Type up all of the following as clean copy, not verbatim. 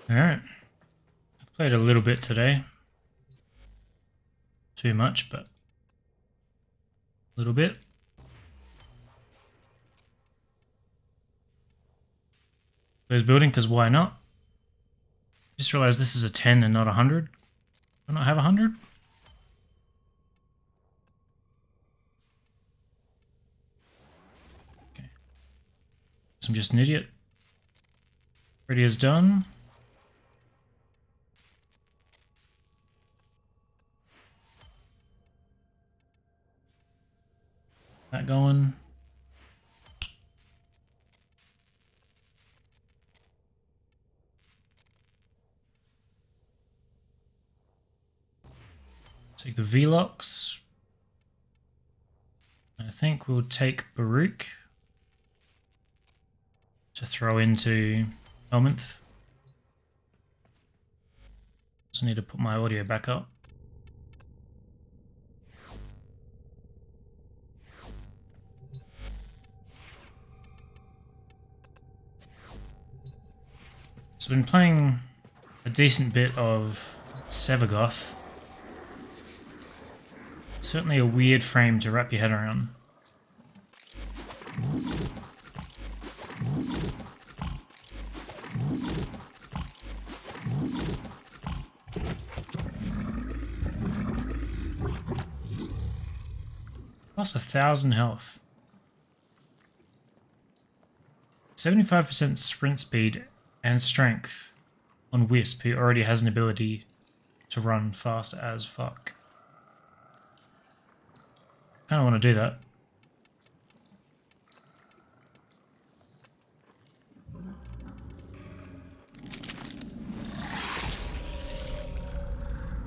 Alright. Played a little bit today. Too much, but a little bit. There's building, because why not? Just realized this is a 10 and not a 100. Do I not have a 100? Okay. So I'm just an idiot. Ready is done. That going. Take the Velox. I think we'll take Baruch to throw into Elminth. Just need to put my audio back up. So I've been playing a decent bit of Sevagoth. Certainly a weird frame to wrap your head around. Plus 1,000 health. 75% sprint speed and strength on Wisp, who already has an ability to run fast as fuck. Kinda want to do that.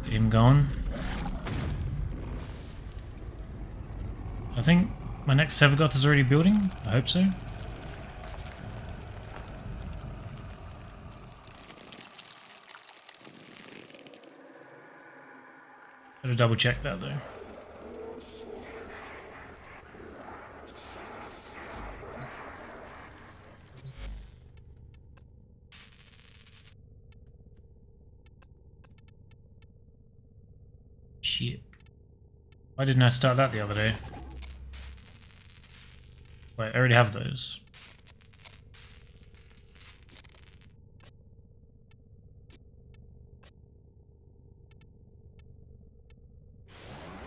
Get him going. I think my next Sevagoth is already building. I hope so. Gotta double check that though. Shit. Why didn't I start that the other day? Wait, I already have those.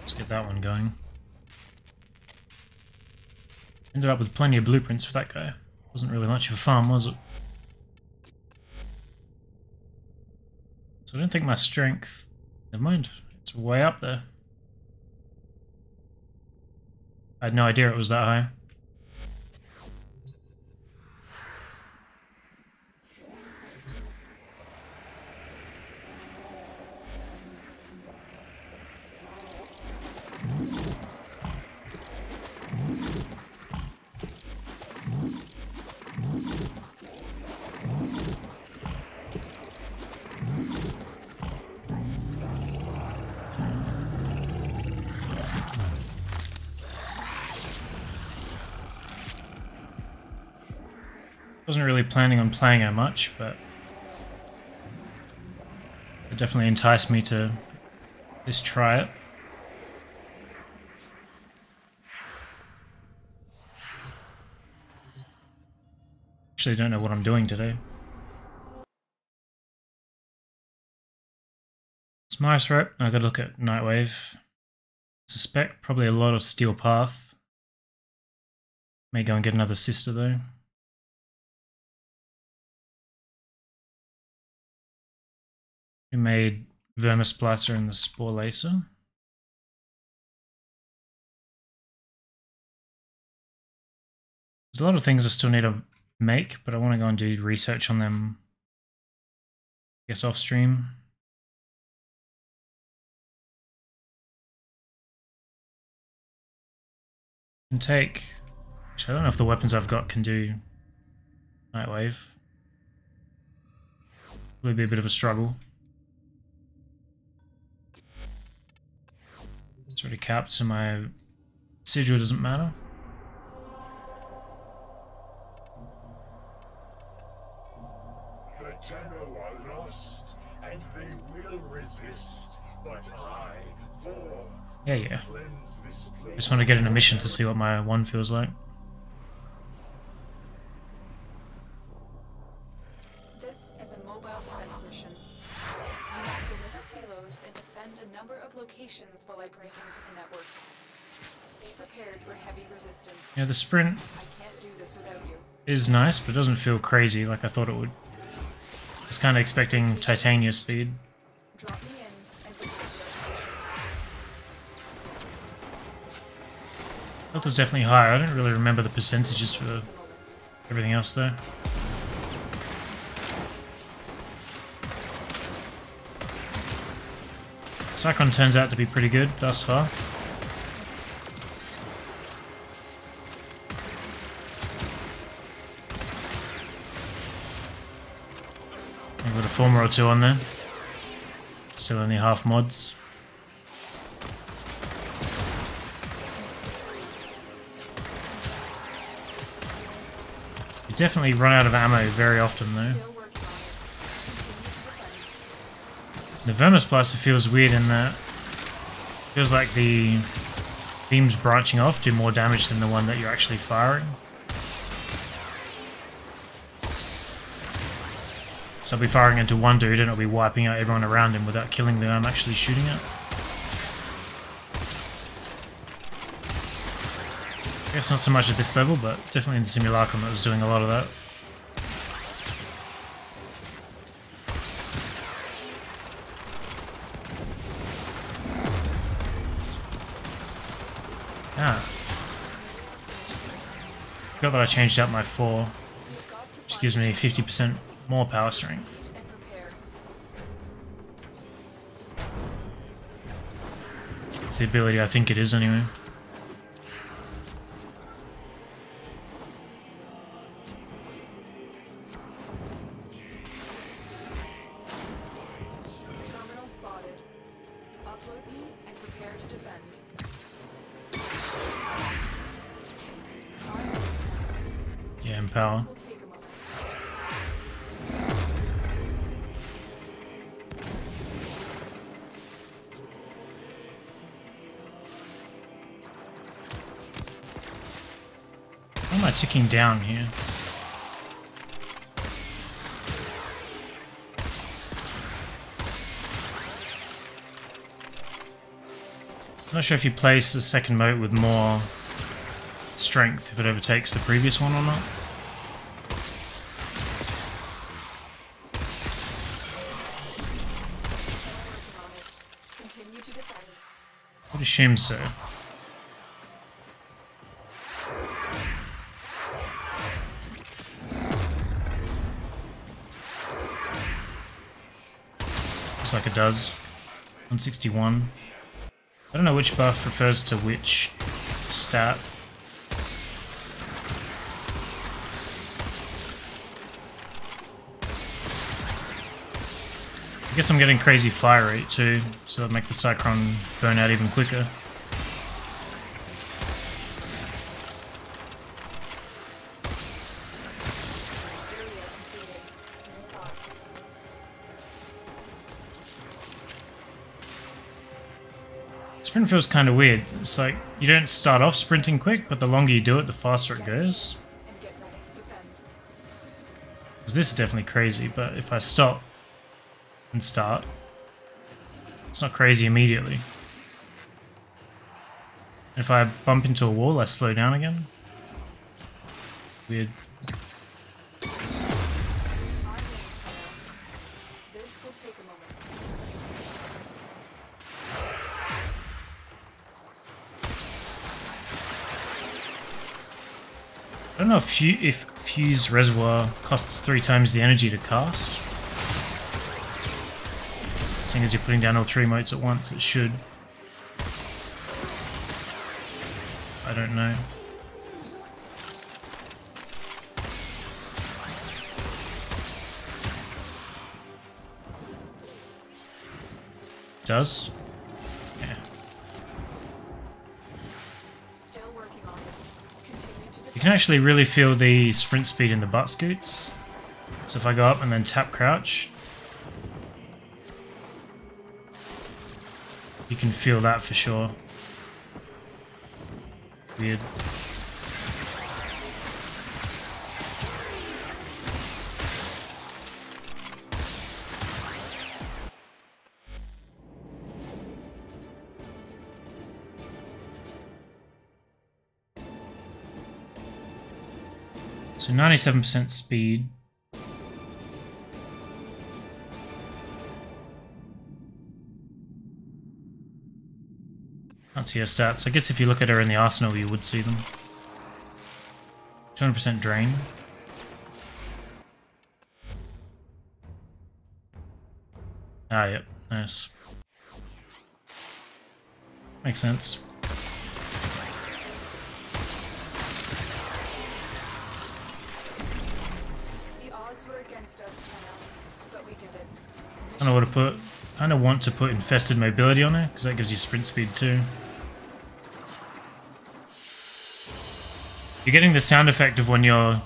Let's get that one going. Ended up with plenty of blueprints for that guy. Wasn't really much of a farm, was it? So I don't think my strength... Never mind. It's way up there. I had no idea it was that high. Wasn't really planning on playing how much, but it definitely enticed me to at least try it. Actually, don't know what I'm doing today. Smice Rope. I gotta look at Nightwave. Suspect probably a lot of Steel Path. May go and get another sister though. We made Vermisplasser and the Spore Lacer. There's a lot of things I still need to make, but I want to go and do research on them, I guess, off stream. And take... Actually, I don't know if the weapons I've got can do Nightwave. Will be a bit of a struggle. It's already capped, so my sigil doesn't matter. The Tenno are Yeah. Just want to get an emission to see what my one feels like. This is a mobile defense mission. You must deliver payloads and defend a number of locations while I break into the network. Be prepared for heavy resistance. Yeah, the sprint I can't do this without you. is nice, but it doesn't feel crazy like I thought it would. I was kind of expecting Titania speed. Drop me in and begin your position. Health is definitely higher. I don't really remember the percentages for Moment. everything else though. Cyclone turns out to be pretty good thus far. I've got a former or two on there. Still only half mods. You definitely run out of ammo very often though. Still working on it. Continue to defend. The Vermis Blaster feels weird in that it feels like the beams branching off do more damage than the one that you're actually firing. So I'll be firing into one dude and I'll be wiping out everyone around him without killing the guy I'm actually shooting at. I guess not so much at this level, but definitely in the Simulacrum that was doing a lot of that. Forgot that I changed out my 4, which gives me 50% more power strength. And prepare. It's the ability I think it is anyway. Terminal spotted. Upload me and prepare to defend. Yeah, and power. Will take a moment. Why am I ticking down here? I'm not sure if you place the second moat with more strength, if it overtakes the previous one or not. Working on it. Continue to defend. I would assume so. Looks like it does. 161. I don't know which buff refers to which stat. I guess I'm getting crazy fire rate too, so that'll make the Cyclone burn out even quicker. Area completed. New thought. Sprint feels kind of weird. It's like you don't start off sprinting quick, but the longer you do it, the faster it goes. And get ready to defend. 'Cause this is definitely crazy, but if I stop and start, it's not crazy immediately. If I bump into a wall, I slow down again. Weird. I'm ready to know. This will take a moment. I don't know if Fused Reservoir costs 3 times the energy to cast. Seeing as you're putting down all 3 motes at once, it should. I don't know. Does? Yeah. Still working on it. Continue to You defend. can actually really feel the sprint speed in the butt scoots. So if I go up and then tap crouch, you can feel that for sure. Weird. So 97% speed. Can't see her stats. I guess if you look at her in the arsenal, you would see them. 200% drain. Ah, yep. Nice. Makes sense. I kind of want to put infested mobility on her because that gives you sprint speed too. You're getting the sound effect of when you're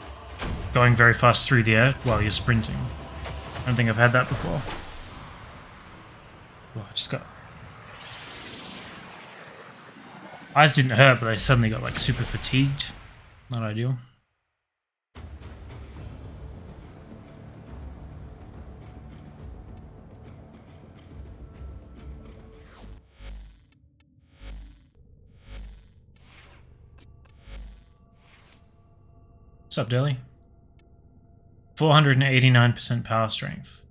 going very fast through the air while you're sprinting. I don't think I've had that before. Oh, I just got... Eyes didn't hurt, but they suddenly got like super fatigued. Not ideal. What's up, Deli? 489% power strength.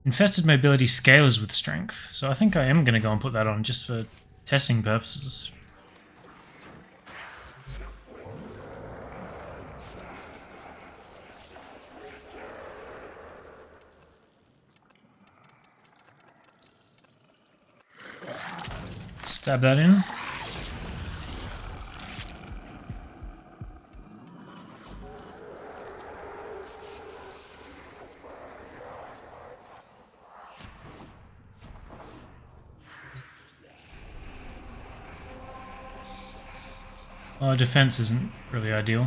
Infested mobility scales with strength, so I think I am going to go and put that on just for testing purposes. Stab that in. Our defense isn't really ideal.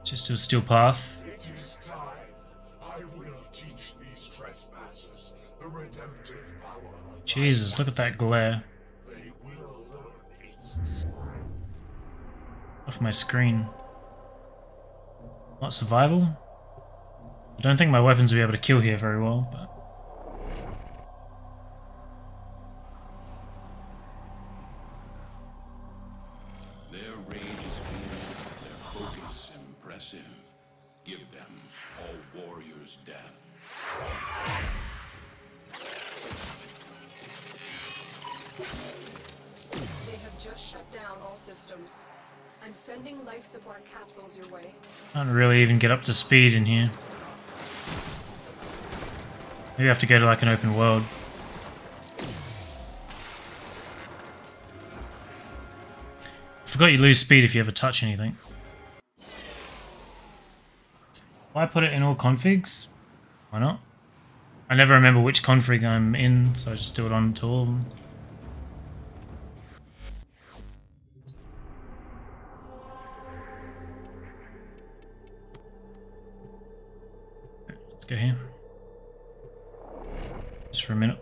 Just a steel path. It is time. I will teach these trespassers the redemptive power of Jesus, look at that glare. They will learn its Off my screen. What, survival? I don't think my weapons will be able to kill here very well, but... Their rage is feared, their focus impressive. Give them, all warriors, death. They have just shut down all systems. I'm sending life support capsules your way. Can't really even get up to speed in here. Maybe I have to go to like an open world. Forgot you lose speed if you ever touch anything. Why put it in all configs? Why not? I never remember which config I'm in, so I just do it on to all of them. Let's go here. Just for a minute.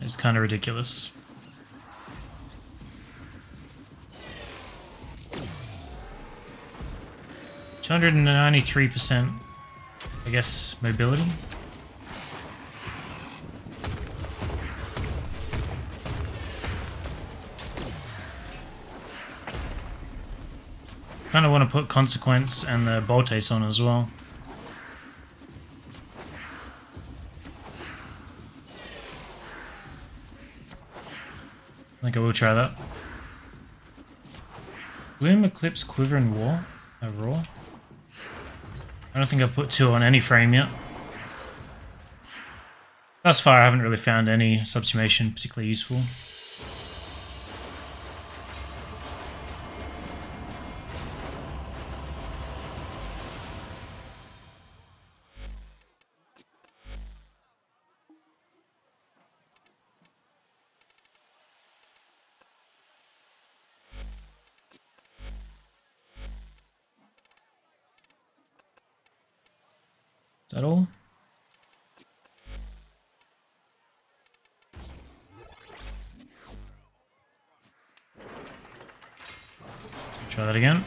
It's kind of ridiculous. %293%, I guess, mobility. Kind of want to put Consequence and the Boltace on as well. I think I will try that. Bloom, Eclipse, Quiver, and War? Roar? I don't think I've put 2 on any frame yet. Thus far, I haven't really found any subsumation particularly useful. Is that all? Try that again.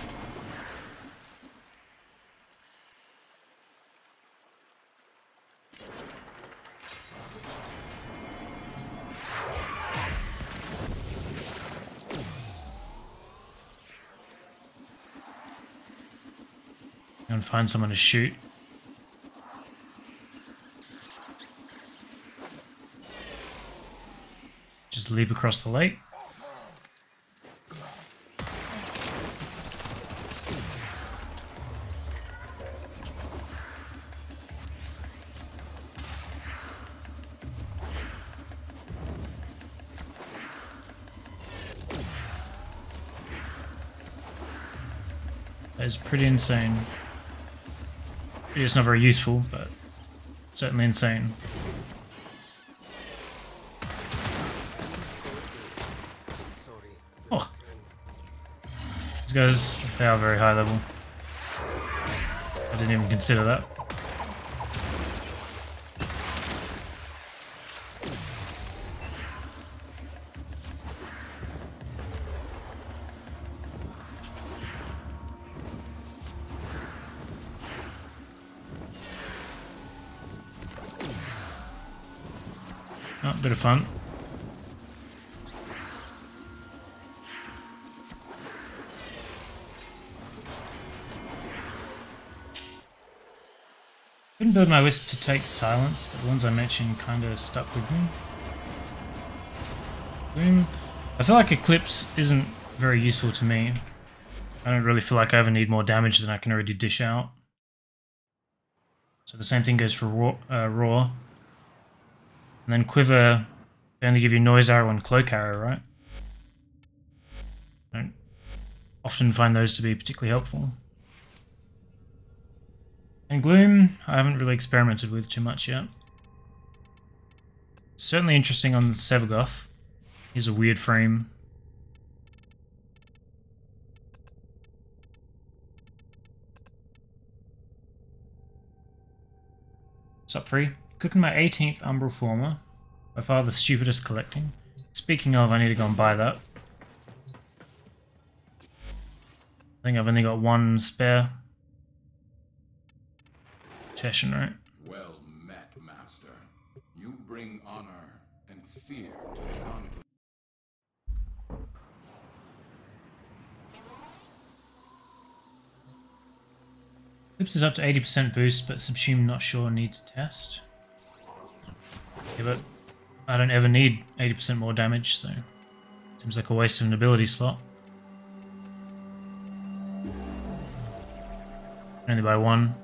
And find someone to shoot. Just leap across the lake. That is pretty insane. It's not very useful, but certainly insane. Oh. These guys, they are very high level. I didn't even consider that. Oh, bit of fun. Couldn't build my wisp to take silence, but the ones I mentioned kinda stuck with me. Boom. I feel like Eclipse isn't very useful to me. I don't really feel like I ever need more damage than I can already dish out. So the same thing goes for Raw. And then Quiver, they only give you Noise Arrow and Cloak Arrow, right? I don't often find those to be particularly helpful. And Gloom, I haven't really experimented with too much yet. Certainly interesting on the Sevagoth. Here's a weird frame. What's up, Free? Cooking my 18th Umbral Former. By far the stupidest collecting. Speaking of, I need to go and buy that. I think I've only got one spare. Teshin, right? Well met, Master. You bring honor and fear to the conflict. Eclipse is up to 80% boost, but Subsume not sure, need to test. Yeah, but I don't ever need 80% more damage, so seems like a waste of an ability slot. Only by one.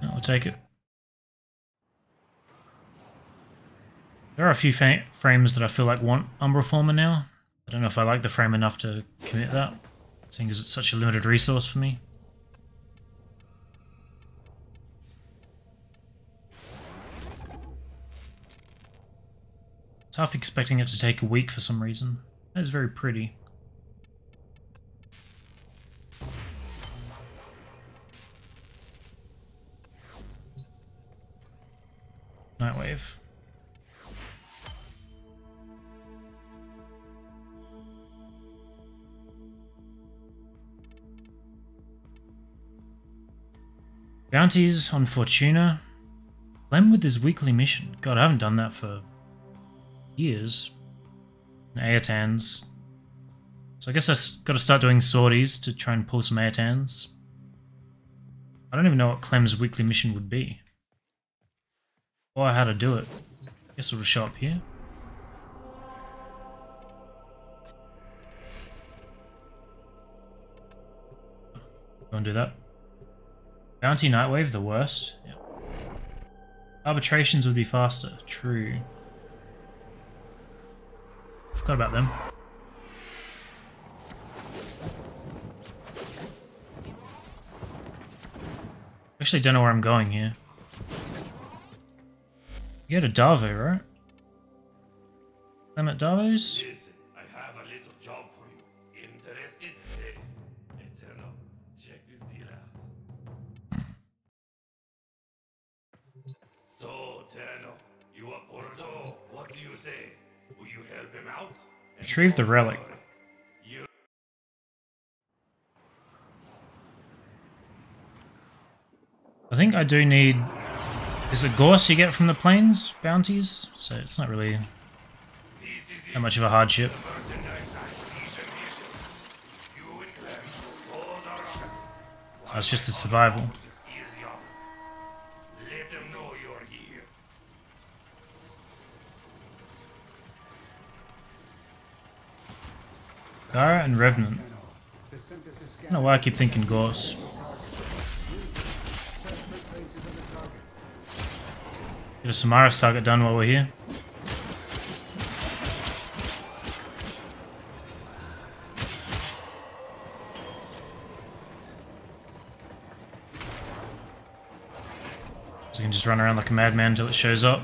I'll take it. There are a few frames that I feel like want Umbral Former now. I don't know if I like the frame enough to commit that, seeing as it's such a limited resource for me. I was half expecting it to take a week for some reason. That is very pretty. Nightwave. Bounties on Fortuna. Clem with his weekly mission. God, I haven't done that for years. And Aetans. So I guess I've got to start doing sorties to try and pull some Aetans. I don't even know what Clem's weekly mission would be. Or how to do it. I guess it'll show up here. Go and do that. Bounty Nightwave, the worst. Yep. Arbitrations would be faster. True. Forgot about them. Actually don't know where I'm going here. You go to Darvo, right? I'm at Darvo's? Listen, I Tenno, you up for it all? What do you say? Will you help him out? Retrieve the relic. I think I do need... Is it gorse you get from the plains bounties? So it's not really that much of a hardship. Oh, it's just a survival. Let them know you're here. Gara and Revenant. I don't know why I keep thinking gorse. Get a Samaras target done while we're here. So you can just run around like a madman until it shows up.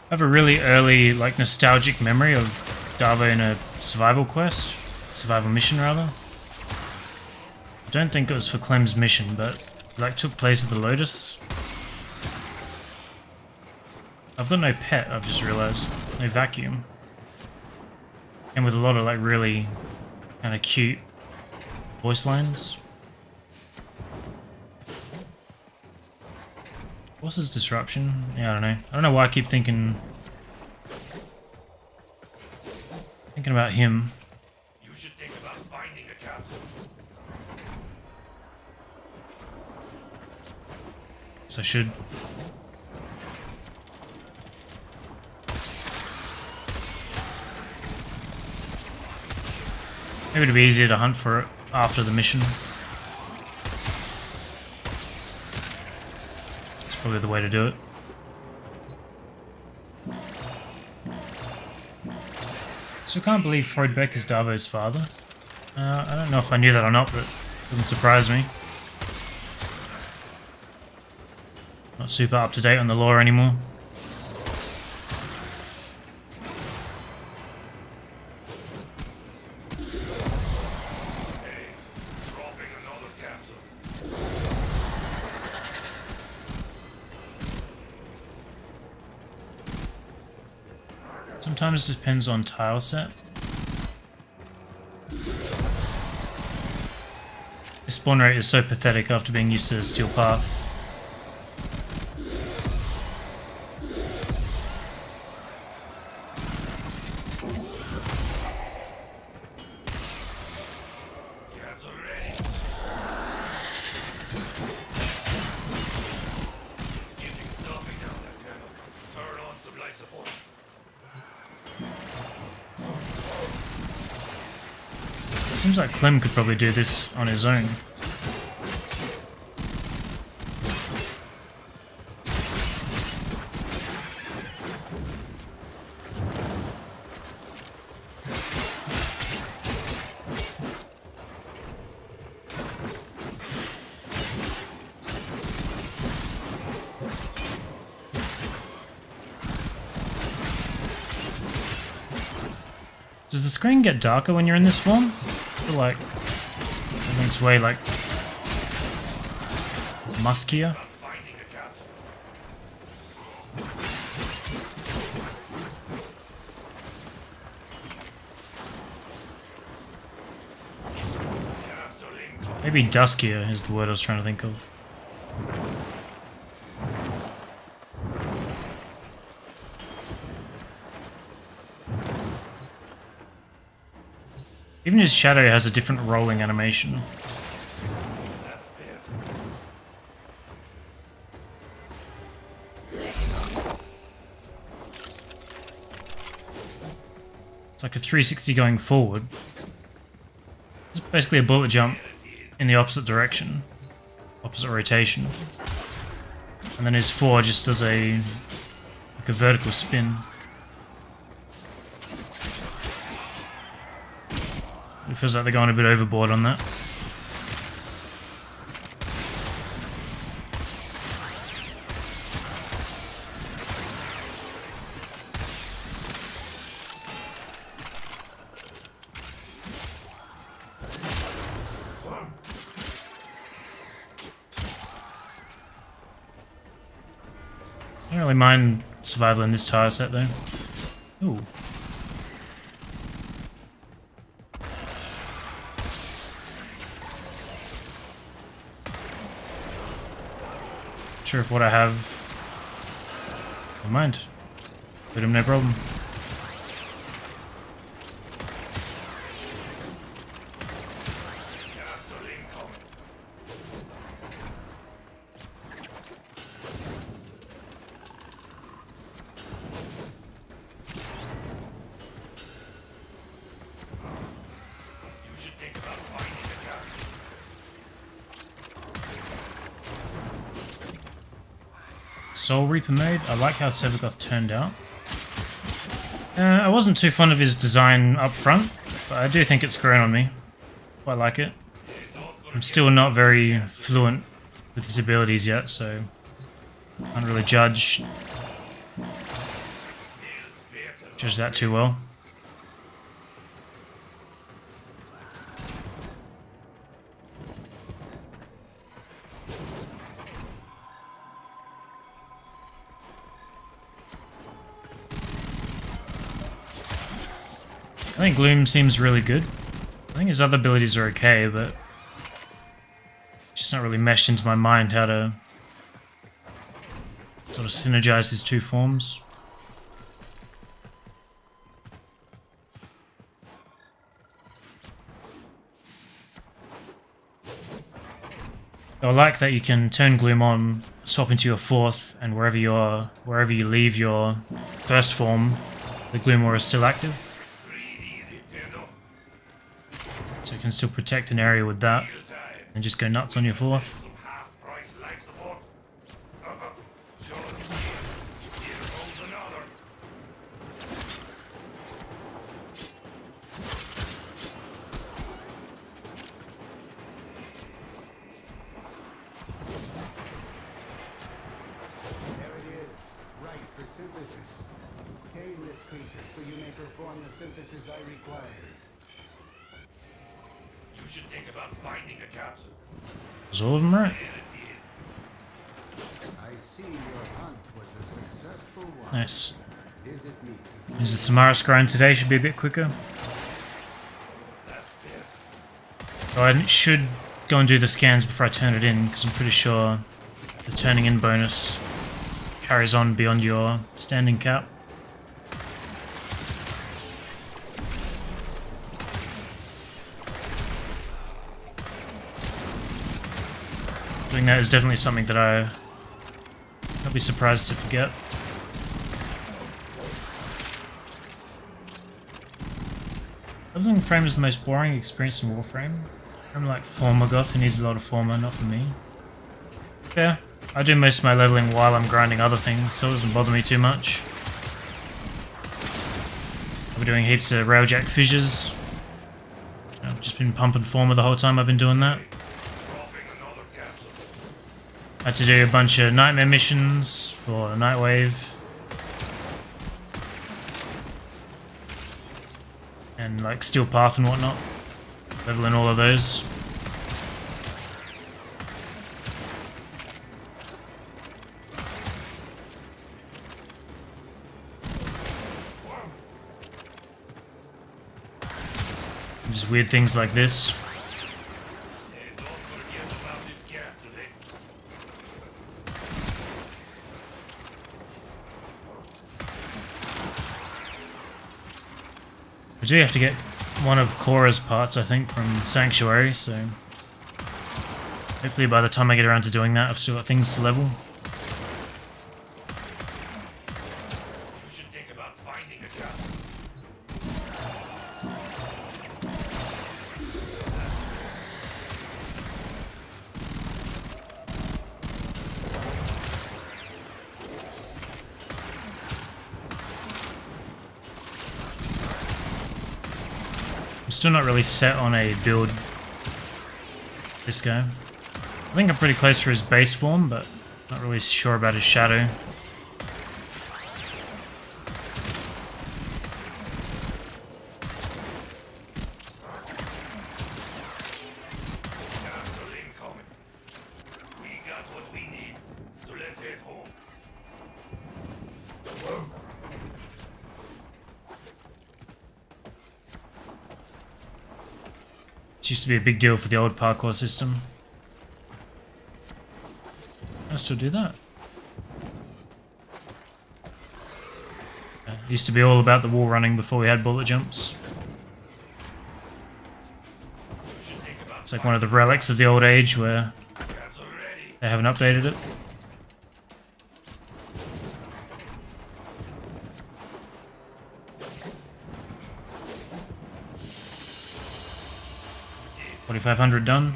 I have a really early, like, nostalgic memory of Darvo in a survival quest. Survival mission, rather. I don't think it was for Clem's mission, but it, like, took place at the Lotus. I've got no pet, I've just realised. No vacuum. And with a lot of, like, really kind of cute voice lines. What's his disruption? Yeah, I don't know. I don't know why I keep thinking about him. You should think about finding a capsule. So I should. Maybe it'd be easier to hunt for it after the mission. Probably the way to do it. So I can't believe Freudbeck is Darvo's father. I don't know if I knew that or not, but it doesn't surprise me. Not super up to date on the lore anymore. Sometimes it depends on tile set. The spawn rate is so pathetic after being used to the Steel Path. Seems like Clem could probably do this on his own. Does the screen get darker when you're in this form? I feel like it's way like muskier. Maybe duskier is the word I was trying to think of. Even his shadow has a different rolling animation. It's like a 360 going forward. It's basically a bullet jump in the opposite direction, opposite rotation. And then his 4 just does a vertical spin. It feels like they're going a bit overboard on that. I don't really mind survival in this tire set though. Ooh. Sure if what I have. Never mind. Put him no problem. Soul Reaper mode. I like how Sevagoth turned out. I wasn't too fond of his design up front, but I do think it's grown on me. Quite like it. I'm still not very fluent with his abilities yet, so I can't really judge that too well. I think Gloom seems really good. I think his other abilities are okay, but just not really meshed into my mind how to sort of synergize his two forms. I like that you can turn Gloom on, swap into your 4th, and wherever you leave your first form, the Gloom Aura is still active. So you can still protect an area with that, and just go nuts on your 4th. Was all of them right? Nice. Is it Samara grind today? Should be a bit quicker. Oh, I should go and do the scans before I turn it in, because I'm pretty sure the turning in bonus carries on beyond your standing cap. Doing that is definitely something that I'll be surprised to forget. I don't think Frame is the most boring experience in Warframe. I'm like Formagoth who needs a lot of Forma, not for me. Yeah, I do most of my leveling while I'm grinding other things, so it doesn't bother me too much. I've been doing heaps of Railjack fissures. I've just been pumping Forma the whole time I've been doing that. I had to do a bunch of Nightmare missions for Nightwave. And like Steel Path and whatnot. Leveling all of those. And just weird things like this. I do have to get one of Korra's parts, I think, from Sanctuary, so hopefully by the time I get around to doing that, I've still got things to level. You should think about finding a job. still not really set on a build this guy. I think I'm pretty close for his base form, but not really sure about his shadow. Gasoline coming. We got what we need, so let's head home. It used to be a big deal for the old parkour system. I still do that. Yeah, it used to be all about the wall running before we had bullet jumps. It's like one of the relics of the old age where Capsule ready. they haven't updated it. $4,500 done.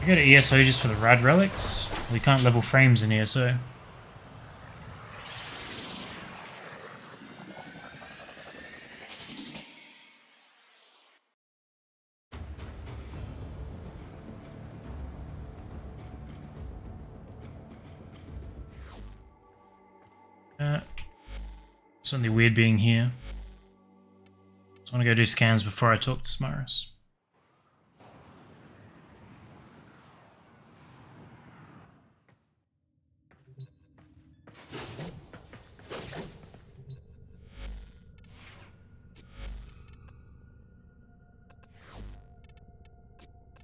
I go to ESO just for the rad relics. We can't level frames in ESO. Something weird being here. So I want to go do scans before I talk to Smaris.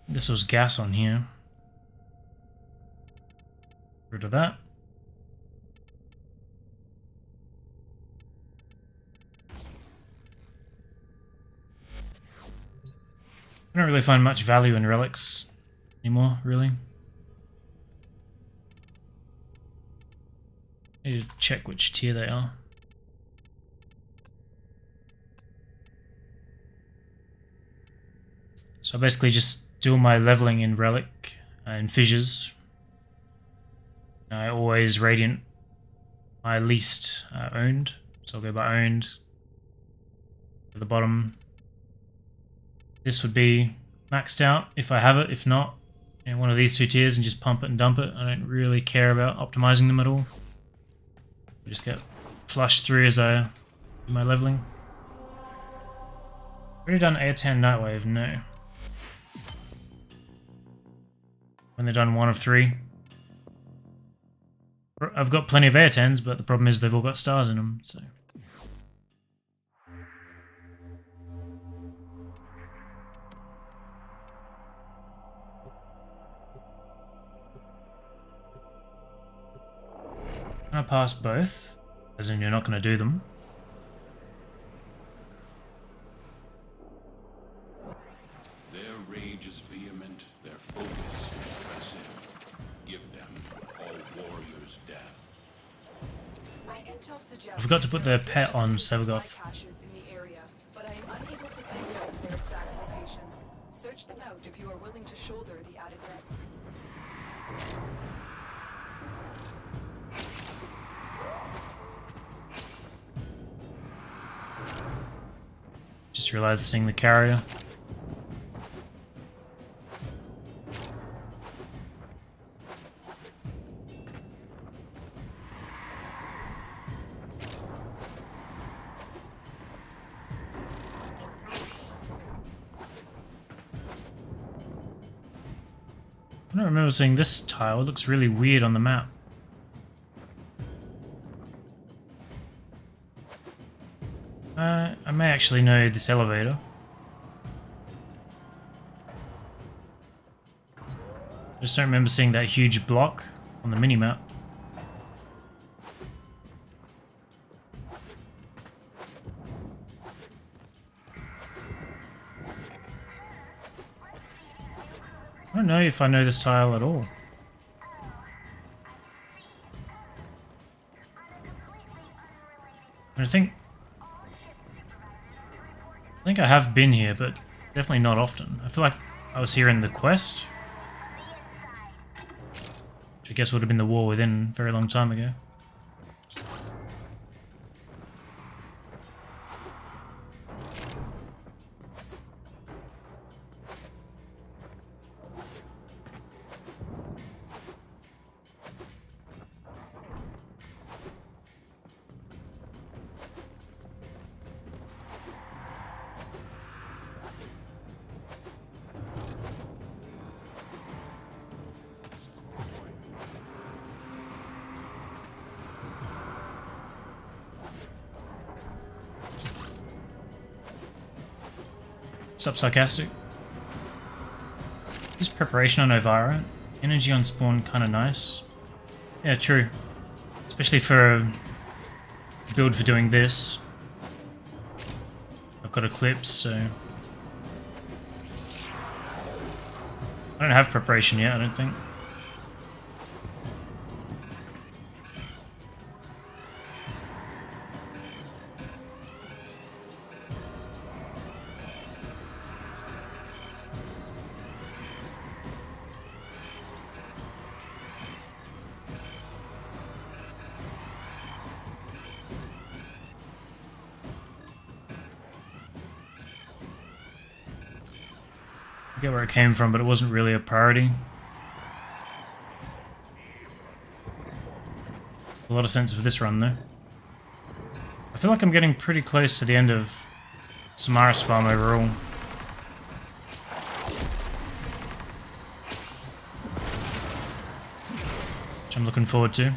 This was gas on here. Rid of that. I don't really find much value in relics anymore, really. Need to check which tier they are. So I basically just do all my leveling in relic and fissures. I always radiant my least owned, so I'll go by owned. At the bottom. This would be maxed out if I have it. If not, one of these two tiers and just pump it and dump it. I don't really care about optimizing them at all. I just get flushed through as I do my leveling. Already done Airtan Nightwave? No. When they're done 1 of 3. I've got plenty of Airtans, but the problem is they've all got stars in them, so... I'm gonna pass both, as in you're not gonna do them. Their rage is vehement, their focus impressive. Give them all warriors death. My intel suggests I forgot to put their pet on Sevagoth. caches in the area, but I am unable to pinpoint their exact location. Search them out if you are willing to shoulder the added risk. Just realized seeing the carrier. I don't remember seeing this tile. It looks really weird on the map. I may actually know this elevator. I just don't remember seeing that huge block on the minimap. I don't know if I know this tile at all. I think I have been here, but definitely not often. I feel like I was here in the quest, which I guess would have been the war within a very long time ago. Sup, Sarcastic? Use Preparation on Ovira. Energy on Spawn, kinda nice. Yeah, true. Especially for a build for doing this. I've got Eclipse, so... I don't have Preparation yet, I don't think. I get where it came from, but it wasn't really a priority. A lot of sense for this run, though. I feel like I'm getting pretty close to the end of Samaras farm overall. Which I'm looking forward to.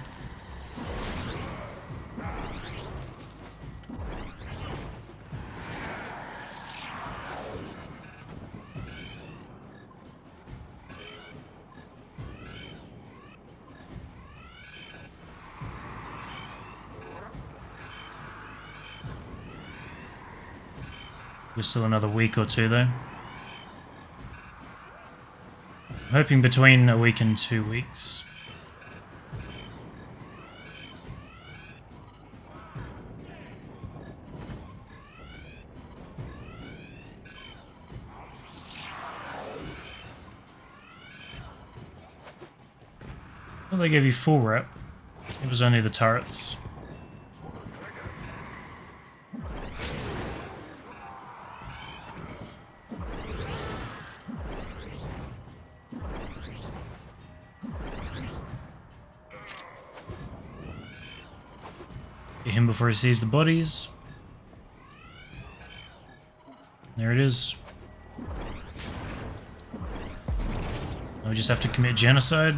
We're still another week or two though. I'm hoping between a week and 2 weeks. Well, they gave you full rep. It was only the turrets. Get him before he sees the bodies. There it is. Now we just have to commit genocide.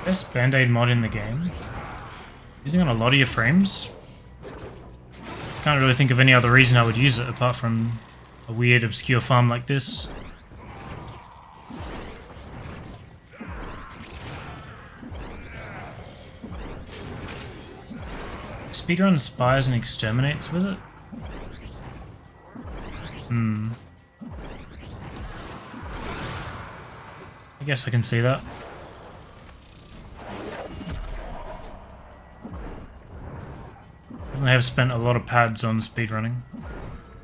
Best Band-Aid mod in the game. Using on a lot of your frames. Can't really think of any other reason I would use it apart from a weird obscure farm like this. Speedrun spies and exterminates with it? I guess I can see that. I have spent a lot of pads on speedrunning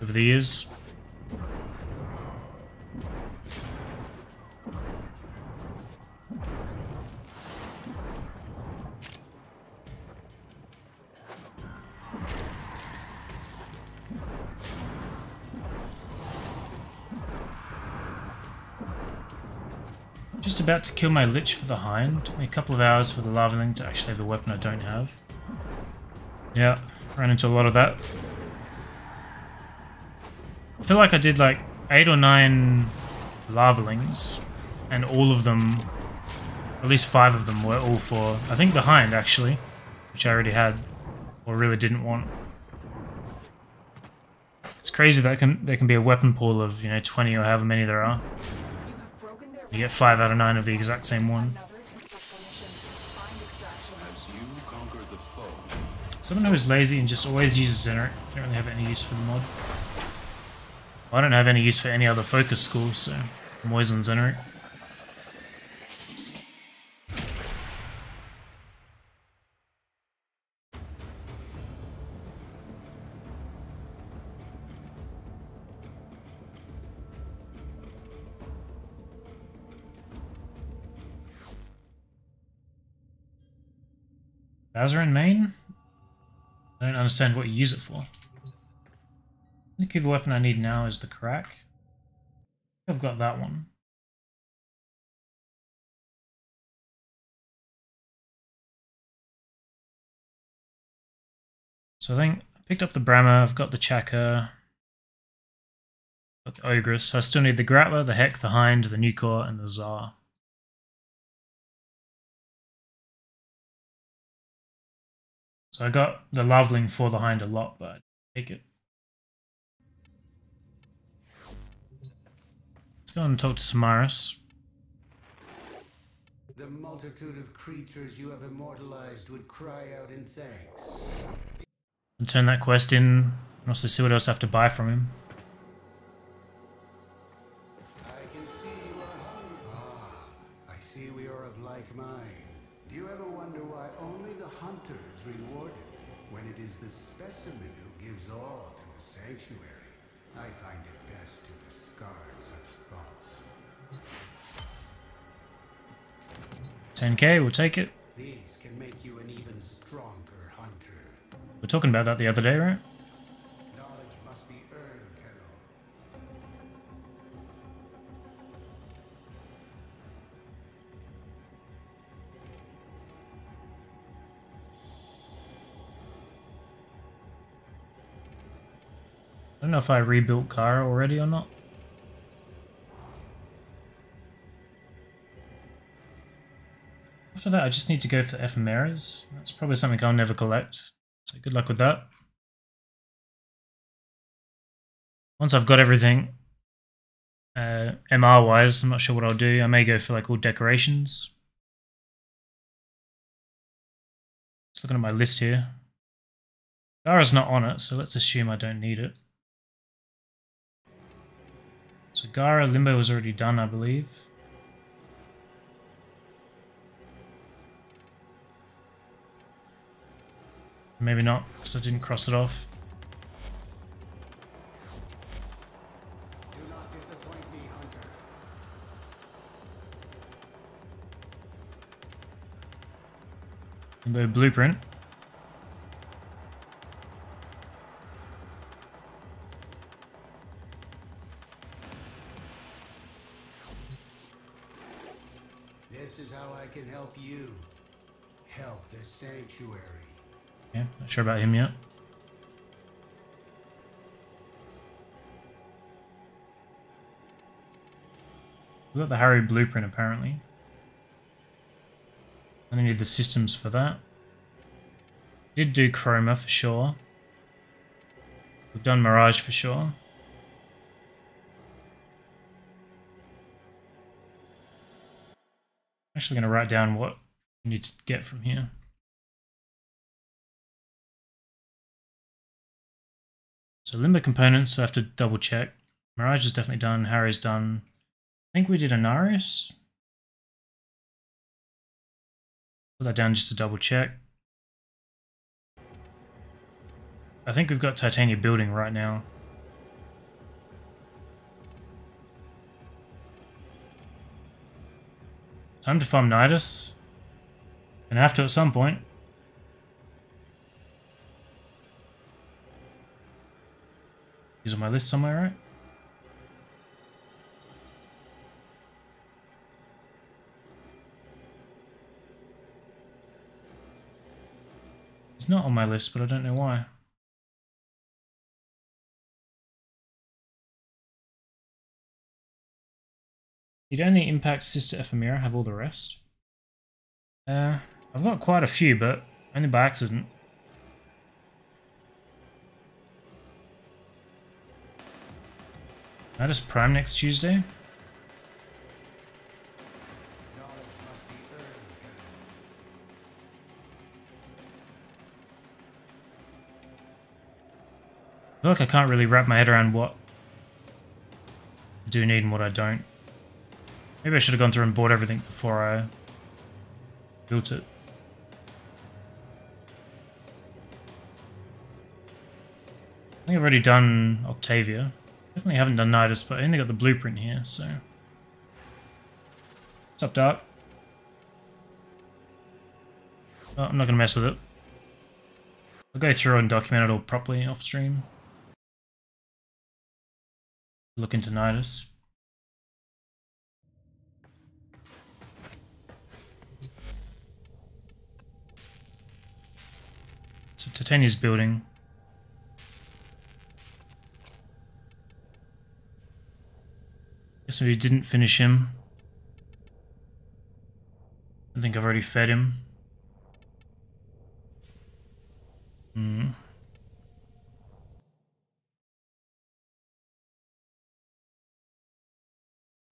over the years. Just about to kill my Lich for the Hind. Took me a couple of hours for the Lavaling to actually have a weapon I don't have. Yeah, ran into a lot of that. I feel like I did like 8 or 9 Lavalings, and all of them, at least 5 of them, were all for, I think, the Hind actually, which I already had, or really didn't want. It's crazy that there can be a weapon pool of, 20 or however many there are. You get 5 out of 9 of the exact same one. Someone who is lazy and just always uses Zenerite. Don't really have any use for the mod. Well, I don't have any use for any other focus school, so I'm always on Zenerite. Bazarin main? I don't understand what you use it for. I think the weapon I need now is the Crack. I've got that one. So I think I picked up the Brammer, I've got the Chaka, got the Ogress, so I still need the Grappler, the Heck, the Hind, the Nukor, and the Tsar. So I got the Loveling for the Hind a lot, but I take it. Let's go and talk to Samaras. The multitude of creatures you have immortalized would cry out in thanks. And turn that quest in, and also see what else I have to buy from him. I can see you are hungry. Ah, I see we are of like mind. Do you ever wonder why only the hunter is rewarded, when it is the specimen who gives all to the sanctuary? I find it best to discard such thoughts. 10k, we'll take it. These can make you an even stronger hunter. We were talking about that the other day, right? Knowledge must be earned, Tenno. I don't know if I rebuilt Gara already or not. After that, I just need to go for the ephemeras. That's probably something I'll never collect. So good luck with that. Once I've got everything, MR-wise, I'm not sure what I'll do. I may go for like all decorations. Just looking at my list here. Gara's not on it, so let's assume I don't need it. So Gara, Limbo was already done, I believe. Maybe not, because I didn't cross it off. Do not disappoint me, hunter. Limbo Blueprint. This is how I can help you. Help the sanctuary. Yeah, not sure about him yet. We got the Harry Blueprint apparently. I need the systems for that. Did do Chroma for sure. We've done Mirage for sure. I'm actually going to write down what we need to get from here. So Limbo components, so I have to double check. Mirage is definitely done, Harry's done. I think we did Anarius. Put that down just to double check. I think we've got Titania building right now. Time to farm Nidus. Gonna have to at some point. He's on my list somewhere, right? He's not on my list, but I don't know why. You'd only impact Sister Ephemera, have all the rest. I've got quite a few, but only by accident. Can I just prime next Tuesday? Knowledge must be earned, Tenno. I feel like I can't really wrap my head around what I do need and what I don't. Maybe I should have gone through and bought everything before I built it. I think I've already done Octavia. Definitely haven't done Nidus, but I only got the blueprint here, so... What's up, Dark? Oh, I'm not going to mess with it. I'll go through and document it all properly off stream. Look into Nidus. So Titania's building. Guess we didn't finish him. I think I've already fed him. Hmm.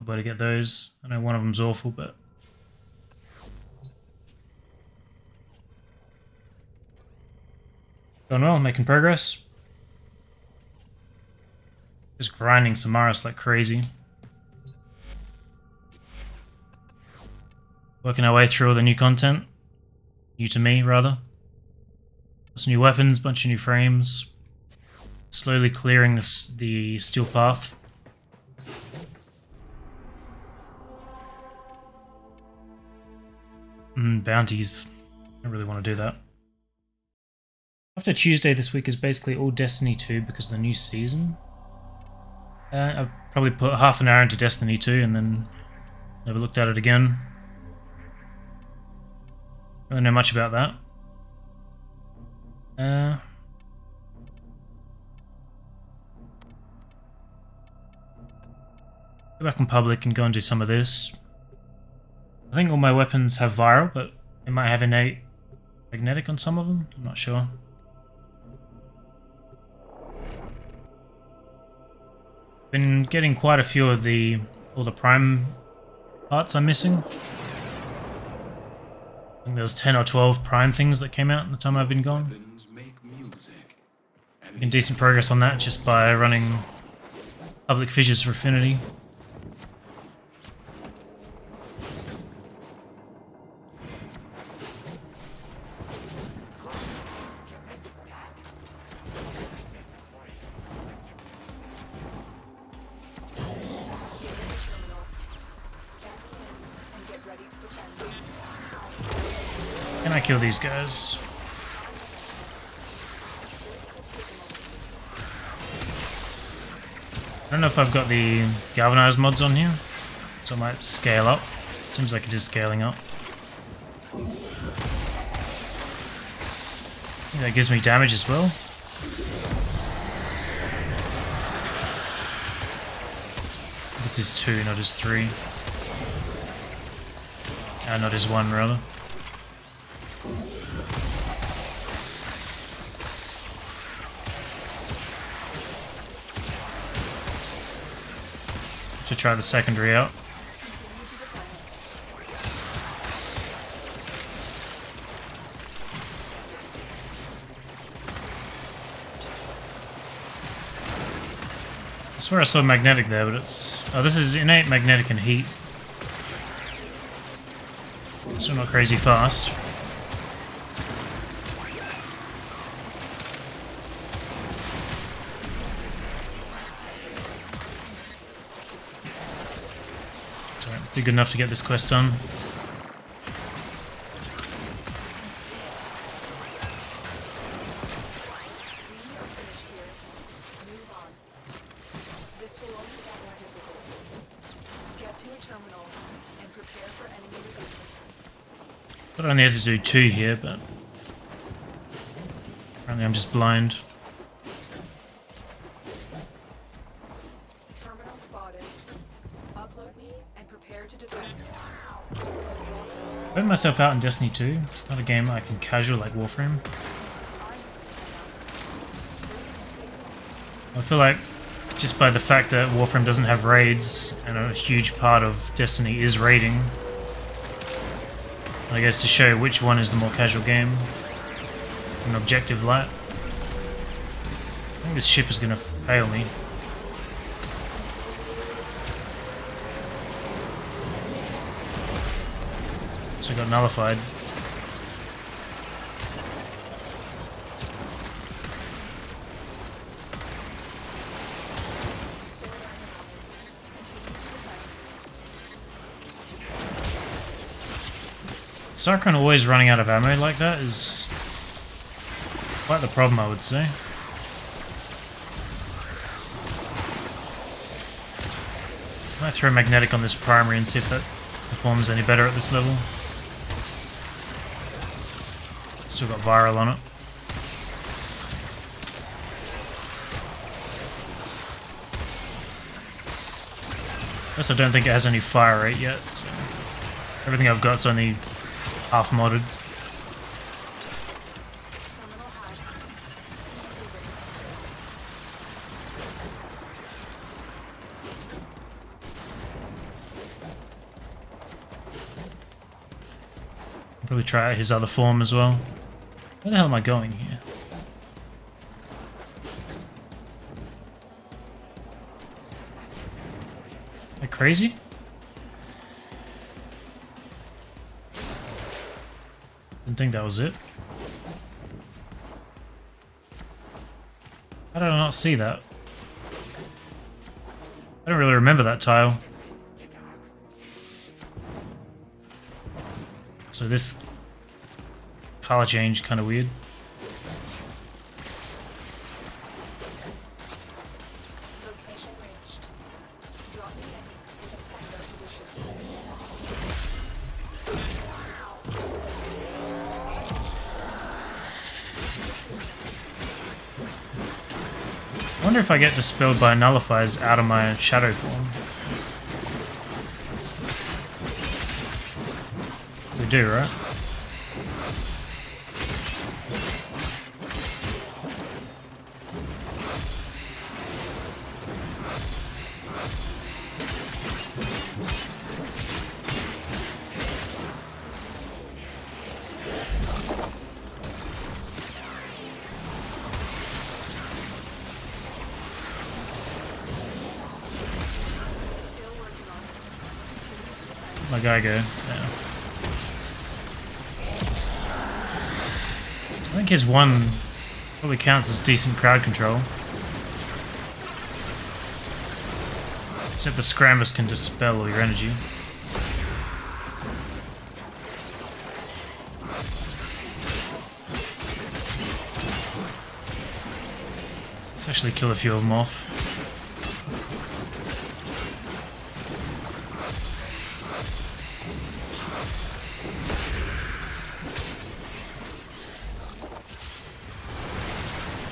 Better get those. I know one of them's awful, but going well, making progress. Just grinding Samaras like crazy. Working our way through all the new content. New to me, rather. Some new weapons, bunch of new frames. Slowly clearing the steel path. Bounties. I don't really want to do that. After Tuesday this week is basically all Destiny 2 because of the new season. I've probably put half an hour into Destiny 2 and then never looked at it again. I don't know much about that. Go back in public and go and do some of this. I think all my weapons have viral, but it might have innate magnetic on some of them. I'm not sure. Been getting quite a few of all the prime parts I'm missing. I think there's 10 or 12 prime things that came out in the time I've been gone. Making decent progress on that just by running public fissures for Affinity. Can I kill these guys? I don't know if I've got the galvanized mods on here, so I might scale up. Seems like it is scaling up. I think that gives me damage as well. It's his 2, not his 3. Not his 1, rather. To try the secondary out. I swear I saw magnetic there, but it's... Oh, this is innate magnetic and heat. Still not crazy fast. Be good enough to get this quest done. Thought I needed to do 2 here, but apparently I'm just blind. I put myself out in Destiny 2. It's not a game I can casual like Warframe. I feel like just by the fact that Warframe doesn't have raids and a huge part of Destiny is raiding, I guess to show which one is the more casual game in objective light. I think this ship is going to fail me. So got nullified. Sarkhan always running out of ammo like that is quite the problem, I would say. I might throw magnetic on this primary and see if that performs any better at this level. Still got viral on it. Plus I don't think it has any fire rate yet, so everything I've got's only half modded. Probably try out his other form as well. Where the hell am I going here? Am I crazy? Didn't think that was it. How did I not see that? I don't really remember that tile. So this color change kind of weird. Location reached. Drop me in and defend our position. I wonder if I get dispelled by nullifiers out of my shadow form. We do, right? Still working on it. Continue to defend. My guy go. Yeah. I think his one probably counts as decent crowd control. Except the Scrambus can dispel all your energy. Let's actually kill a few of them off.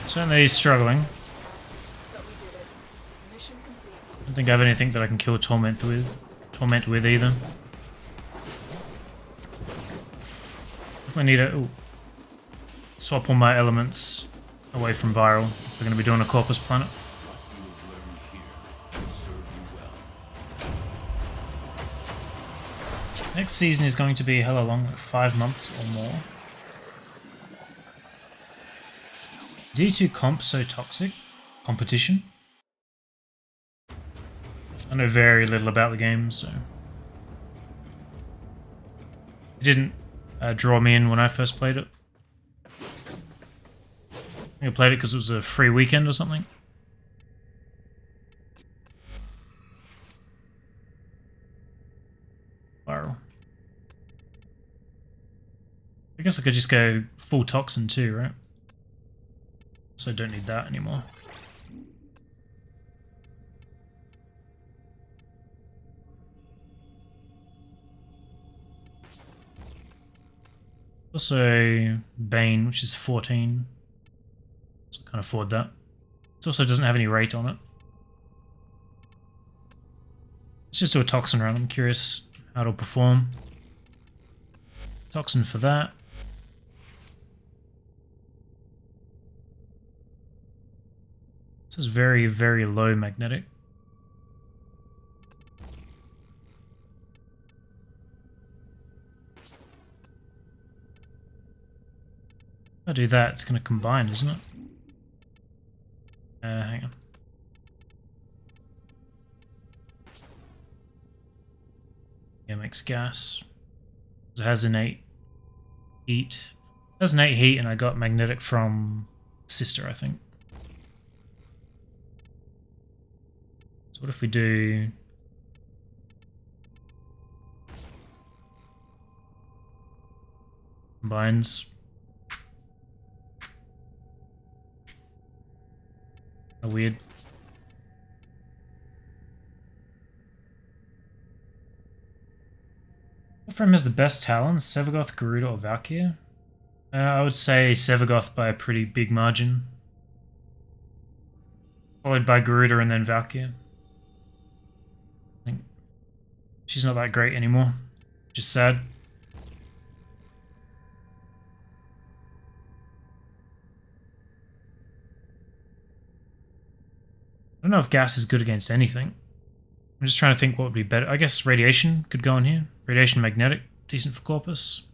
Certainly struggling. But we did it. Mission complete. I don't think I have anything that I can kill Torment with either. Definitely need to swap all my elements away from Viral if we're going to be doing a Corpus planet. Next season is going to be hella long, like 5 months or more. D2 comp so toxic? Competition? I know very little about the game, so... It didn't draw me in when I first played it. I think I played it because it was a free weekend or something. Viral. I guess I could just go full Toxin too, right? So I don't need that anymore. Also Bane, which is 14. So I can't afford that. It also doesn't have any rate on it. Let's just do a Toxin run. I'm curious how it'll perform. Toxin for that. This is very, very low magnetic. If I do that, it's going to combine, isn't it? Hang on. Yeah, makes gas. It has innate heat. It has innate heat, and I got magnetic from Sister, I think. So what if we do... Combines. Oh, weird. What frame has the best talons? Sevagoth, Garuda, or Valkyr? I would say Sevagoth by a pretty big margin. Followed by Garuda and then Valkyr. I think she's not that great anymore. Just sad. I don't know if gas is good against anything. I'm just trying to think what would be better. I guess radiation could go on here. Radiation magnetic, decent for Corpus.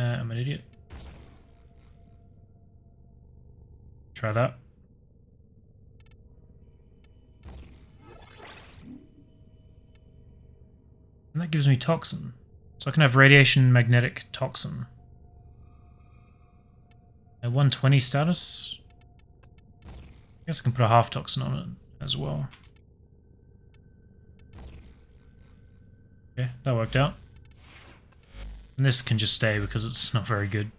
I'm an idiot. Try that. And that gives me toxin. So I can have radiation magnetic toxin. A 120 status. I guess I can put a half toxin on it as well. Okay, that worked out. And this can just stay because it's not very good.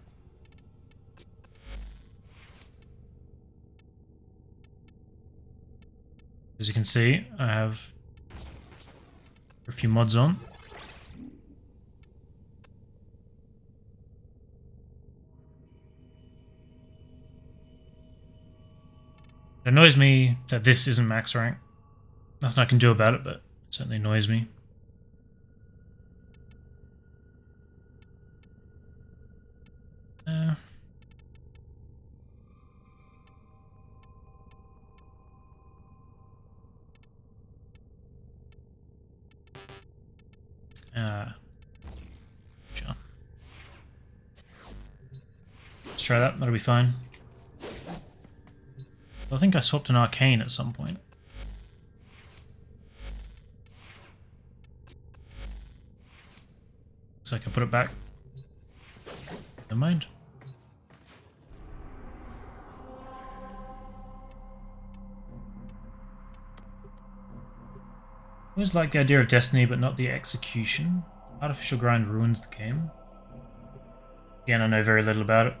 As you can see, I have a few mods on. It annoys me that this isn't max rank. Nothing I can do about it, but it certainly annoys me. Sure. Let's try that, that'll be fine. I think I swapped an arcane at some point. So I can put it back. Never mind. I always like the idea of Destiny, but not the execution. Artificial grind ruins the game. Again, I know very little about it.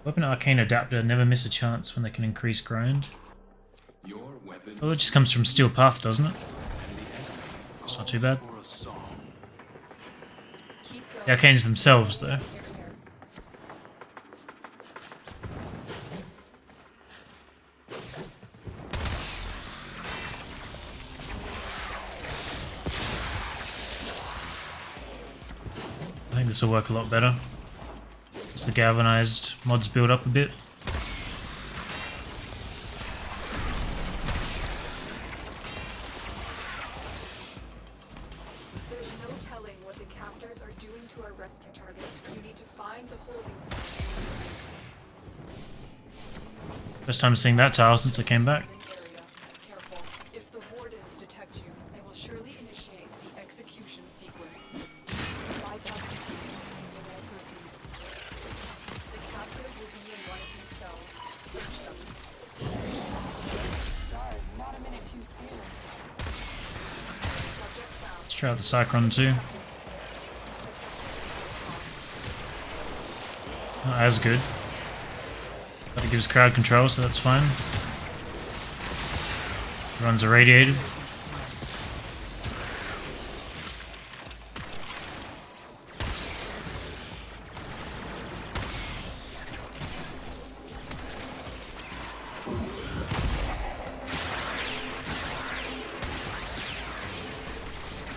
Weapon Arcane Adapter, never miss a chance when they can increase grind. Well, it just comes from Steel Path, doesn't it? It's not too bad. The Arcanes themselves, though. I think this will work a lot better. As the galvanized mods build up a bit. There's no telling what the captors are doing to our rescue target. You need to find the holding cell. First time seeing that tile since I came back. Careful. If the wardens detect you, they will surely initiate the execution sequence. Bypass the key and you will proceed. The captive will be in one of these cells. Search them. Stars, not a minute too soon. Subject found. Let's try out the Cyclone too. Not as good. But it gives crowd control, so that's fine. Runs irradiated.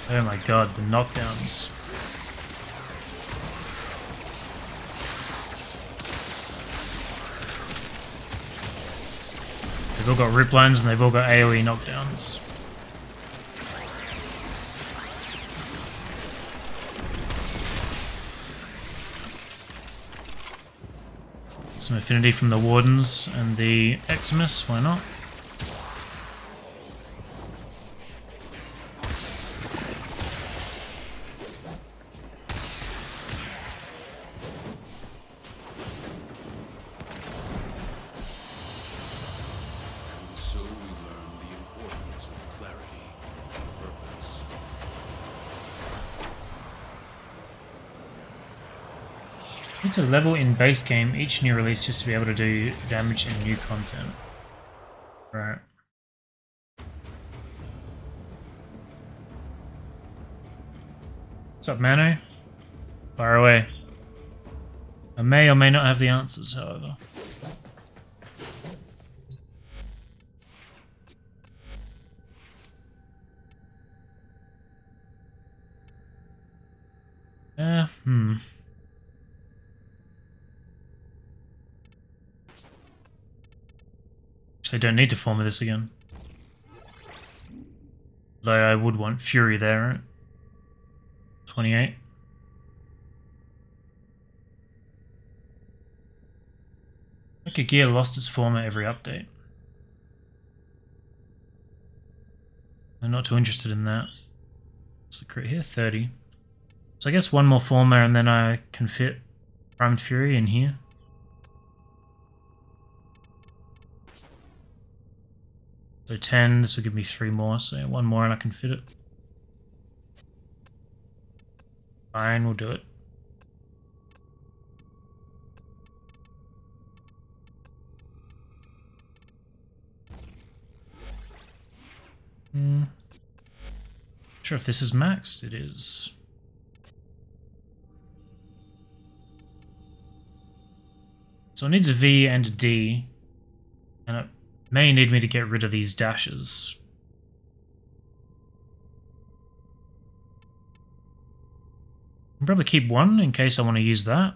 Oh my god, the knockdowns. They've all got rip lines and they've all got AoE knockdowns. Some affinity from the Wardens and the Eximus, why not? So we learn the importance of clarity and purpose. Need to level in base game each new release just to be able to do damage in new content. Right. What's up, Mano? Fire away. I may or may not have the answers, however. Actually, I don't need to form this again. Though I would want Fury there, right? 28. Like a gear lost its form at every update. I'm not too interested in that. What's the crit here? 30. So I guess one more former and then I can fit Primed Fury in here. So 10, this will give me 3 more, so one more and I can fit it. Fine, we'll do it. Not sure if this is maxed. It is. So it needs a V and a D, and it may need me to get rid of these dashes. I'll probably keep one in case I want to use that.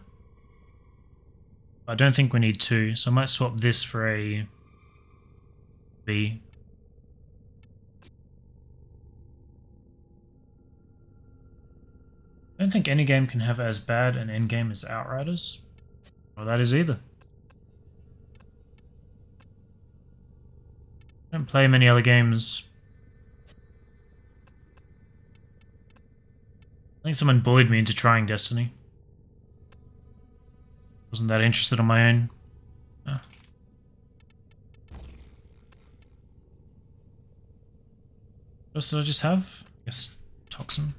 I don't think we need 2, so I might swap this for a V. I don't think any game can have as bad an endgame as Outriders. Or that is either. I don't play many other games. I think someone bullied me into trying Destiny. Wasn't that interested on my own. Ah. What else did I just have? I guess Toxin.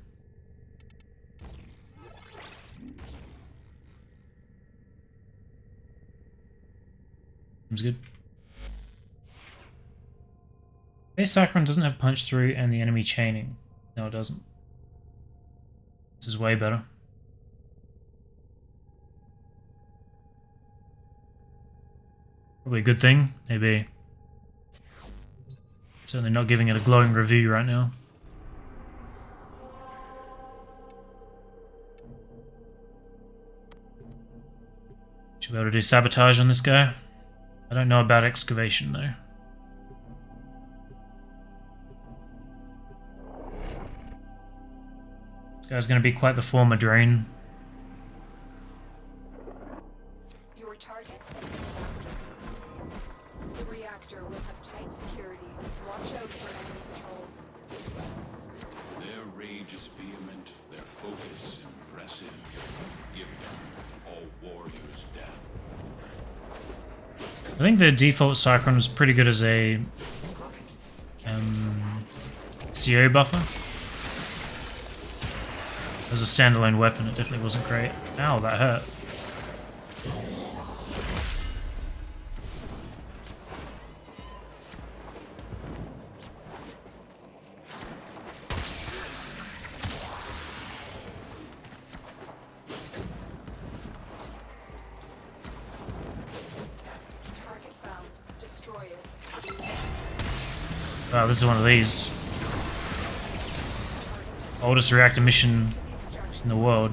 Seems good. Base Cyclone doesn't have punch through and the enemy chaining. No, it doesn't. This is way better. Probably a good thing, maybe. Certainly not giving it a glowing review right now. Should be able to do sabotage on this guy. I don't know about excavation though. This guy's going to be quite the former drain. Your target has been evacuated. The reactor will have tight security. Watch out for enemy patrols. Their rage is vehement, their focus impressive. Give them all warriors death. I think the default Cyclone was pretty good as a CO buffer. As a standalone weapon, it definitely wasn't great. Ow, that hurt. Target found. Destroy it. Wow, this is one of these. Oldest reactor mission in the world.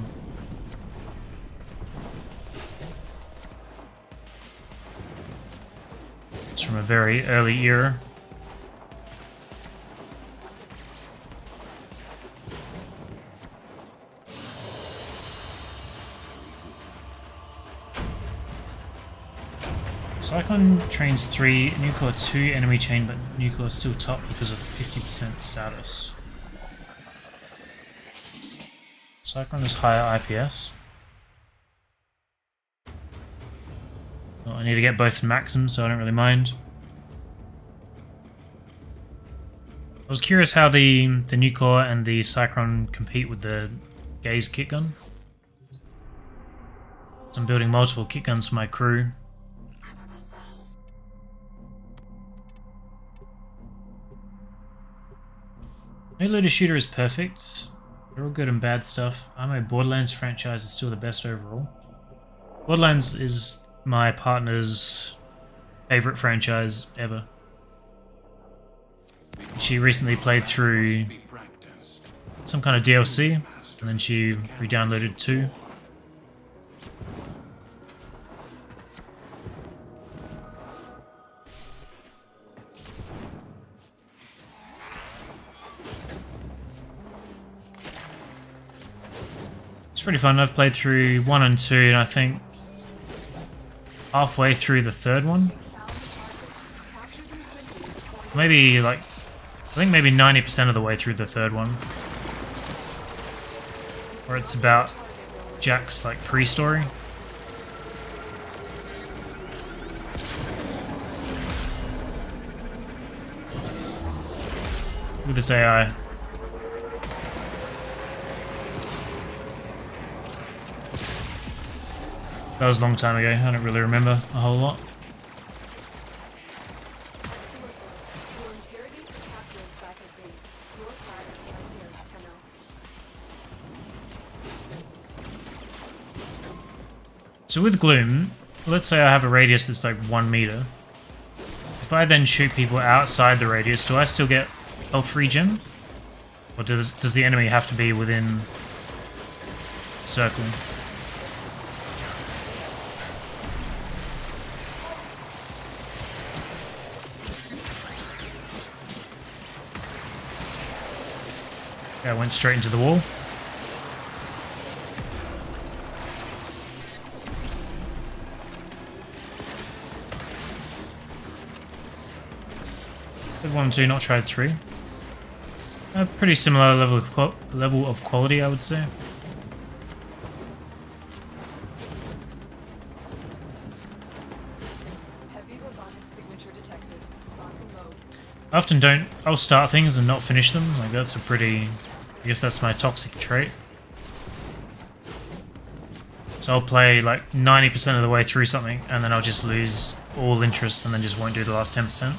It's from a very early era. Cyclone trains 3, Nuclear 2 enemy chain, but Nuclear still top because of 50% status. Cyclone is higher IPS. Well, I need to get both maxim, so I don't really mind. I was curious how the Nuclear and the Cyclone compete with the Gaze kit gun. So I'm building multiple kit guns for my crew. No looter shooter is perfect. They're all good and bad stuff. My Borderlands franchise is still the best overall. Borderlands is my partner's favorite franchise ever. She recently played through some kind of DLC, and then she re-downloaded 2. It's pretty fun. I've played through 1 and 2, and I think halfway through the third one. Maybe like, I think maybe 90% of the way through the third one. Where it's about Jack's like pre-story. Look at this AI. That was a long time ago. I don't really remember a whole lot. Excellent work. You will interrogate the captive back at base. Your tag is right here, Tenno. So with Gloom, let's say I have a radius that's like 1 meter. If I then shoot people outside the radius, do I still get health regen? Or does the enemy have to be within the circle? Okay, I went straight into the wall. Did 1 and 2, not tried 3. A pretty similar level of quality, I would say. Heavy robotic signature detected. Lock and load. I often I'll start things and not finish them. Like that's a pretty, I guess that's my toxic trait. So I'll play like 90% of the way through something and then I'll just lose all interest and then just won't do the last 10%.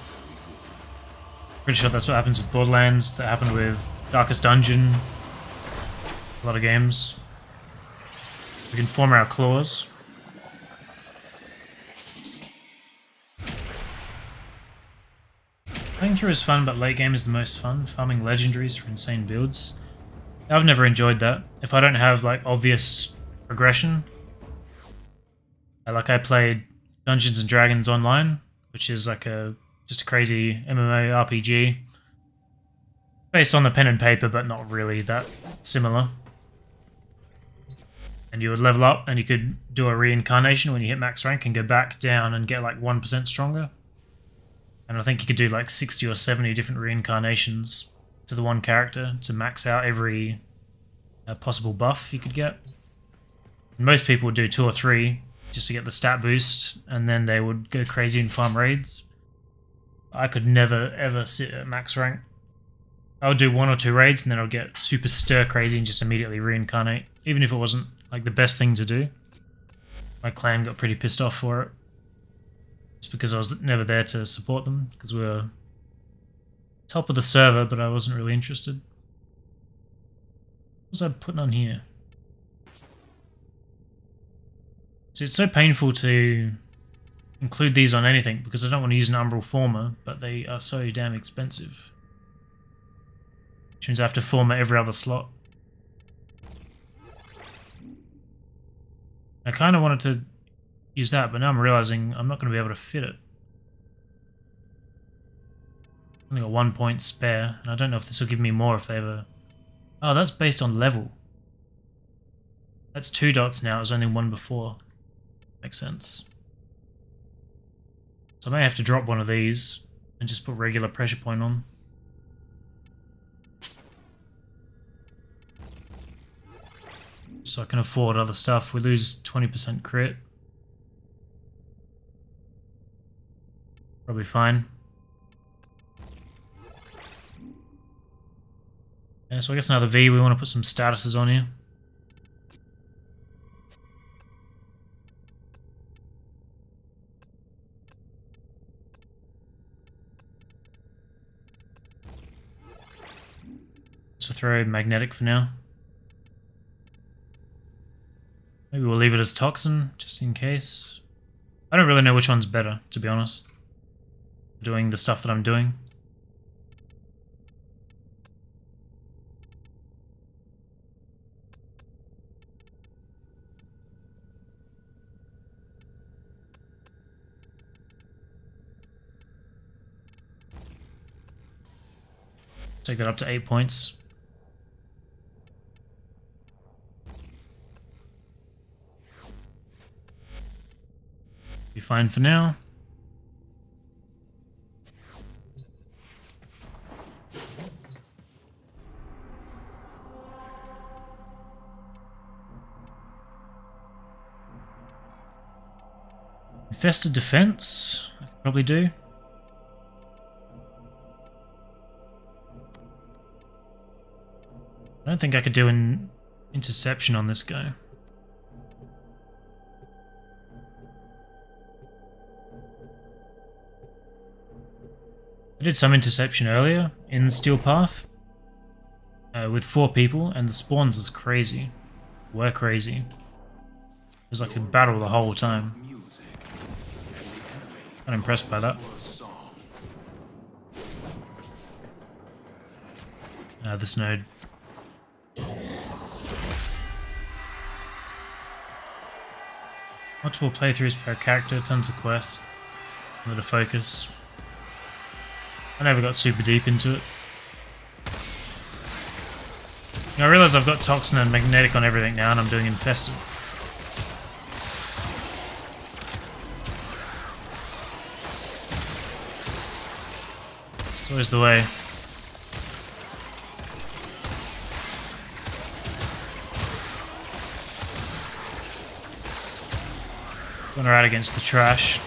Pretty sure that's what happens with Borderlands, that happened with Darkest Dungeon, a lot of games. We can form our claws. Playing through is fun, but late game is the most fun. Farming legendaries for insane builds. I've never enjoyed that. If I don't have like obvious progression. Like I played Dungeons and Dragons Online, which is like just a crazy MMO RPG. Based on the pen and paper, but not really that similar. And you would level up and you could do a reincarnation when you hit max rank and go back down and get like 1% stronger. And I think you could do like 60 or 70 different reincarnations to the one character to max out every possible buff you could get. And most people would do 2 or 3 just to get the stat boost, and then they would go crazy and farm raids. I could never ever sit at max rank. I would do 1 or 2 raids and then I'd get super stir crazy and just immediately reincarnate, even if it wasn't like the best thing to do. My clan got pretty pissed off for it. Just because I was never there to support them, because we were top of the server, but I wasn't really interested. What was I putting on here? See, it's so painful to include these on anything, because I don't want to use an Umbral Former, but they are so damn expensive. Which means I have to Former every other slot. I kind of wanted to use that, but now I'm realizing I'm not going to be able to fit it. Only got 1 point spare, and I don't know if this will give me more if they ever... Oh, that's based on level. That's 2 dots now, it was only 1 before. Makes sense. So I may have to drop one of these and just put regular pressure point on. So I can afford other stuff. We lose 20% crit. Probably fine. Yeah, so I guess another V, we want to put some statuses on here. So throw magnetic for now. Maybe we'll leave it as toxin, just in case. I don't really know which one's better, to be honest. Doing the stuff that I'm doing. Take that up to 8 points. Be fine for now. Infested defense, I could probably do. I don't think I could do an interception on this guy. I did some interception earlier in Steel Path with 4 people, and the spawns was crazy. Were crazy. It was like a battle the whole time. I'm impressed by that. This node. Multiple playthroughs per character, tons of quests. A lot of focus. I never got super deep into it. I realise I've got Toxin and Magnetic on everything now, and I'm doing Infested. It's always the way. Going right against the trash.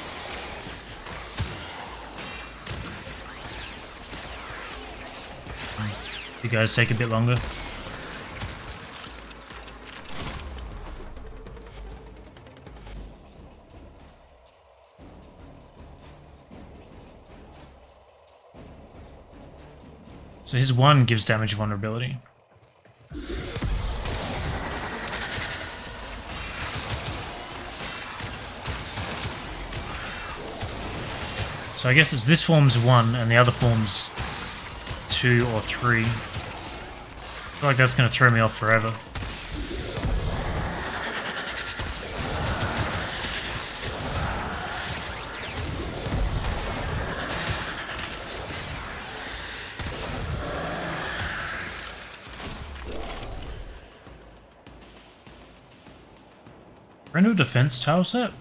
You guys take a bit longer. So his 1 gives damage vulnerability. So I guess it's this form's 1 and the other form's 2 or 3. I feel like that's going to throw me off forever. Randall defense tile set?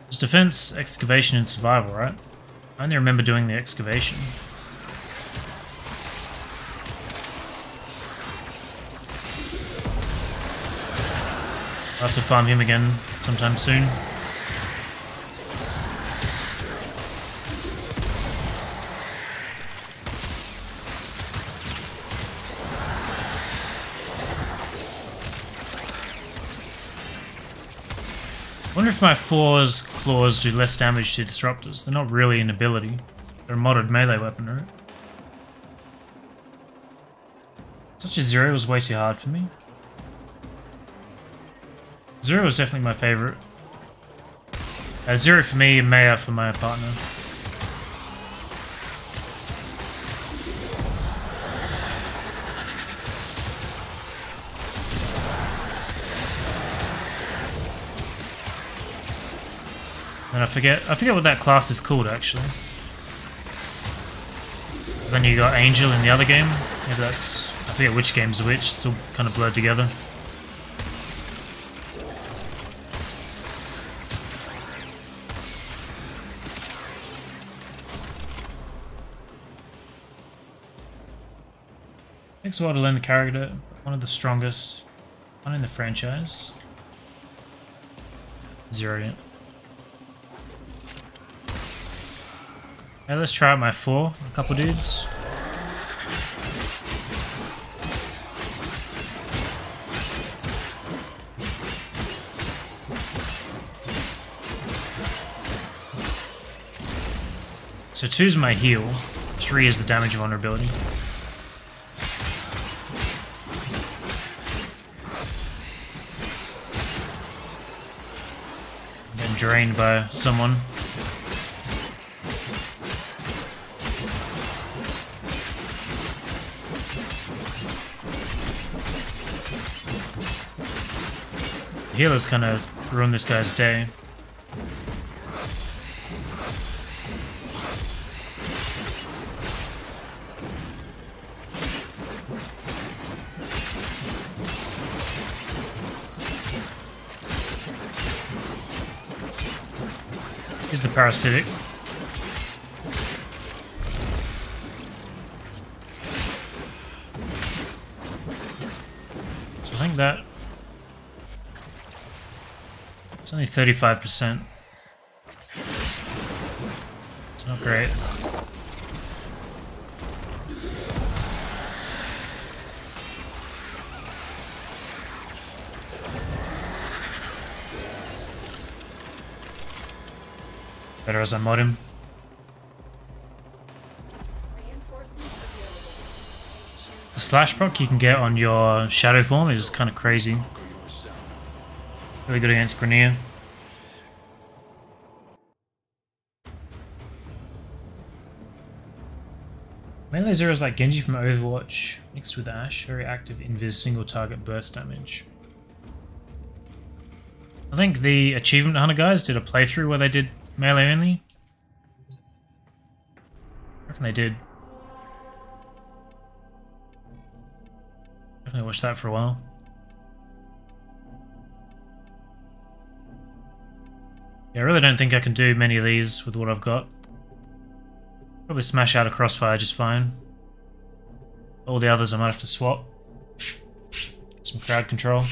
It's defense, excavation, and survival, right? I only remember doing the excavation. I'll have to farm him again sometime soon. I wonder if my 4's claws do less damage to disruptors. They're not really an ability. They're a modded melee weapon, right? Such a 0 was way too hard for me. 0 was definitely my favourite. 0 for me and Maya for my partner. And I forget what that class is called actually. Then you got Angel in the other game. Maybe that's, I forget which game's which. It's all kind of blurred together. Takes a while to learn the character. One of the strongest one in the franchise. 0 yet. Okay, let's try out my 4. A couple dudes. So 2's my heal. 3 is the damage vulnerability. Getting drained by someone. The healer's gonna ruin this guy's day. Here's the parasitic. So I think that it's only 35%. It's not great. Better as I mod him. The slash proc you can get on your shadow form is kind of crazy. Really good against Grenier. Melee Zero is like Genji from Overwatch mixed with Ashe. Very active invis single target burst damage. I think the Achievement Hunter guys did a playthrough where they did melee only. I reckon they did. Definitely watched that for a while. Yeah, I really don't think I can do many of these with what I've got. Probably smash out a crossfire just fine. All the others I might have to swap. Some crowd control.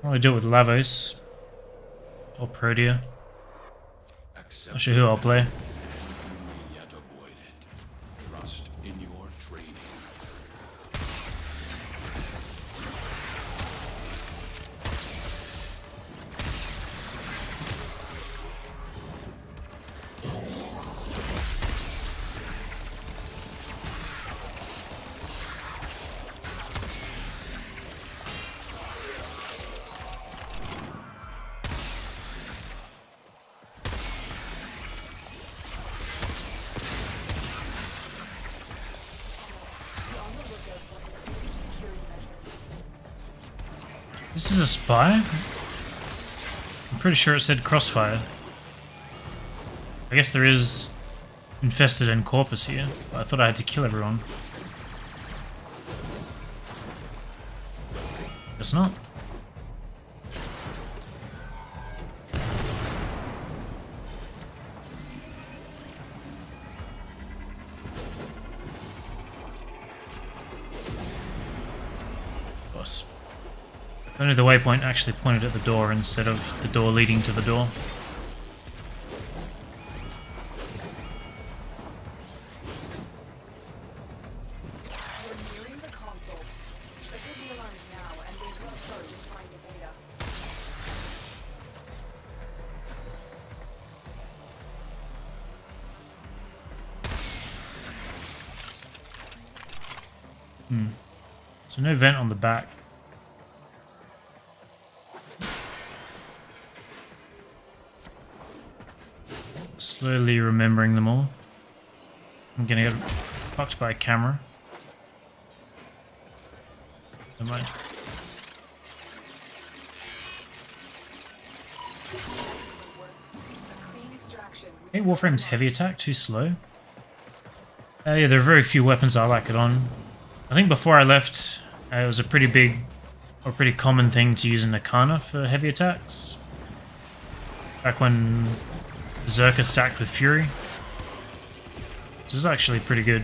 I'll do it with Lavos. Or Protea. Not sure who I'll play. Yet avoided. Trust in your training. This is a spy? I'm pretty sure it said crossfire. I guess there is infested and corpus here, but I thought I had to kill everyone. Guess not. Boss. Only the waypoint actually pointed at the door instead of the door leading to the door. We're nearing the console. Trigger the alarms now, and they will start destroying the data. So no vent on the back. Slowly remembering them all. I'm gonna get fucked by a camera. Never mind. A clean extraction. Hey, Warframe's heavy attack too slow. Yeah, there are very few weapons I like it on. I think before I left, it was a pretty big or pretty common thing to use an Arcana for heavy attacks. Back when Berserker stacked with Fury. This is actually pretty good.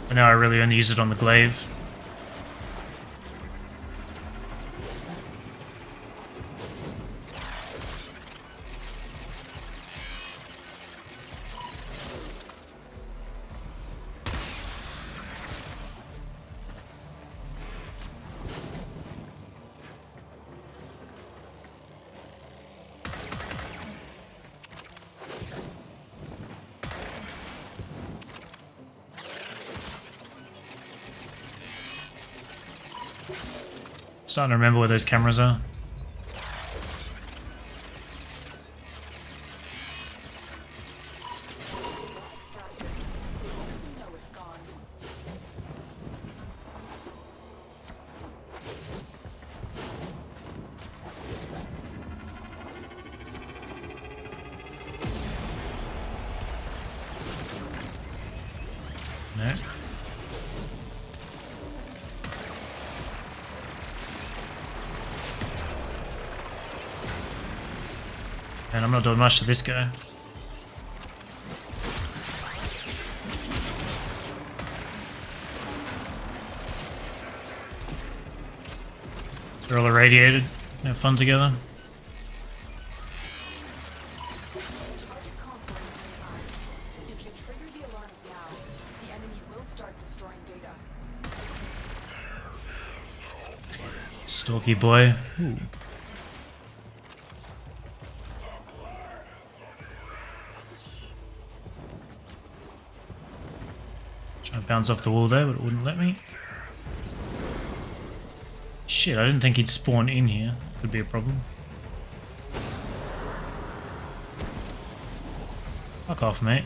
But now I really only use it on the glaive. Starting to remember where those cameras are. Extracted. No, it's gone. No. And I'm not doing much to this guy. They're all irradiated. Have fun together. Target console is nearby. If you trigger the alarms now, the enemy will start destroying data. Stalky boy. Ooh. Trying to bounce off the wall there, but it wouldn't let me. Shit, I didn't think he'd spawn in here. Could be a problem. Fuck off, mate.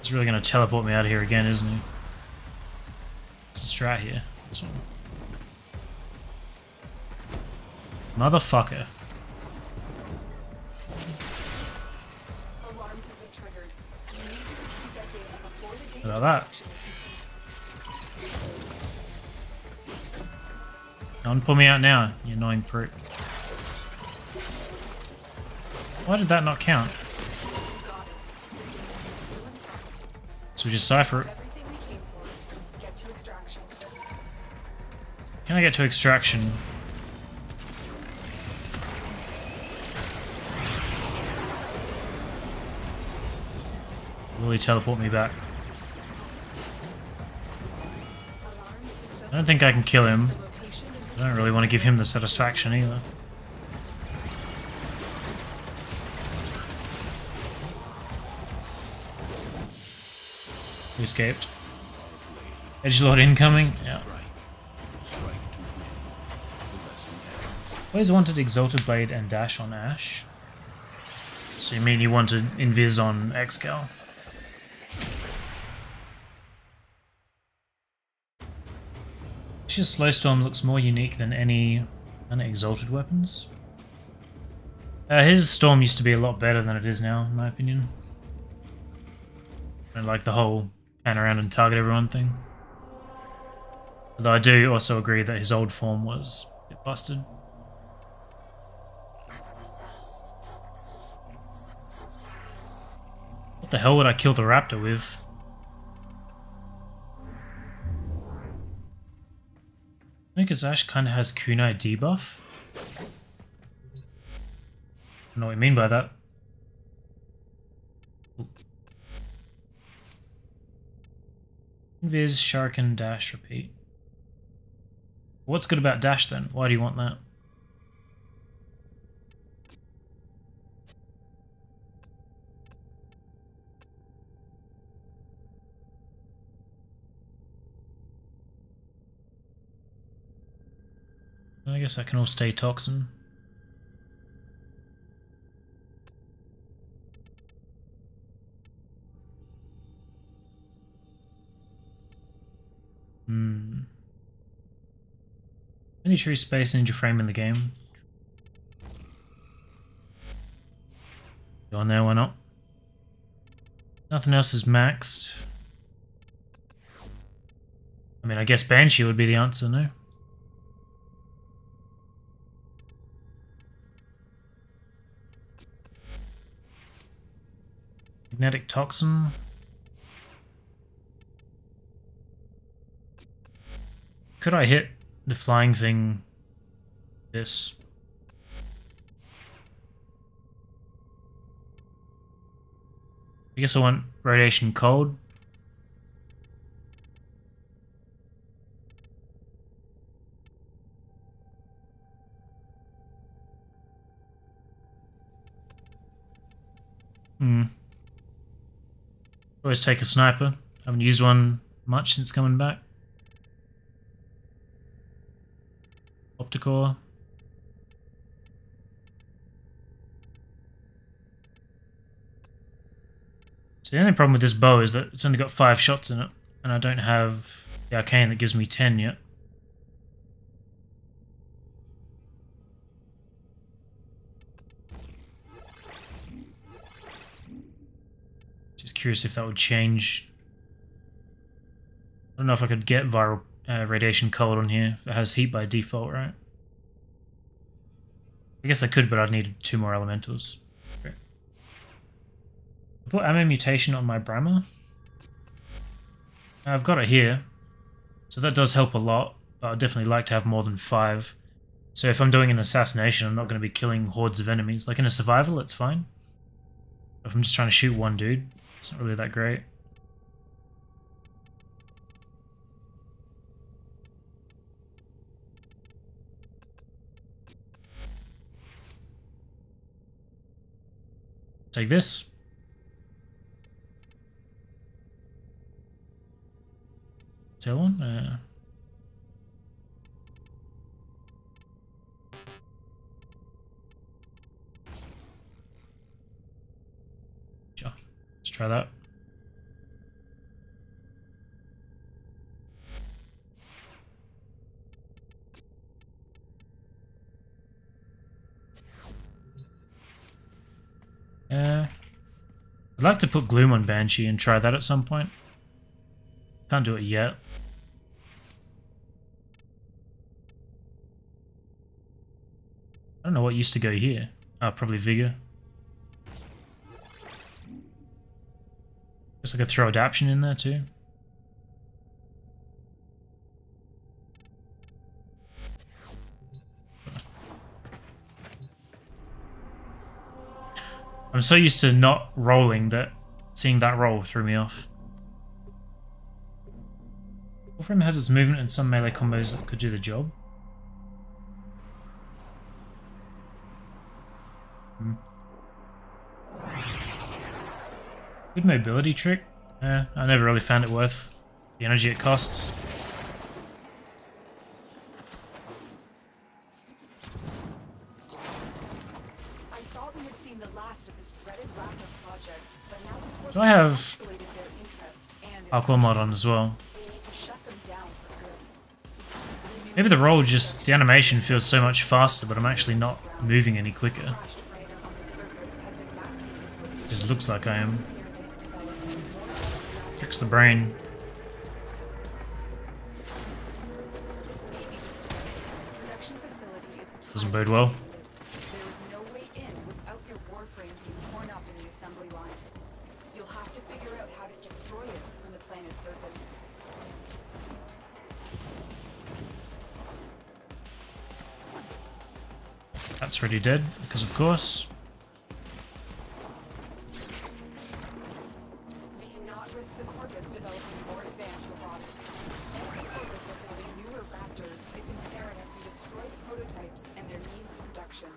He's really gonna teleport me out of here again, isn't he? It's a strat here. This one. Motherfucker. Alarms have been triggered. You need to retrieve that data before the data How about that? extraction Don't pull me out now, you annoying prick. Why did that not count? So we just cipher it. everything we came for. Get to extraction. Can I get to extraction? Will he teleport me back? Alarms successful. I don't think I can kill him. Location is I don't really want to give him the satisfaction either. He escaped. Edgelord incoming? Yeah. Always wanted Exalted Blade and Dash on Ash. So you mean you wanted Invis on Excal? Actually, Slow Storm looks more unique than any Exalted weapons. His Storm used to be a lot better than it is now, in my opinion. I like the whole pan around and target everyone thing. Although I do also agree that his old form was a bit busted. What the hell would I kill the raptor with? I think his Ash kind of has Kunai debuff. I don't know what you mean by that. Invis, Shuriken, Dash, repeat. What's good about Dash then? Why do you want that? I guess I can all stay Toxin. Any true space ninja frame in the game? Go on there, why not? Nothing else is maxed. I mean, I guess Banshee would be the answer, no? Magnetic Toxin. Could I hit the flying thing? This. I guess I want Radiation Cold. Always take a sniper. Haven't used one much since coming back. Opticore. So the only problem with this bow is that it's only got 5 shots in it, and I don't have the arcane that gives me 10 yet. Just curious if that would change. I don't know if I could get viral radiation cold on here. It has heat by default, right? I guess I could, but I'd need 2 more elementals. Okay. I put ammo mutation on my Brammer. I've got it here, so that does help a lot, but I'd definitely like to have more than 5. So if I'm doing an assassination, I'm not going to be killing hordes of enemies. Like in a survival, it's fine. If I'm just trying to shoot one dude, it's not really that great. Take this. Tail one? Sure. Let's try that. I'd like to put Gloom on Banshee and try that at some point. Can't do it yet. I don't know what used to go here. Oh, probably Vigor. Guess I could throw Adaption in there too. I'm so used to not rolling that seeing that roll threw me off. Warframe has its movement and some melee combos that could do the job. Good mobility trick. I never really found it worth the energy it costs. Do I have Aqua mod on as well? Maybe the roll just, the animation feels so much faster, but I'm actually not moving any quicker. It just looks like I am. Tricks the brain. Doesn't bode well. That's already dead, because of course. We cannot risk the Corvus developing more advanced robotics. If the Corvus are building newer Raptors, it's imperative we destroy the prototypes and their means of production.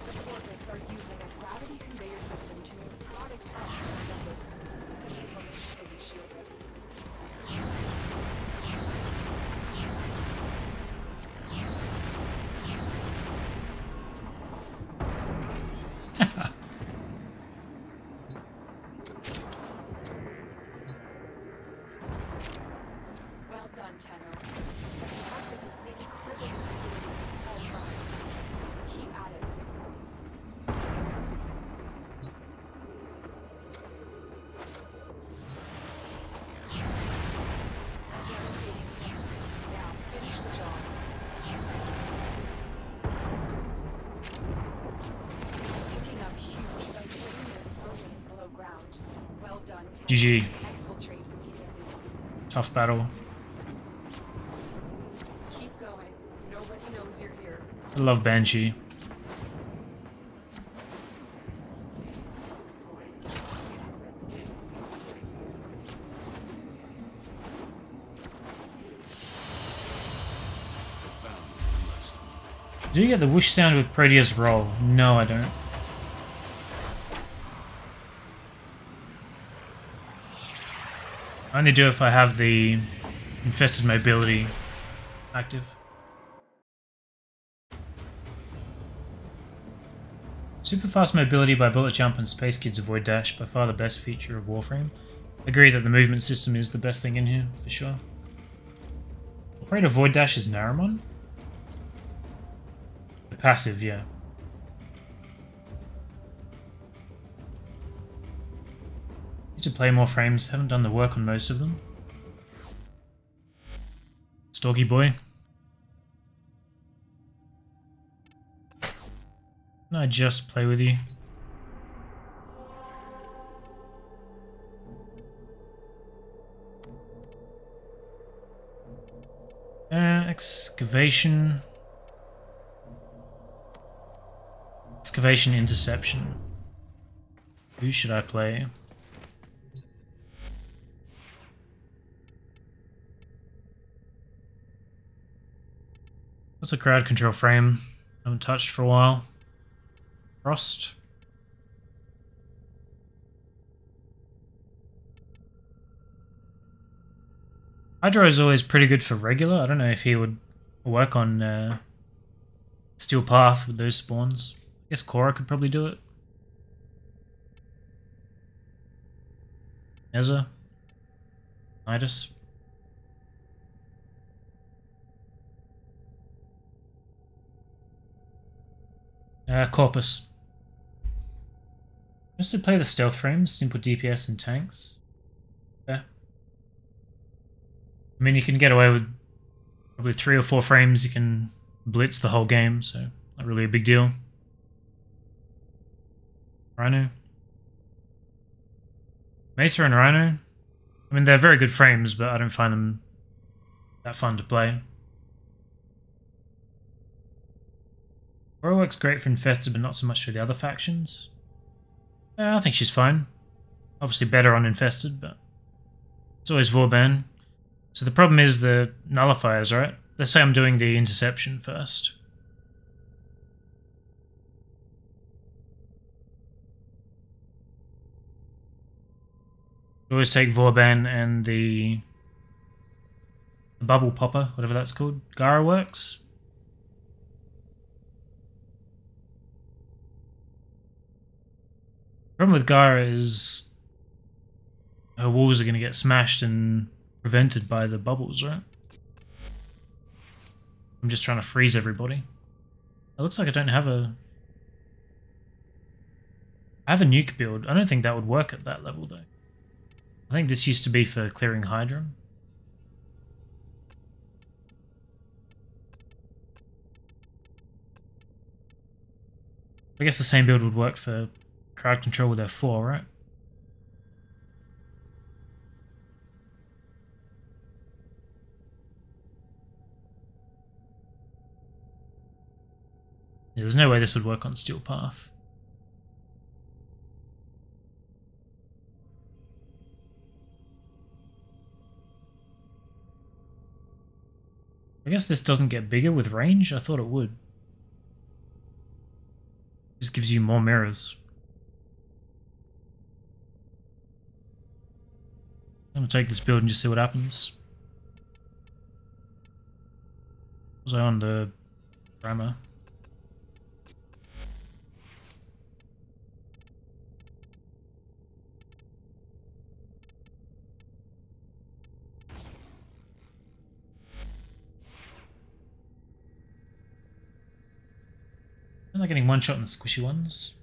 The Corvus are using a gravity conveyor system to move product out of the surface. These will be completely shielded. Well done, Tenno. You have to completely cripple this facility to halt run. Keep at it. Devastating hit. Now finish the job. Picking up huge subterranean explosions below ground. Well done, Tenno. GG. Exfiltrate immediately. Tough battle. Keep going. Nobody knows you're here. I love Banshee. Do you get the whoosh sound with Proteus roll? No, I don't. I only do if I have the infested mobility active. Super fast mobility by bullet jump and Space Kid's avoid dash, by far the best feature of Warframe. I agree that the movement system is the best thing in here, for sure. Afraid avoid dash is Naramon? The passive, yeah. To play more frames, haven't done the work on most of them. Stalky boy. Can I just play with you? Excavation. Excavation interception. Who should I play? What's a crowd control frame? Haven't touched for a while. Frost. Hydro is always pretty good for regular. I don't know if he would work on Steel Path with those spawns. I guess Korra could probably do it. Neza. Nidus. Corpus. Mostly play the stealth frames, simple DPS and tanks. Yeah. I mean, you can get away with probably 3 or 4 frames, you can blitz the whole game, so not really a big deal. Rhino. Mesa and Rhino. I mean, they're very good frames, but I don't find them that fun to play. Korra works great for Infested, but not so much for the other factions. I think she's fine. Obviously better on Infested, but it's always Vauban. So the problem is the nullifiers, right? Let's say I'm doing the interception first. Always take Vauban and the bubble popper, whatever that's called. Gara works. Problem with Gara is her walls are going to get smashed and prevented by the bubbles, right? I'm just trying to freeze everybody. It looks like I don't have a... I have a nuke build. I don't think that would work at that level, though. I think this used to be for clearing Hydra. I guess the same build would work for crowd control with F4, right? Yeah, there's no way this would work on Steel Path. I guess this doesn't get bigger with range? I thought it would. Just gives you more mirrors. I'm gonna take this build and just see what happens. Was I on the grammar? I'm not getting one shot in the squishy ones.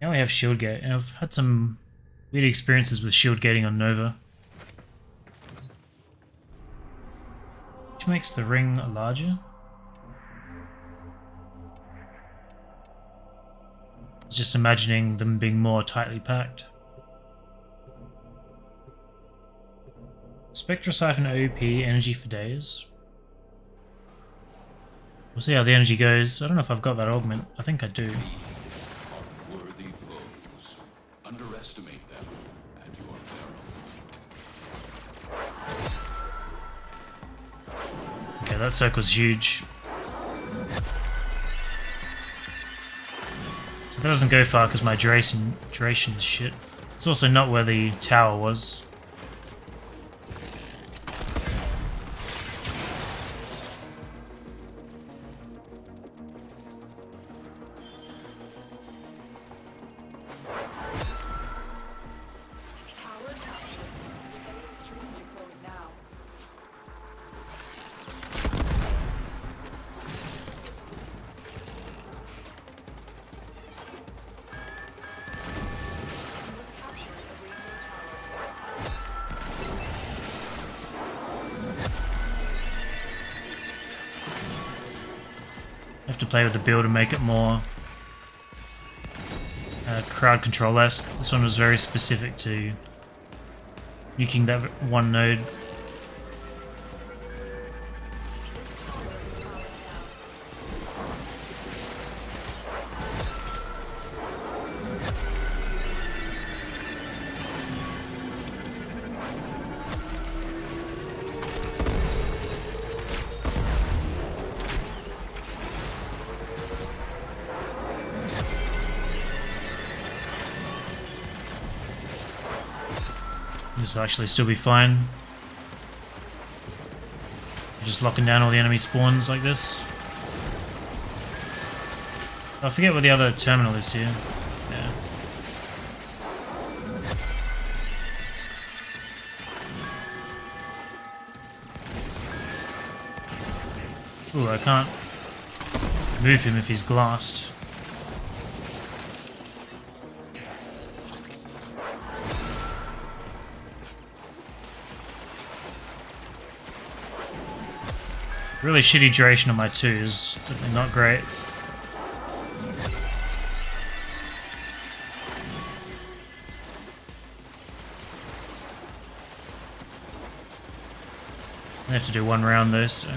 Now we have shield gate, and I've had some weird experiences with shield gating on Nova. Which makes the ring larger. I was just imagining them being more tightly packed. Spectra Siphon OP, energy for days. We'll see how the energy goes. I don't know if I've got that augment. I think I do. Worthy foes. Underestimate them at your peril. Okay, that circle's huge. So that doesn't go far because my duration is shit. It's also not where the tower was. have to play with the build and make it more crowd control-esque. This one was very specific to nuking that one node. This tower is ours now. This will actually still be fine. Just locking down all the enemy spawns like this. I forget where the other terminal is here. Yeah. Ooh, I can't move him if he's glassed. Really shitty duration on my 2s, definitely not great. I have to do one round though, so.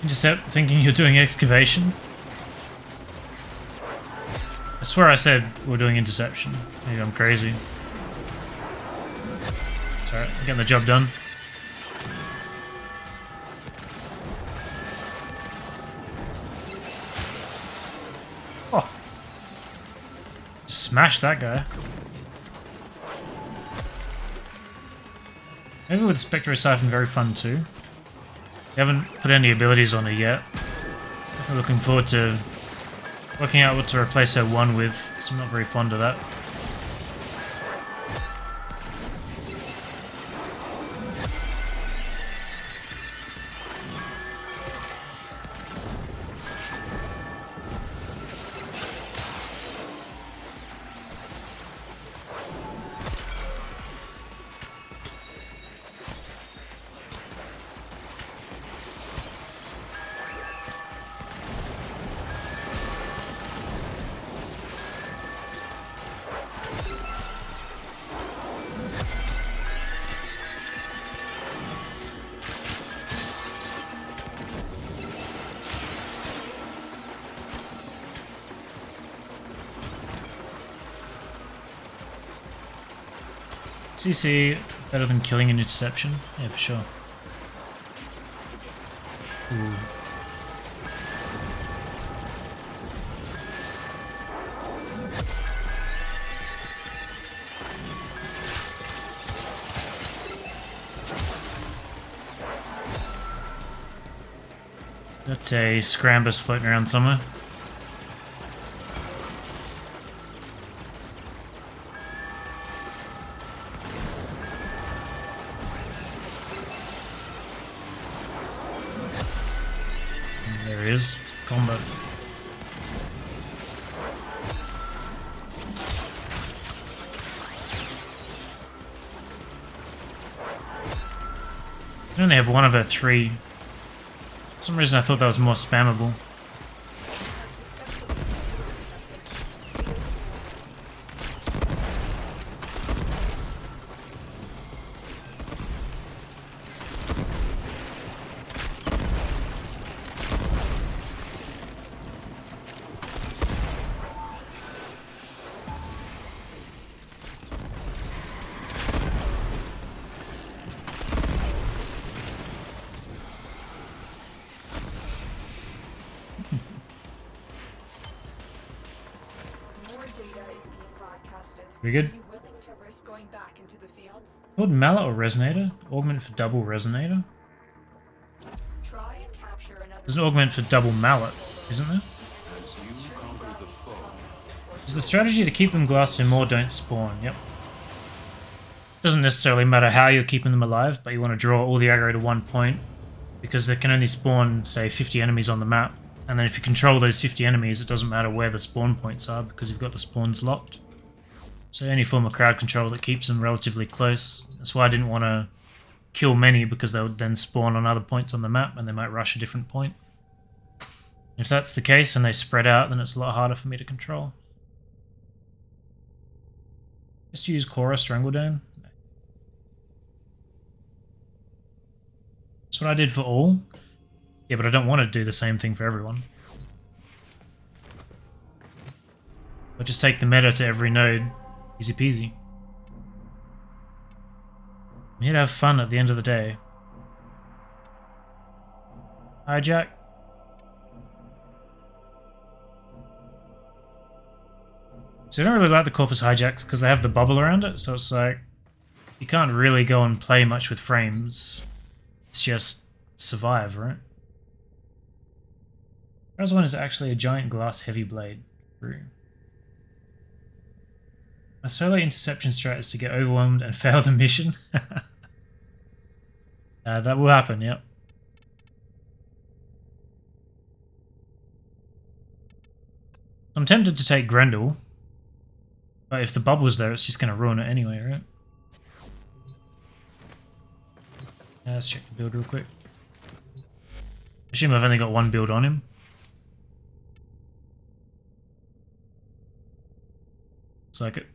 Intercept thinking you're doing excavation. I swear I said we're doing interception. Maybe I'm crazy. It's alright, I'm getting the job done. Oh! Just smash that guy. Maybe with Spectrosiphon very fun too. We haven't put any abilities on her yet. I'm looking forward to working out what to replace her 1 with, because I'm not very fond of that. CC better than killing an interception? Yeah, for sure. Ooh. Got a Scrambus floating around somewhere. There he is. Combo. I only have 1 of her 3. For some reason I thought that was more spammable. We good? Are you willing to risk going back into the field? Called Mallet or Resonator? Augment for double Resonator? Try and capture another. There's an augment for double Mallet, isn't there? As you conquer the foe, Is the strategy to keep them glassed so more don't spawn? Yep. Doesn't necessarily matter how you're keeping them alive, but you want to draw all the aggro to one point, because they can only spawn, say, 50 enemies on the map. And then if you control those 50 enemies, it doesn't matter where the spawn points are, because you've got the spawns locked. So any form of crowd control that keeps them relatively close. That's why I didn't want to kill many, because they would then spawn on other points on the map and they might rush a different point. If that's the case and they spread out, then it's a lot harder for me to control. Just use Korra Strangledome. That's what I did for all. Yeah, but I don't want to do the same thing for everyone. I'll just take the meta to every node. Easy peasy. I'm here to have fun at the end of the day. Hijack. So I don't really like the Corpus Hijacks because they have the bubble around it, so it's like you can't really go and play much with frames. It's just survive, right? First one is actually a giant glass heavy blade. True. My solo interception strat is to get overwhelmed and fail the mission. That will happen, yep. I'm tempted to take Grendel, but if the bubble's there, it's just going to ruin it anyway, right? Let's check the build real quick. I assume I've only got one build on him. Looks like it.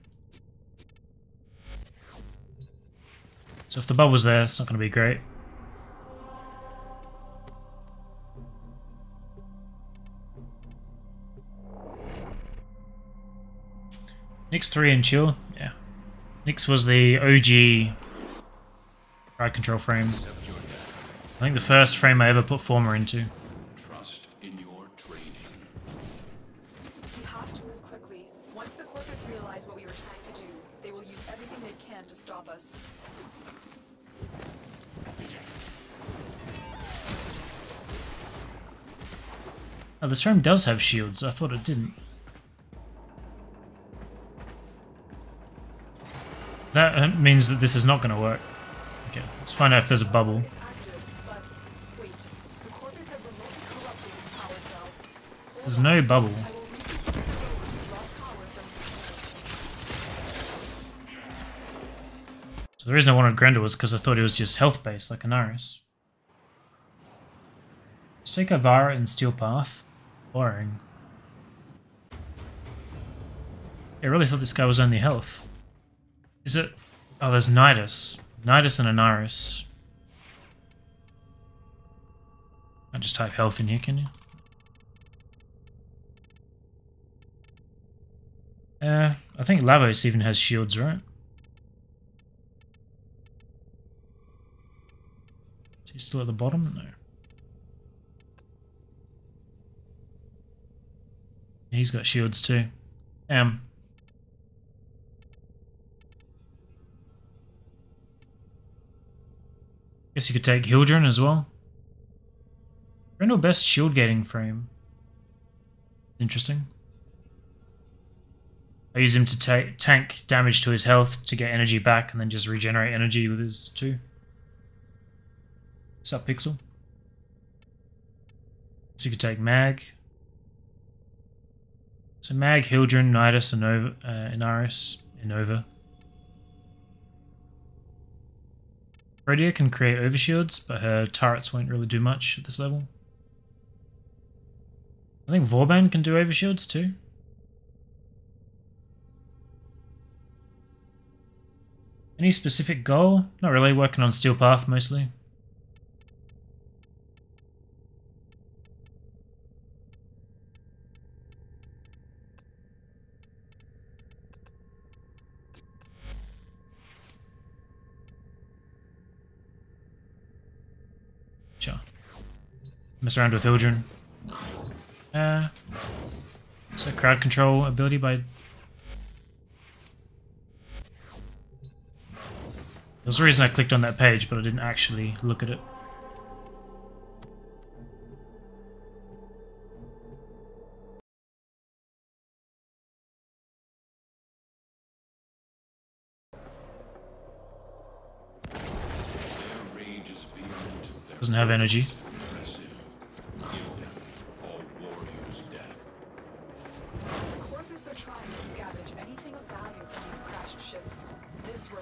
So if the bubble's there, it's not going to be great. Nyx 3 and chill, yeah. Nyx was the OG crowd control frame. I think the first frame I ever put Former into. Trust in your training. We have to move quickly. Once the Corpus realize what we were trying to do, they will use everything they can to stop us. Oh, this frame does have shields. I thought it didn't. That means that this is not going to work. Okay, let's find out if there's a bubble. It's active, but wait. The Corpus have remotely corrupted its power cell. There's no bubble. I will reconfigure the code to draw power from the units. So the reason I wanted Grendel was because I thought it was just health based like Inaris. Let's take Avara and Steel Path. Boring. I really thought this guy was only health. Is it? Oh, there's Nidus. Nidus and Inaris. I just type health in here, can you? I think Lavos even has shields, right? Is he still at the bottom? No. He's got shields too. Guess you could take Hildren as well. Grendel best shield gating frame. Interesting. I use him to tank damage to his health to get energy back and then just regenerate energy with his 2. What's up, Pixel? So you could take Mag. So Mag, Hildren, Nidus, Inaris, Innova. Rhodia can create overshields, but her turrets won't really do much at this level. I think Vauban can do overshields too. Any specific goal? Not really, working on Steel Path mostly. Sure. Mess around with Hildren. So crowd control ability by... There's a reason I clicked on that page, but I didn't actually look at it. Doesn't have energy. The Corpus are trying to scavenge anything of value from these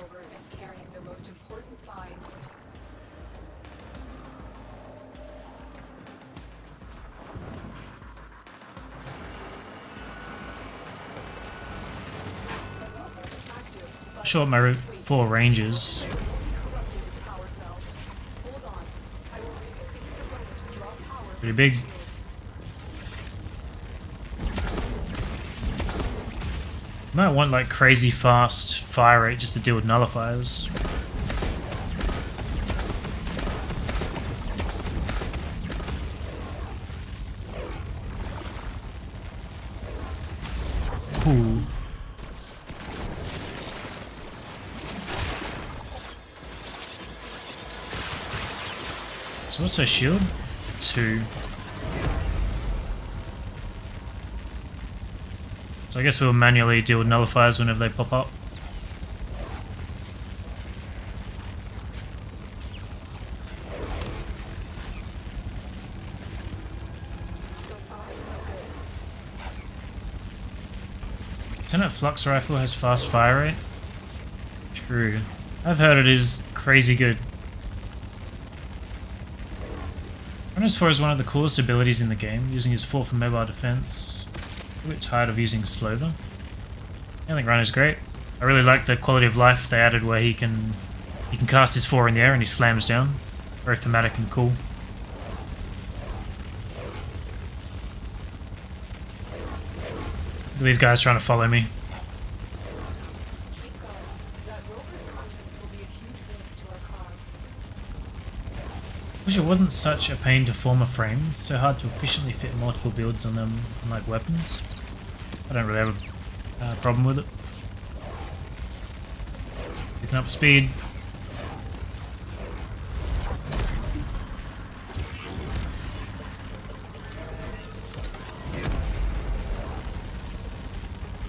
rover is carrying their most important finds. Active, Not sure what my Route 4 range is. corrupted its power cells. Hold on. I will reconfigure the rover to draw power Pretty from big. the shields. Might want like crazy fast fire rate just to deal with nullifiers. Ooh. So what's her shield? 2. So I guess we'll manually deal with nullifiers whenever they pop up. So far, so good. Lieutenant Flux Rifle has fast fire rate? True. I've heard it is crazy good. Runner's 4 is one of the coolest abilities in the game, using his 4 for mobile defense. I'm a bit tired of using Slover. I think Runner's great. I really like the quality of life they added where he can cast his 4 in the air and he slams down. Very thematic and cool. Look at these guys trying to follow me. Keep going. That rover's contents will be a huge boost to our cause. Wish it wasn't such a pain to form a frame. It's so hard to efficiently fit multiple builds on them, unlike weapons. I don't really have a problem with it. Picking up speed.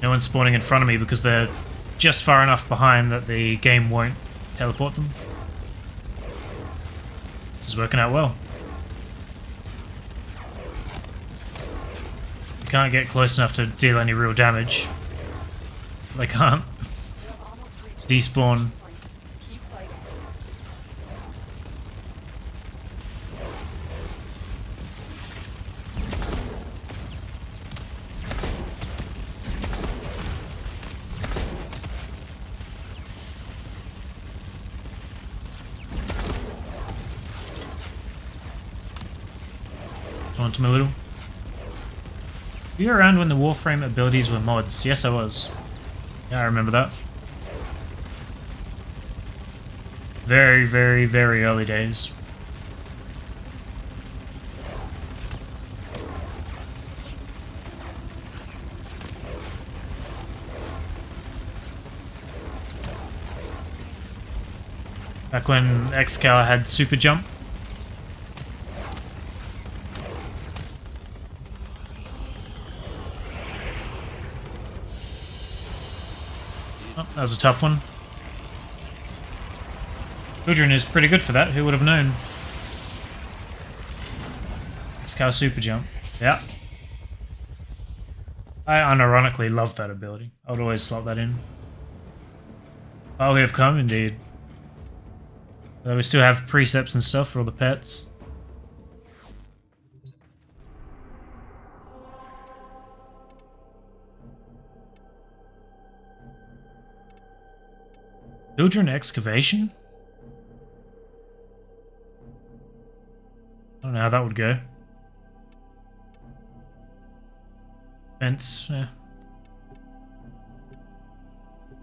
No one's spawning in front of me because they're just far enough behind that the game won't teleport them. This is working out well. You can't get close enough to deal any real damage. They can't We have almost reached despawn. the point. Keep fighting. Onto my little. Were you around when the Warframe abilities were mods? Yes, I was. Yeah, I remember that. Very, very, very early days. Back when Excal had super jump. Oh, that was a tough one. Gudrun is pretty good for that, who would have known? Excal super jump. Yeah. I unironically love that ability. I would always slot that in. Oh, we have come indeed. We still have precepts and stuff for all the pets. Children excavation? I don't know how that would go. Fence, yeah.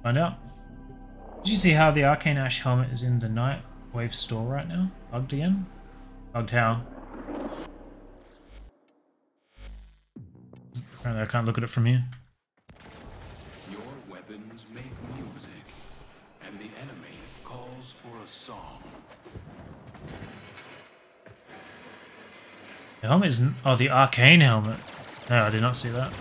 Find out. Did you see how the Arcane Ash helmet is in the Nightwave store right now? Bugged again? Bugged how? Apparently I can't look at it from here. Your weapons make music, and the enemy calls for a song. The helmet is... Oh, the Arcane helmet. No, I did not see that.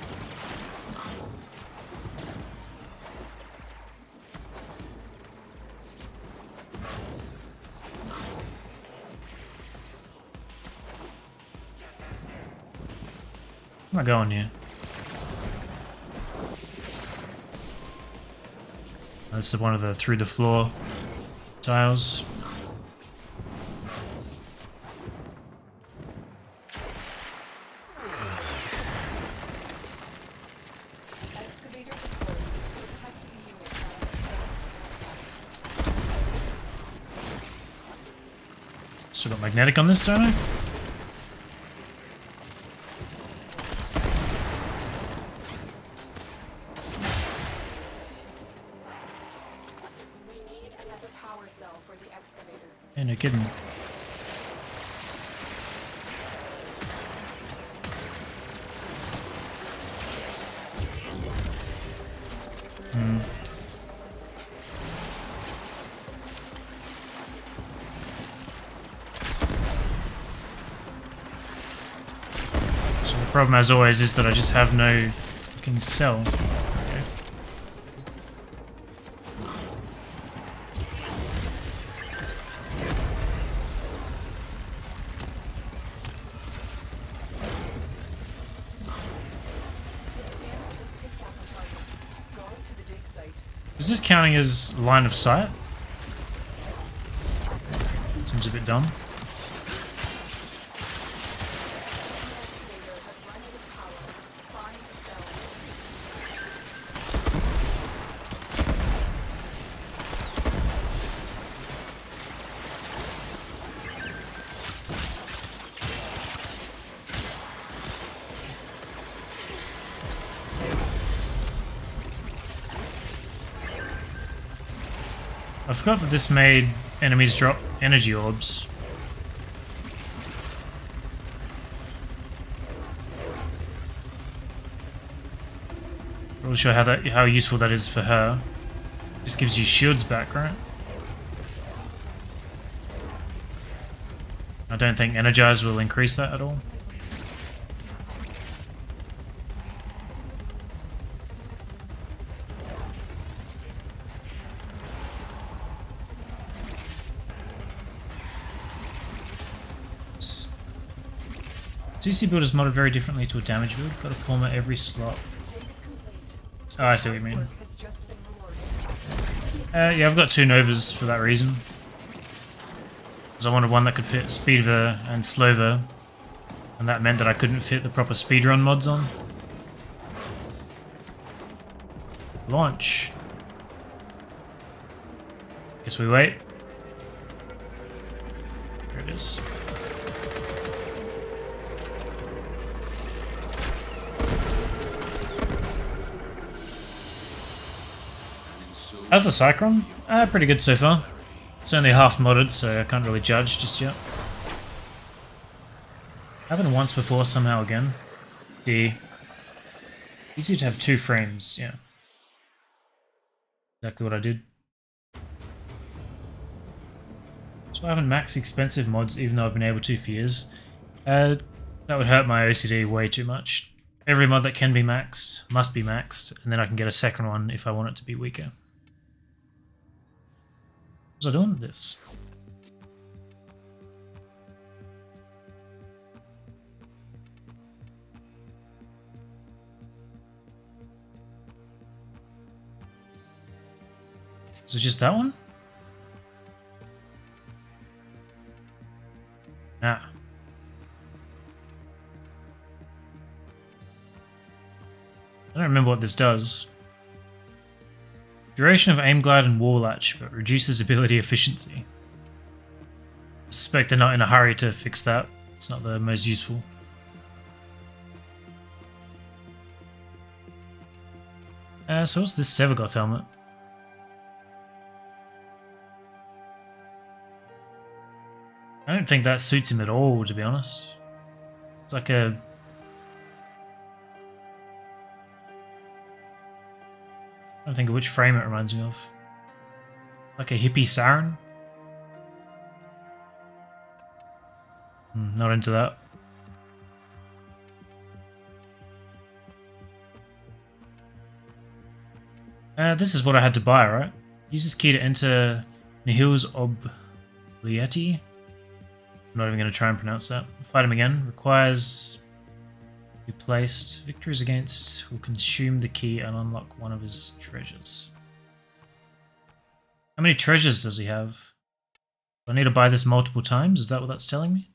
Where am I going here? That's one of the through the floor tiles. Excavator deployed. Protect the unit. Still got magnetic on this, don't I? We need another power cell for the excavator. Yeah, no kidding. So the problem, as always, is that I just have no fucking cell. Okay. The scanner has picked up a target. Go to the dig site. Is this counting as line of sight? Seems a bit dumb. Excavator has run out of power. Find the cell. I forgot that this made enemies drop energy orbs. Not really sure how useful that is for her. Just gives you shields back, right? I don't think Energize will increase that at all. CC build is modded very differently to a damage build. Got a form at every slot. Dig complete. Oh, I see what you mean. Work has just been rewarded. Yeah, I've got 2 Novas for that reason. Because I wanted one that could fit Speedver and Slowver. And that meant that I couldn't fit the proper speedrun mods on. Launch. Guess we wait. There it is. How's the Cyclone? Pretty good so far. It's only half modded, so I can't really judge just yet. Happened once before somehow again. D. Easy to have 2 frames, yeah. Exactly what I did. So I haven't maxed expensive mods even though I've been able to for years. That would hurt my OCD way too much. Every mod that can be maxed must be maxed, and then I can get a second one if I want it to be weaker. What was I doing with this? Is it just that one? Nah. I don't remember what this does. Duration of aim glide and wall latch, but reduces ability efficiency. I suspect they're not in a hurry to fix that. It's not the most useful. So what's this Sevagoth helmet? I don't think that suits him at all, to be honest. It's like a... I don't think of which frame it reminds me of. Like a hippie Saren? Not into that. This is what I had to buy, right? Use this key to enter Nihil's Oblieti. I'm not even going to try and pronounce that. Fight him again. Requires to be placed. Victories against will consume the key and unlock one of his treasures. How many treasures does he have? Do I need to buy this multiple times? Is that what that's telling me?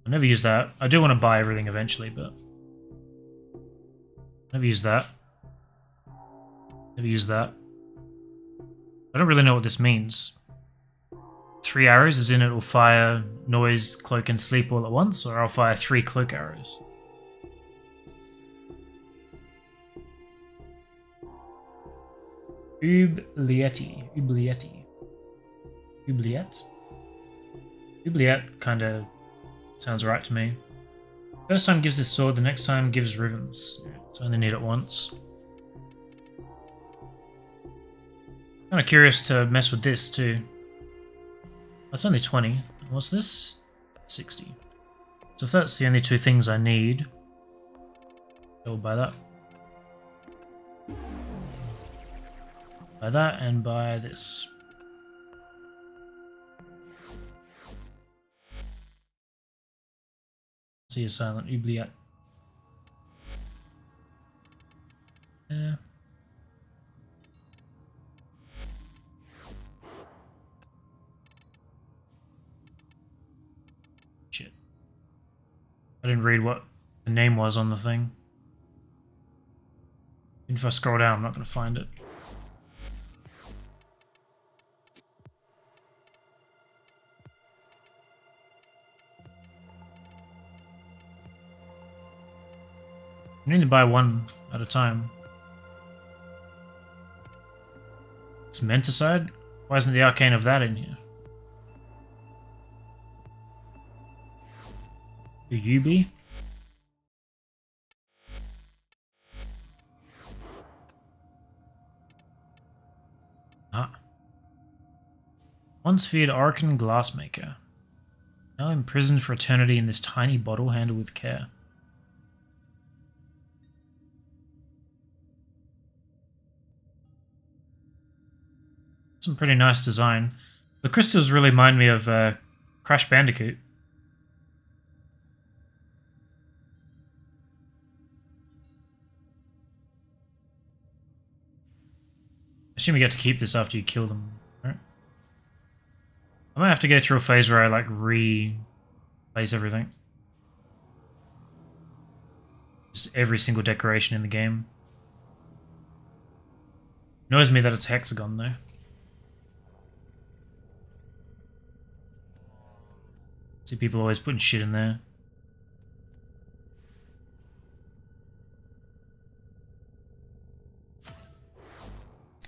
I never use that. I do want to buy everything eventually, but... Never use that. Never use that. I don't really know what this means. 3 arrows, as in it will fire noise, cloak, and sleep all at once, or I'll fire 3 cloak arrows. Oubliette. Oubliette kinda sounds right to me. First time gives this sword, the next time gives ribbons. So I only need it once. Kinda curious to mess with this too. That's only 20. What's this? 60. So if that's the only 2 things I need, I'll buy that. Buy that and buy this. See a silent oubliette. Yeah. Shit. I didn't read what the name was on the thing. And if I scroll down, I'm not going to find it. You need to buy one at a time. It's Menticide? Why isn't the arcane of that in here? Who you be? Ah. Once feared Orokin Glassmaker. Now imprisoned for eternity in this tiny bottle handled with care. Some pretty nice design. The crystals really remind me of Crash Bandicoot. I assume you get to keep this after you kill them, right? I might have to go through a phase where I like replace everything. Just every single decoration in the game. Annoys me that it's hexagon though. See people always putting shit in there.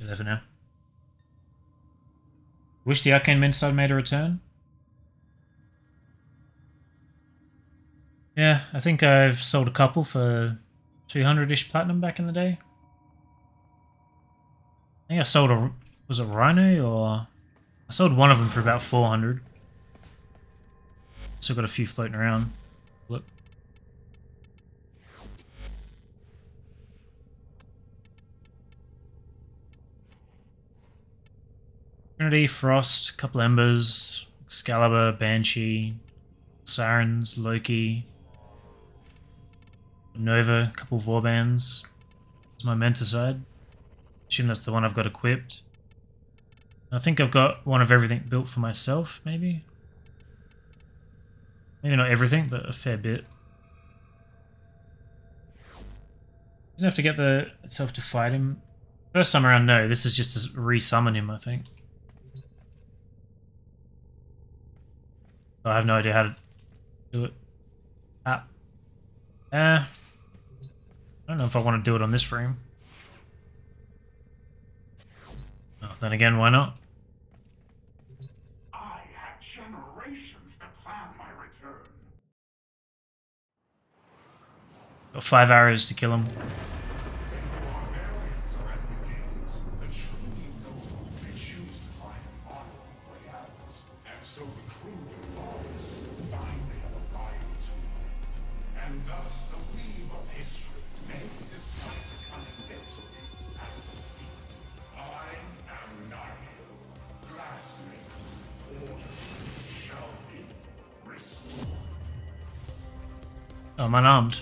Go there for now. Wish the Arcane Menticide made a return? Yeah, I think I've sold a couple for 200-ish platinum back in the day. I think I sold a... was it Rhino or... I sold one of them for about 400. Still got a few floating around. Look. Trinity, Frost, couple Embers, Excalibur, Banshee, Sirens, Loki, Nova, couple Vorbands. That's my Menticide. Assume that's the one I've got equipped. I think I've got one of everything built for myself, maybe? Maybe not everything, but a fair bit. Didn't have to get the itself to fight him. First time around, no. This is just to re-summon him, I think. I have no idea how to do it. I don't know if I want to do it on this frame. Oh, then again, why not? Got 5 arrows to kill him. Barbarians are at the gates. The truly noble may choose to find honorable realms. And so the cruel laws finally arrive to it. And thus the weave of history may discuss a coming victory as a defeat. I am Nihil, Glassmaker. Order shall be restored. Oh, I'm unarmed.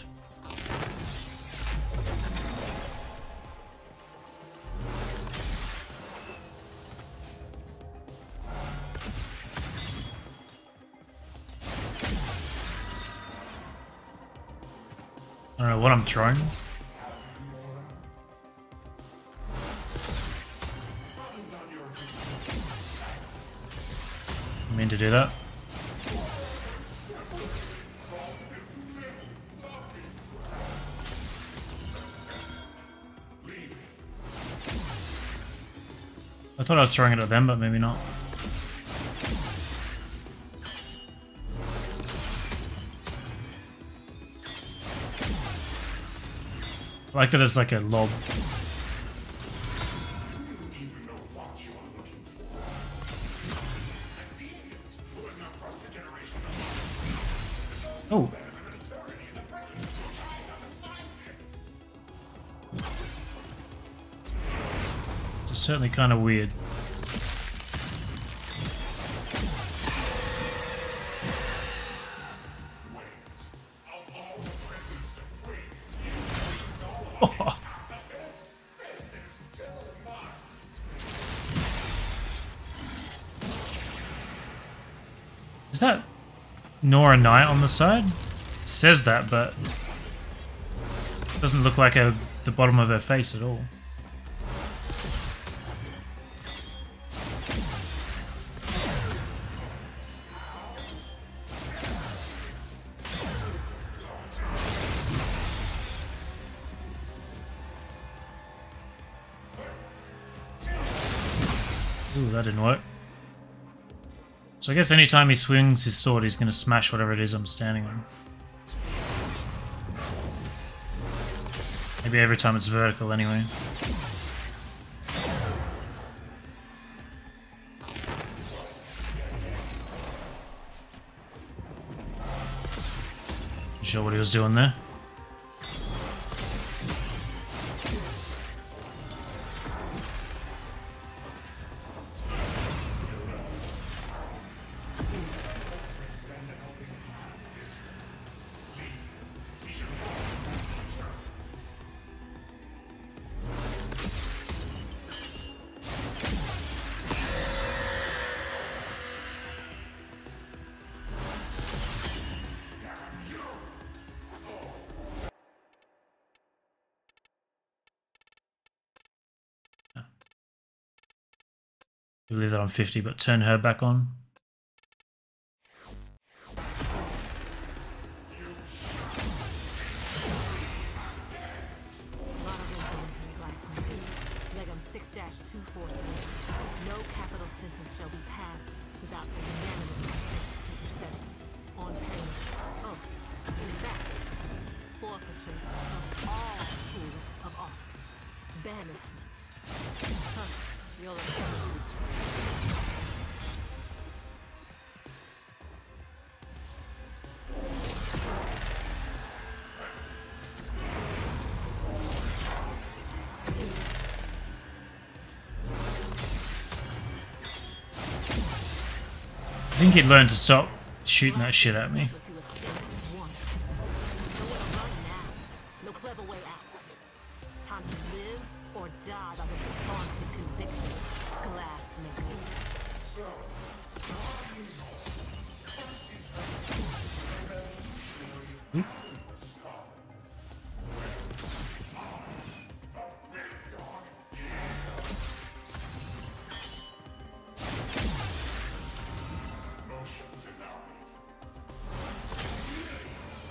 I don't know what I'm throwing. I mean to do that. I thought I was throwing it at them, but maybe not. I like that it's like a lob. Oh. It's certainly kind of weird. Oh. Is that Nora Knight on the side? It says that, but it doesn't look like the bottom of her face at all. Ooh, that didn't work. So I guess anytime he swings his sword, he's going to smash whatever it is I'm standing on. Maybe every time it's vertical anyway. Not sure what he was doing there. I believe that I'm 50, but turn her back on. Legum 6-240. No capital sentence shall be passed without the unanimous consent on pain of, in fact, forfeiture of all tools of office, banishment. You'll I think he'd learn to stop shooting that shit at me. no clever way out. Time to live or die by this vaunted conviction. Glassmaker.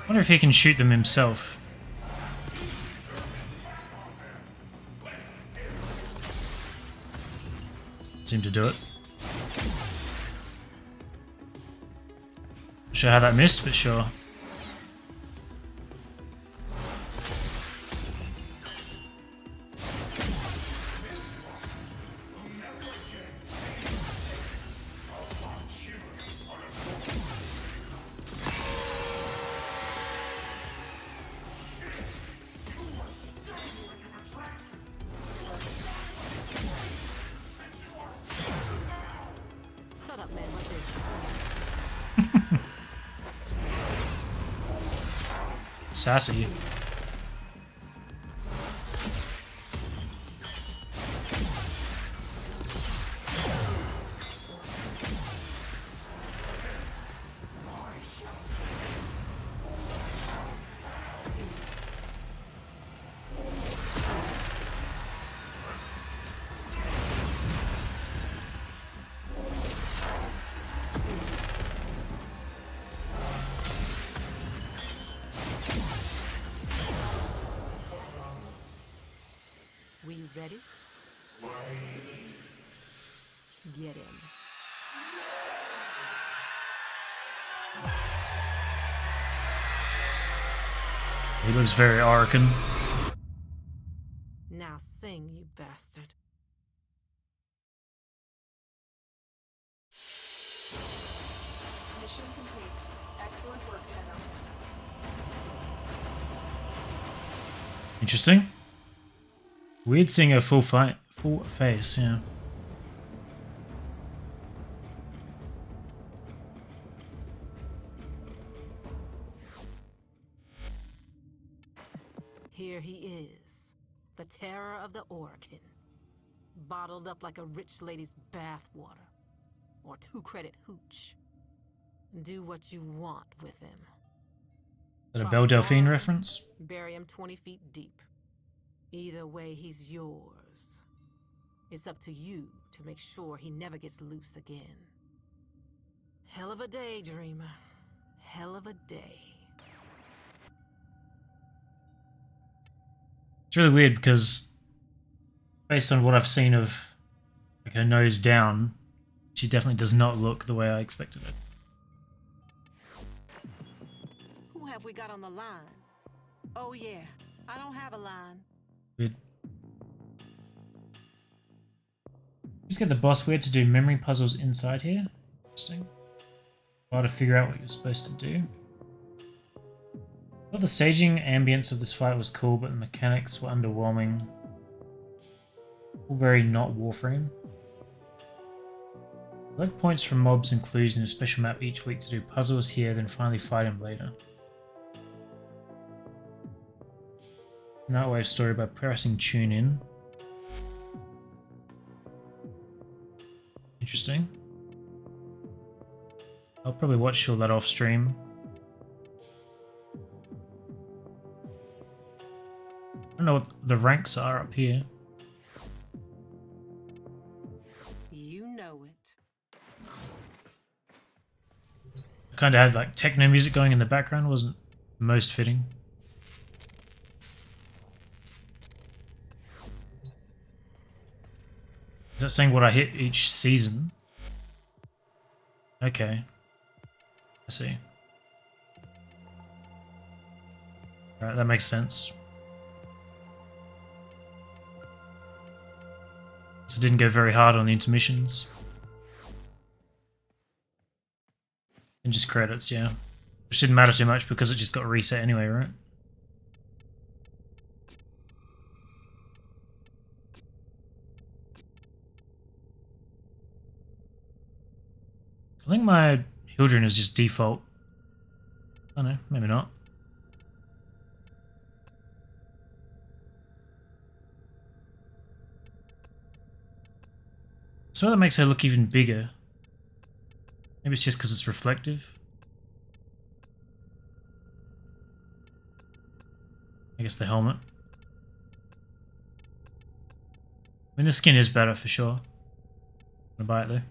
I wonder if he can shoot them himself. Seem to do it. Not sure how that missed, but sure. Shut up, man. What is Sassy. Ready? Get him. He looks very Orokin. Now sing, you bastard. Mission complete. Excellent work, Tenno. Interesting. Weird seeing a full face, yeah. Here he is, the terror of the Orokin. Bottled up like a rich lady's bathwater. Or 2-credit hooch. Do what you want with him. Is that a Belle Delphine reference? Bury him 20 feet deep. Either way, he's yours. It's up to you to make sure he never gets loose again. Hell of a day, dreamer. Hell of a day. It's really weird because based on what I've seen of like her nose down, she definitely does not look the way I expected it. Who have we got on the line? Oh yeah, I don't have a line. Weird. Just get the boss weird to do memory puzzles inside here. Interesting. Try to figure out what you're supposed to do. Well, the staging ambience of this fight was cool, but the mechanics were underwhelming. All very not Warframe. Collect points from mobs and clues in a special map each week to do puzzles here, then finally fight him later. Nightwave story by pressing tune in. Interesting. I'll probably watch all that off stream. I don't know what the ranks are up here. You know it. I kind of had like techno music going in the background, wasn't most fitting. Is that saying what I hit each season? Okay. I see. Alright, that makes sense. So didn't go very hard on the intermissions. And just credits, yeah. Which didn't matter too much because it just got reset anyway, right? I think my Hildren is just default. I don't know, maybe not. So that makes her look even bigger. Maybe it's just because it's reflective. I guess the helmet. I mean, the skin is better for sure. I'm gonna buy it though.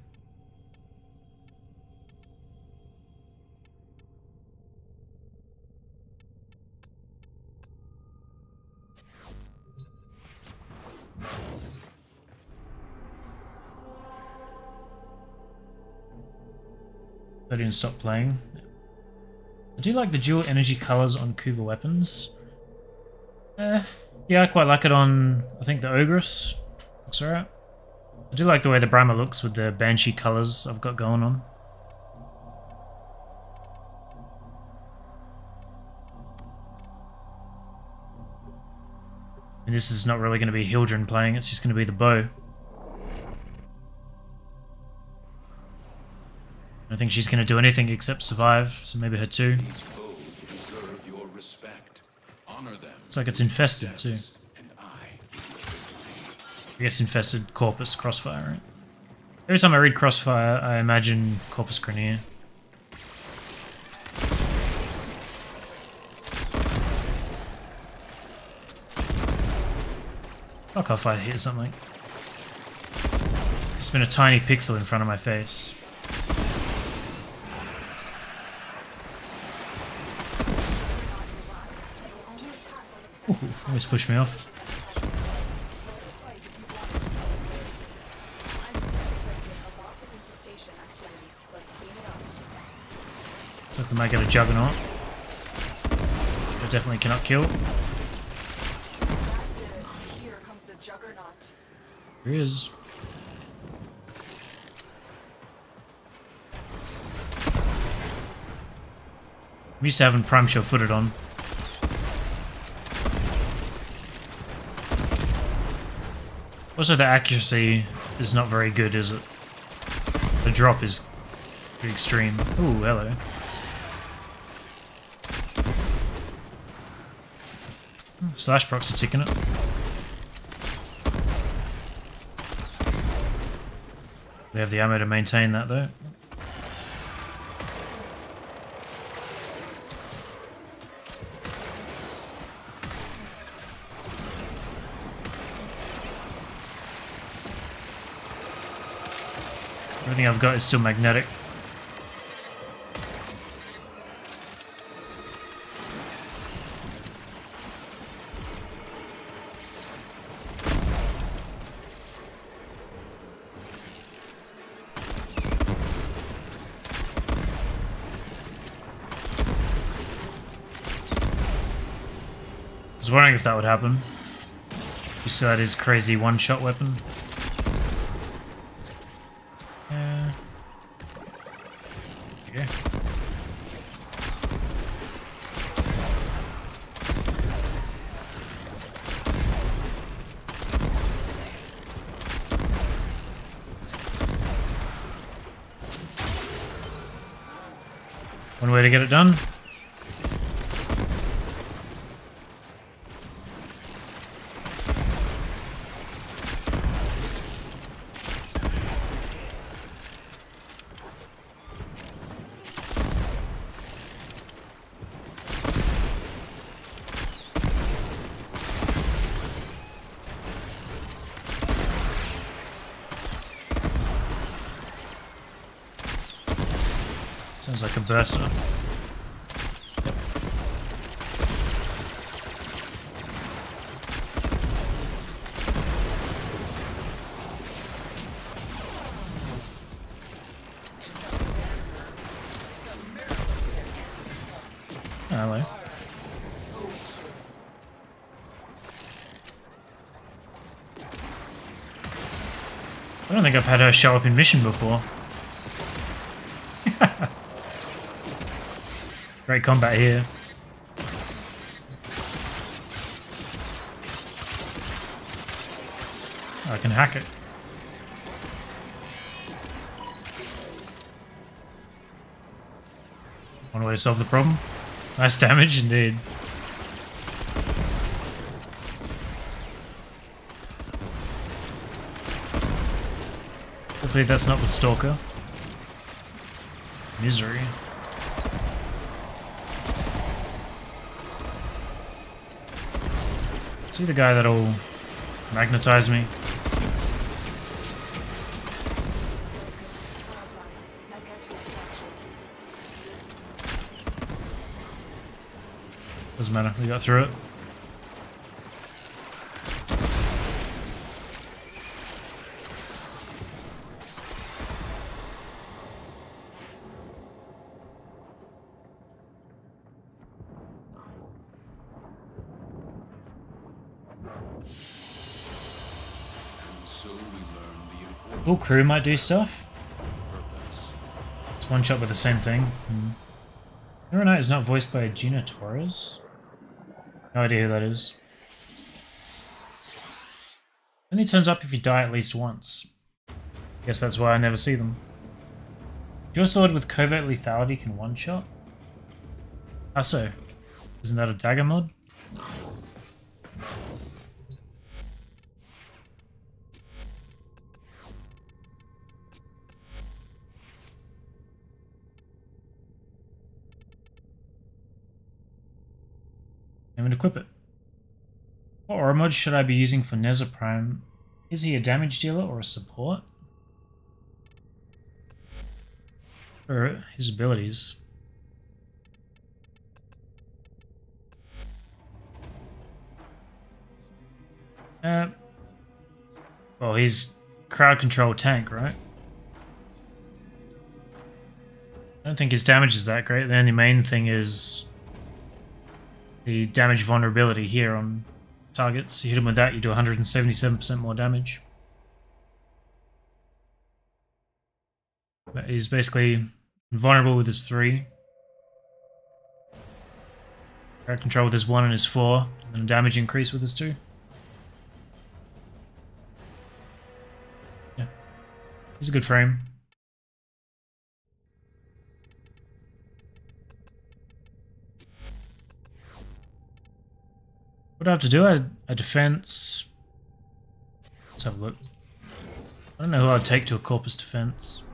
I didn't stop playing. I do like the dual energy colors on Kuva weapons. Yeah, I quite like it on, I think, the Ogress. Looks alright. I do like the way the Brahma looks with the Banshee colors I've got going on. And this is not really going to be Hildren playing, it's just going to be the bow. I don't think she's going to do anything except survive, so maybe her too. These foes deserve your respect. Honor them. Looks like it's infested too. And I guess infested Corpus Crossfire, right? Every time I read Crossfire, I imagine Corpus Grineer. Fuck off, I hit something. It's been a tiny pixel in front of my face. Ooh, almost pushed me off. might get a Juggernaut. I definitely cannot kill. That did it. Here comes the Juggernaut. Here he is. I'm used to having Prime Sure Footed on. Also, the accuracy is not very good, is it? The drop is pretty extreme. Ooh, hello. Slash procs are ticking it. We have the ammo to maintain that though. Everything I've got is still magnetic. I was wondering if that would happen. You saw that his crazy one-shot weapon. Yeah. There you go. One way to get it done. Sounds like a burster. Yep. Oh, hello. I don't think I've had her show up in mission before. Great combat here. Oh, I can hack it. One way to solve the problem. Nice damage indeed. Hopefully that's not the Stalker. Misery. See the guy that'll magnetize me? Doesn't matter, we got through it. So we learn the important Full crew might do stuff. purpose. It's one shot with the same thing. Mirror Knight is not voiced by Gina Torres. No idea who that is. Only turns up if you die at least once. Guess that's why I never see them. Your sword with covert lethality can one shot? How so? Isn't that a dagger mod? And equip it. What aura mod should I be using for Nezza Prime? Is he a damage dealer or a support? For his abilities. Well, he's crowd control tank, right? I don't think his damage is that great. The only main thing is the damage vulnerability here on targets. You hit him with that, you do 177% more damage. But he's basically invulnerable with his 3. Direct control with his 1 and his 4, and then damage increase with his 2. Yeah. He's a good frame. What do I have to do? A defense. Let's have a look. I don't know who I'd take to a Corpus defense.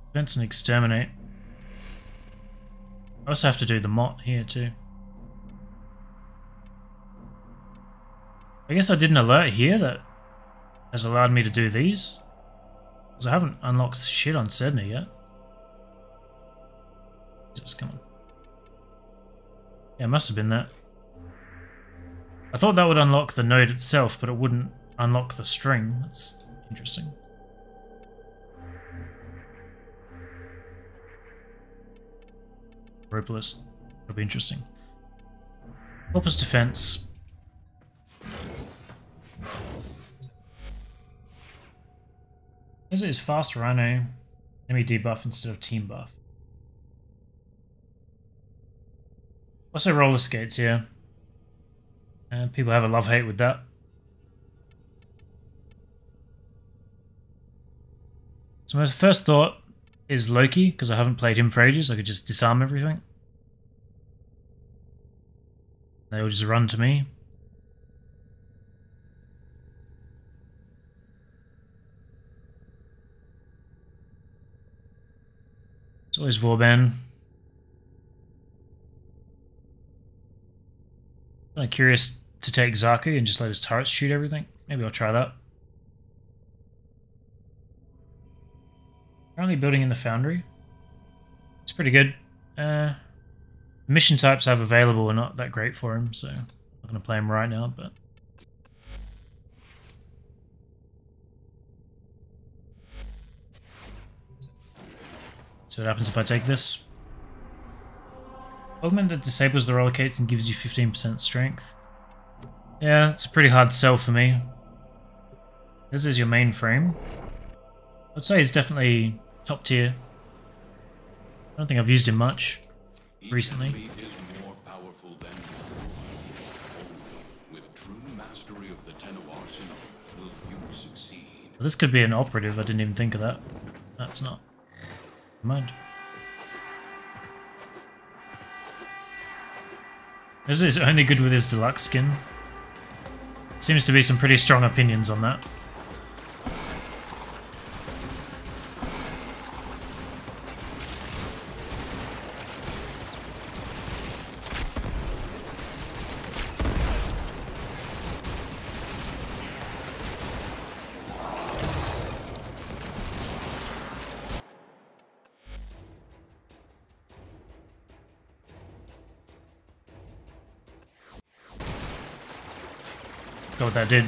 Defense and exterminate. I also have to do the Mott here too. I guess I did an alert here that has allowed me to do these. Because I haven't unlocked shit on Sedna yet. Jesus, come on. Yeah, it must have been that. I thought that would unlock the node itself, but it wouldn't unlock the string. That's interesting. Robalist. That'll be interesting. Corpus defense. As it is fast rhino, enemy debuff instead of team buff. Also roller skates here. And people have a love-hate with that. So my first thought is Loki, because I haven't played him for ages. I could just disarm everything. They will just run to me. It's always Vauban. I'm curious to take Zaku and just let his turrets shoot everything. Maybe I'll try that. Currently building in the Foundry. It's pretty good. The mission types I have available are not that great for him, so I'm not going to play him right now, but... So what happens if I take this? Augment that disables the roller skates and gives you 15% strength. Yeah, it's a pretty hard sell for me. This is your main frame. I'd say he's definitely top tier. I don't think I've used him much recently. Each enemy is more powerful than before. Only with true mastery of the Tenno arsenal will you succeed. Well, this could be an operative. I didn't even think of that. That's not. Never mind. This is only good with his deluxe skin. Seems to be some pretty strong opinions on that. Got what that did.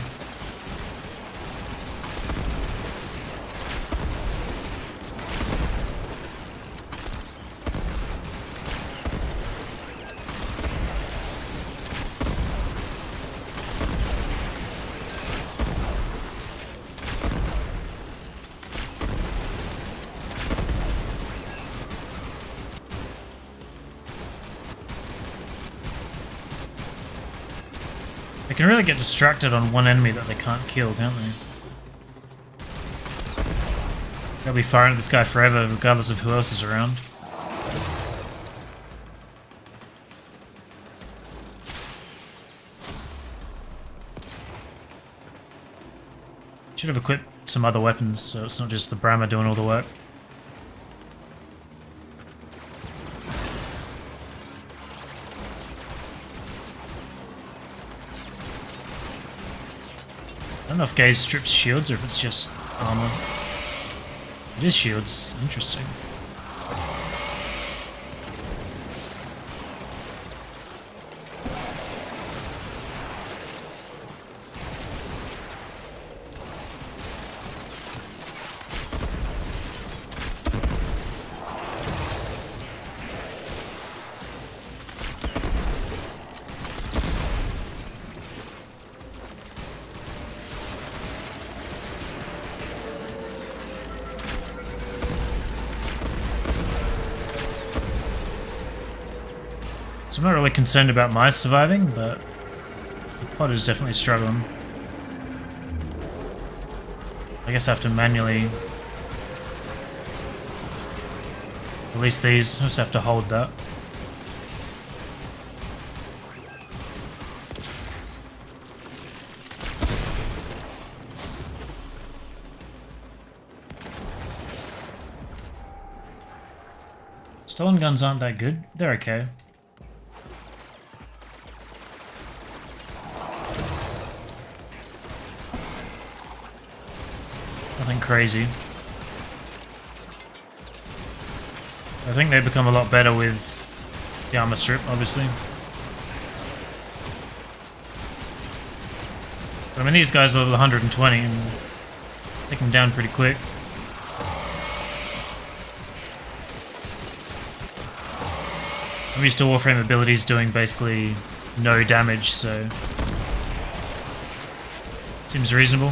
They can really get distracted on one enemy that they can't kill, can't they? They'll be firing at this guy forever, regardless of who else is around. Should have equipped some other weapons, so it's not just the Brahma doing all the work. I don't know if Gaze strips shields or if it's just armor. It is shields. Interesting. So I'm not really concerned about my surviving, but Pod is definitely struggling. I guess I have to manually release these. I just have to hold that. Stolen guns aren't that good. They're okay. Nothing crazy. I think they become a lot better with the armor strip, obviously. But I mean, these guys are level 120 and take them down pretty quick. I'm used to Warframe abilities doing basically no damage, so seems reasonable.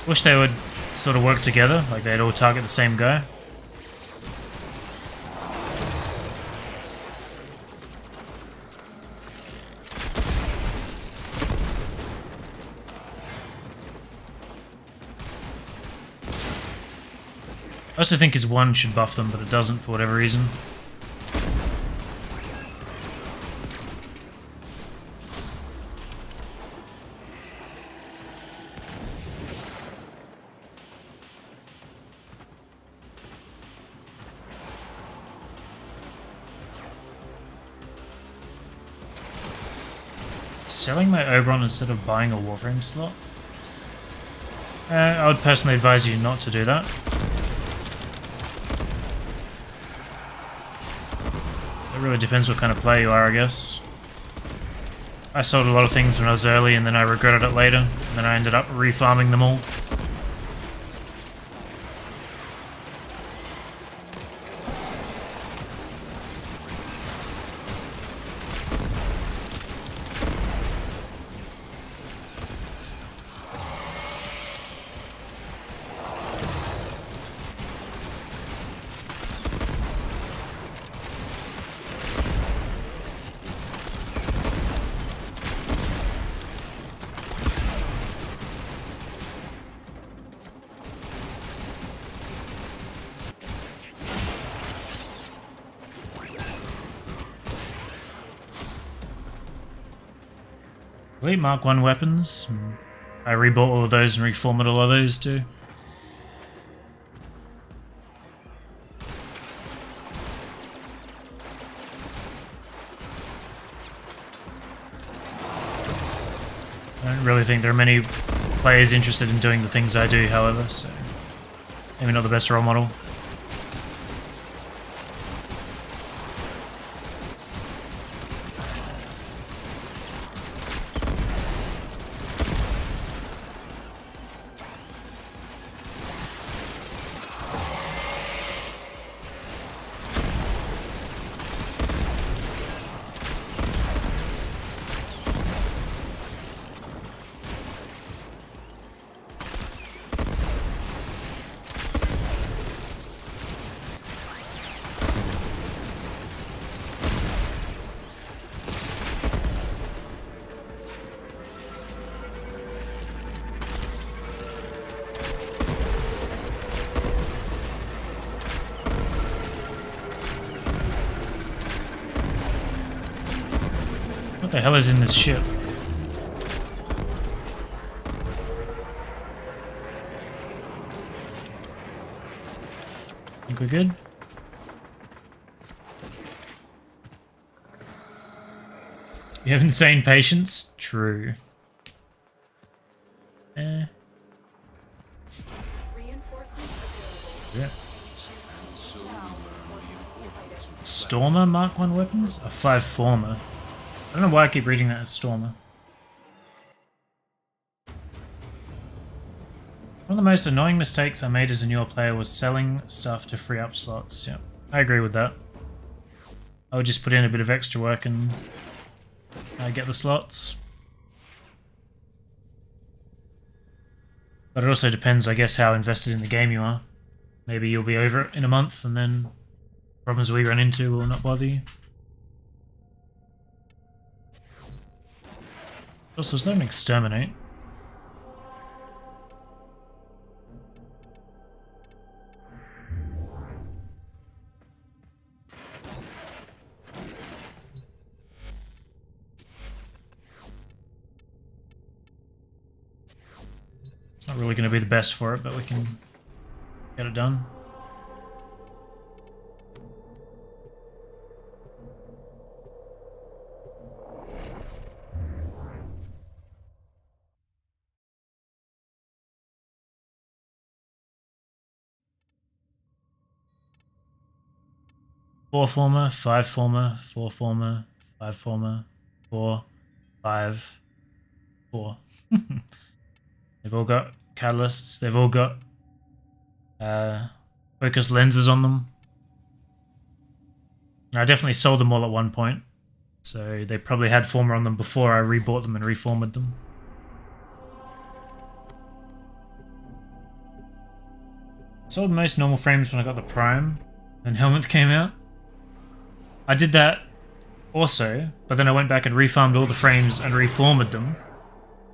Wish they would sort of work together, like they'd all target the same guy. I also think his one should buff them, but it doesn't for whatever reason. Selling my Oberon instead of buying a Warframe slot? I would personally advise you not to do that. It really depends what kind of player you are, I guess. I sold a lot of things when I was early and then I regretted it later, and then I ended up refarming them all. Elite Mark 1 weapons. I rebought all of those and reformatted all of those too. I don't really think there are many players interested in doing the things I do, however, so maybe not the best role model. What the hell is in this ship? Think we're good? You have insane patience? True. Reinforcements available. Yeah. Do you choose now or fight it? Stormer Mark 1 weapons? A 5 former. I don't know why I keep reading that as Stormer. One of the most annoying mistakes I made as a newer player was selling stuff to free up slots. Yeah, I agree with that. I would just put in a bit of extra work and get the slots. But it also depends, I guess, how invested in the game you are. Maybe you'll be over it in a month and then Problems we run into will not bother you. Also, there's no exterminate. It's not really going to be the best for it, but we can get it done. Four former, 5 former, 4 former, 5 former, 4, 5, 4. They've all got catalysts. They've all got focused lenses on them. I definitely sold them all at one point, so they probably had former on them before I rebought them and reformatted them. Sold most normal frames when I got the Prime and Helminth came out. I did that also, but then I went back and refarmed all the frames and reformatted them,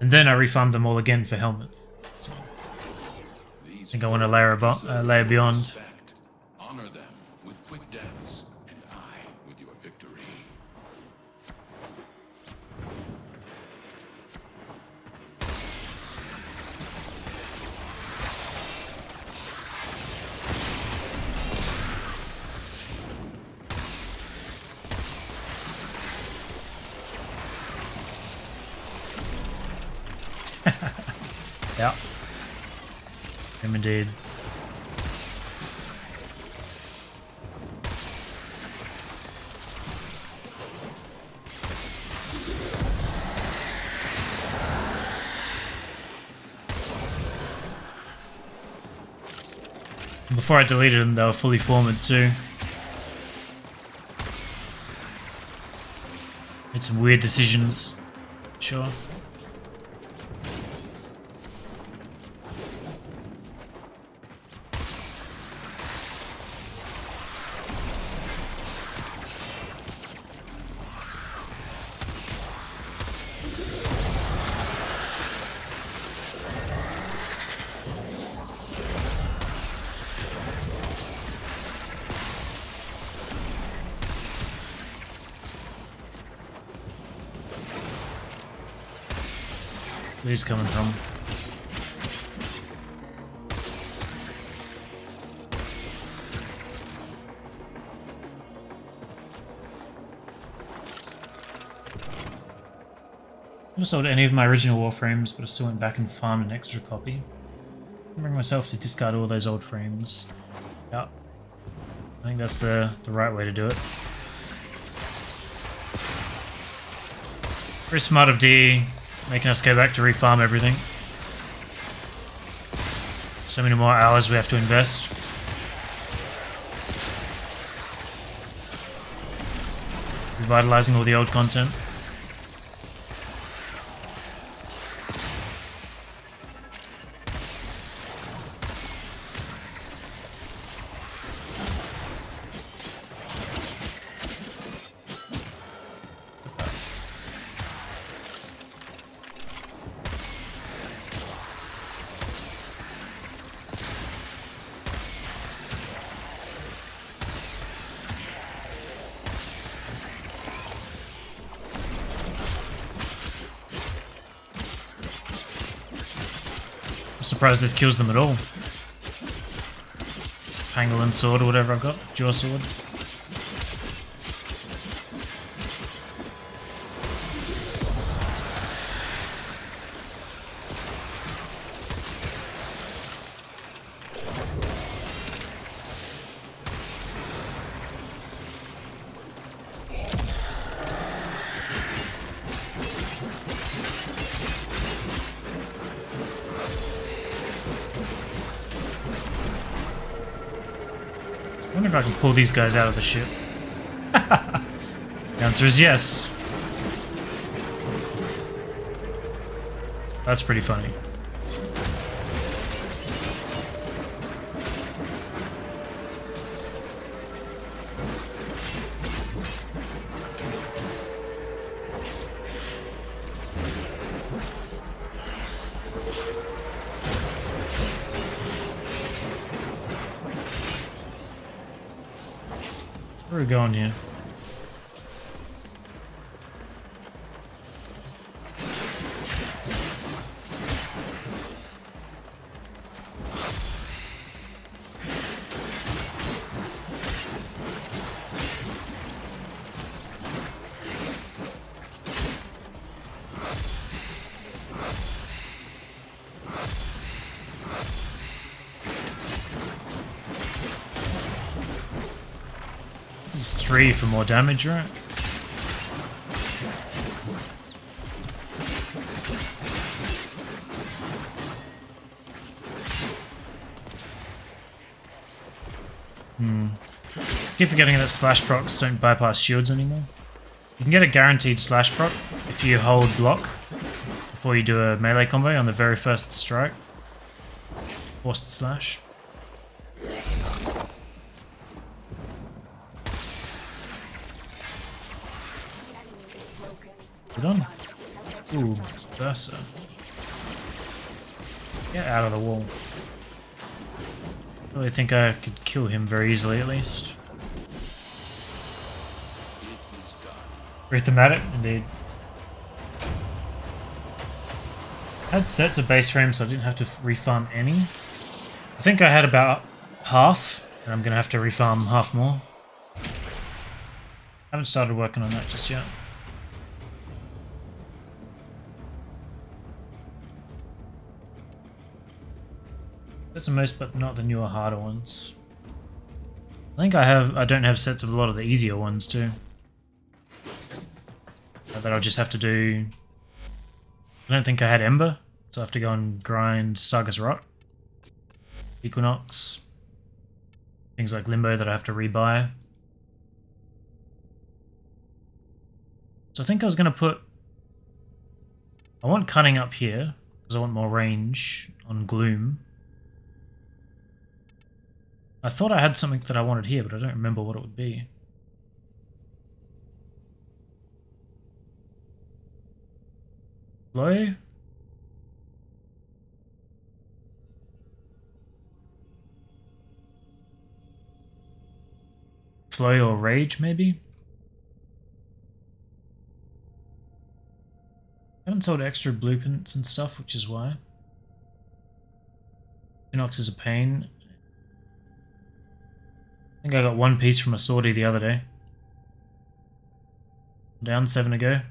and then I refarmed them all again for Helminth. So, I think I want to layer beyond. Honor them with quick deaths, and I with your victory. Yeah. Him indeed. Before I deleted them, they were fully formed too. Made some weird decisions. Sure. Where's he coming from? I never sold any of my original Warframes, but I still went back and farmed an extra copy. I bring myself to discard all those old frames. Yeah, I think that's the right way to do it. Very smart of D, making us go back to refarm everything. So many more hours we have to invest. Revitalizing all the old content. Surprised this kills them at all. This pangolin sword or whatever I've got, jaw sword. I wonder if I can pull these guys out of the ship. The answer is yes. That's pretty funny. Where are we going here? This is 3 for more damage, right? Keep forgetting that slash procs don't bypass shields anymore. You can get a guaranteed slash proc if you hold block before you do a melee combo on the very first strike. Forced slash. Get on. Ooh, Versa. Get out of the wall. I really think I could kill him very easily at least. Very thematic, indeed. I had sets of base frames so I didn't have to refarm any. I think I had about half, and I'm going to have to refarm half more. Haven't started working on that just yet. Sets of most, but not the newer, harder ones. I think I don't have sets of a lot of the easier ones too. That I'll just have to do. I don't think I had Ember, so I have to go and grind Saga's Rot, Equinox, things like Limbo that I have to rebuy. So I think I was going to put. I want Cunning up here because I want more range on Gloom. I thought I had something that I wanted here, but I don't remember what it would be. Flow? Flow or Rage, maybe? I haven't sold extra blueprints and stuff, which is why. Inox is a pain. I think I got 1 piece from a sortie the other day. Down 7 to go.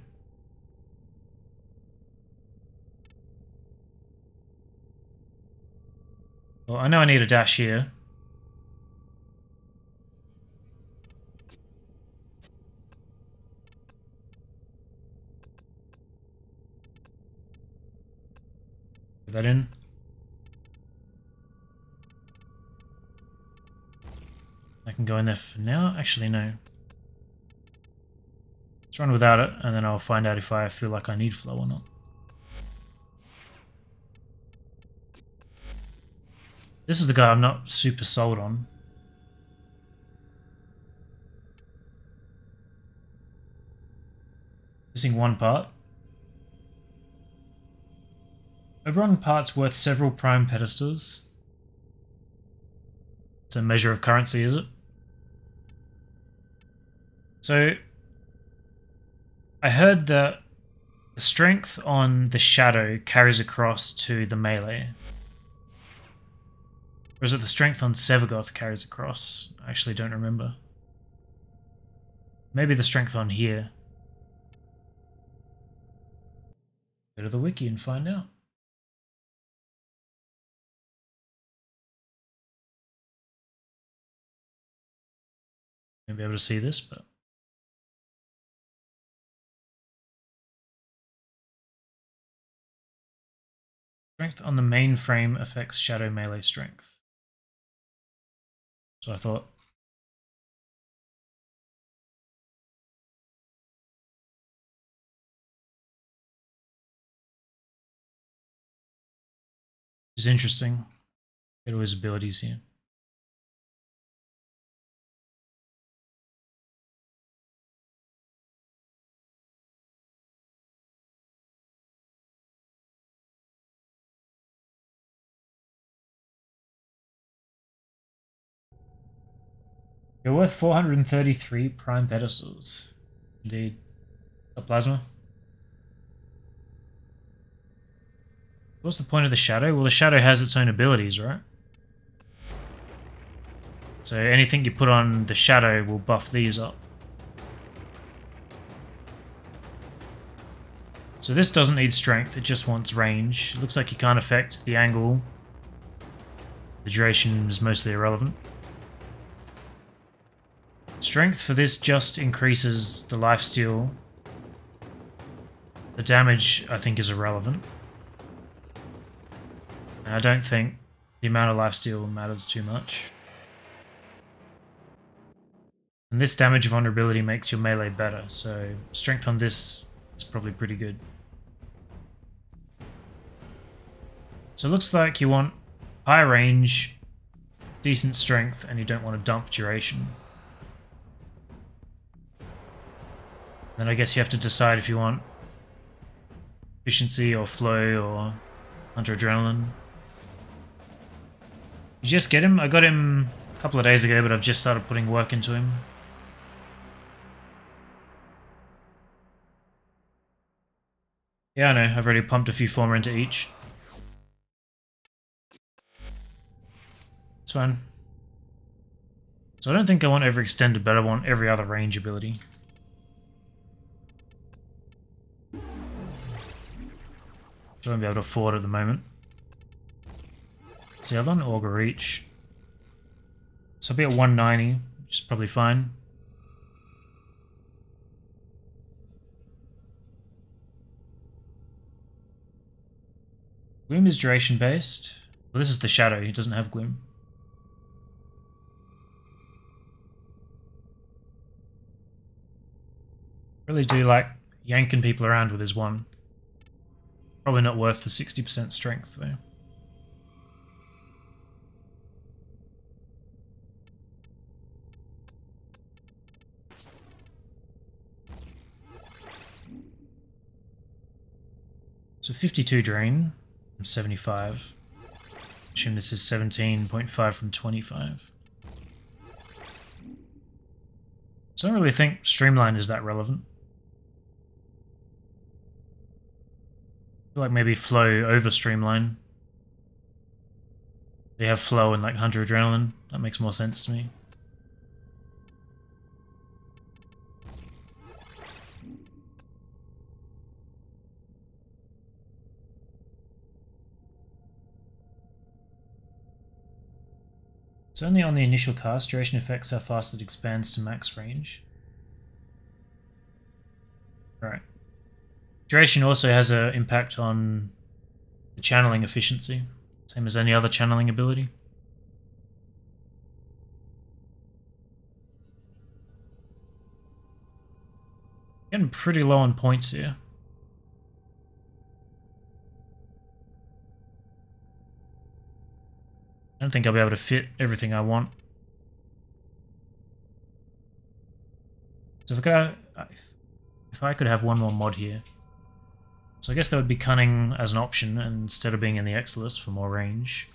Well, I know I need a dash here. Put that in. I can go in there for now. Actually, no. Let's run without it, and then I'll find out if I feel like I need flow or not. This is the guy I'm not super sold on. Missing 1 part. Oberon part's worth several prime pedestals. It's a measure of currency, is it? So, I heard that the strength on the shadow carries across to the melee. Or is it the strength on Sevagoth carries across? I actually don't remember. Maybe the strength on here. Go to the wiki and find out. You'll be able to see this, but strength on the main frame affects shadow melee strength. So I thought. It's interesting. Get all his abilities here. You're worth 433 prime pedestals. Indeed. A plasma. What's the point of the shadow? Well, the shadow has its own abilities, right? So anything you put on the shadow will buff these up. So this doesn't need strength, it just wants range. It looks like you can't affect the angle. The duration is mostly irrelevant. Strength for this just increases the lifesteal. The damage, I think, is irrelevant. And I don't think the amount of lifesteal matters too much. And this damage vulnerability makes your melee better, so strength on this is probably pretty good. So it looks like you want high range, decent strength, and you don't want to dump duration. Then I guess you have to decide if you want efficiency or flow or hunter adrenaline. You just get him? I got him a couple of days ago, but I've just started putting work into him. Yeah, I know. I've already pumped a few former into each. It's fine. So I don't think I want overextended, but I want every other range ability. Which I won't be able to afford at the moment. So the other one, Augur Reach. So I'll be at 190, which is probably fine. Gloom is duration based. Well, this is the shadow, he doesn't have gloom. Really do like yanking people around with his one. Probably not worth the 60% strength though. So 52 drain from 75. Assume this is 17.5 from 25. So I don't really think Streamline is that relevant. I feel like maybe Flow over Streamline. They have Flow and like Hunter Adrenaline. That makes more sense to me. It's only on the initial cast. Duration affects how fast it expands to max range. Right. Duration also has an impact on the channeling efficiency, same as any other channeling ability. Getting pretty low on points here. I don't think I'll be able to fit everything I want. So if I could have one more mod here. So I guess that would be Cunning as an option instead of being in the Exilus for more range.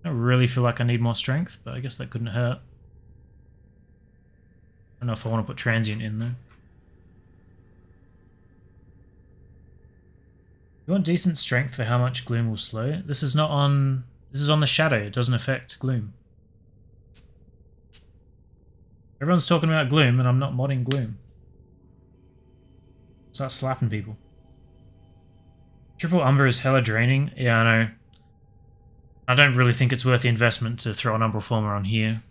I don't really feel like I need more strength, but I guess that couldn't hurt. I don't know if I want to put Transient in there. You want decent strength for how much Gloom will slow? This is not on... This is on the Shadow. It doesn't affect Gloom. Everyone's talking about Gloom, and I'm not modding Gloom. Start slapping people. Triple Umbra is hella draining. Yeah, I know. I don't really think it's worth the investment to throw an Umbral Former on here.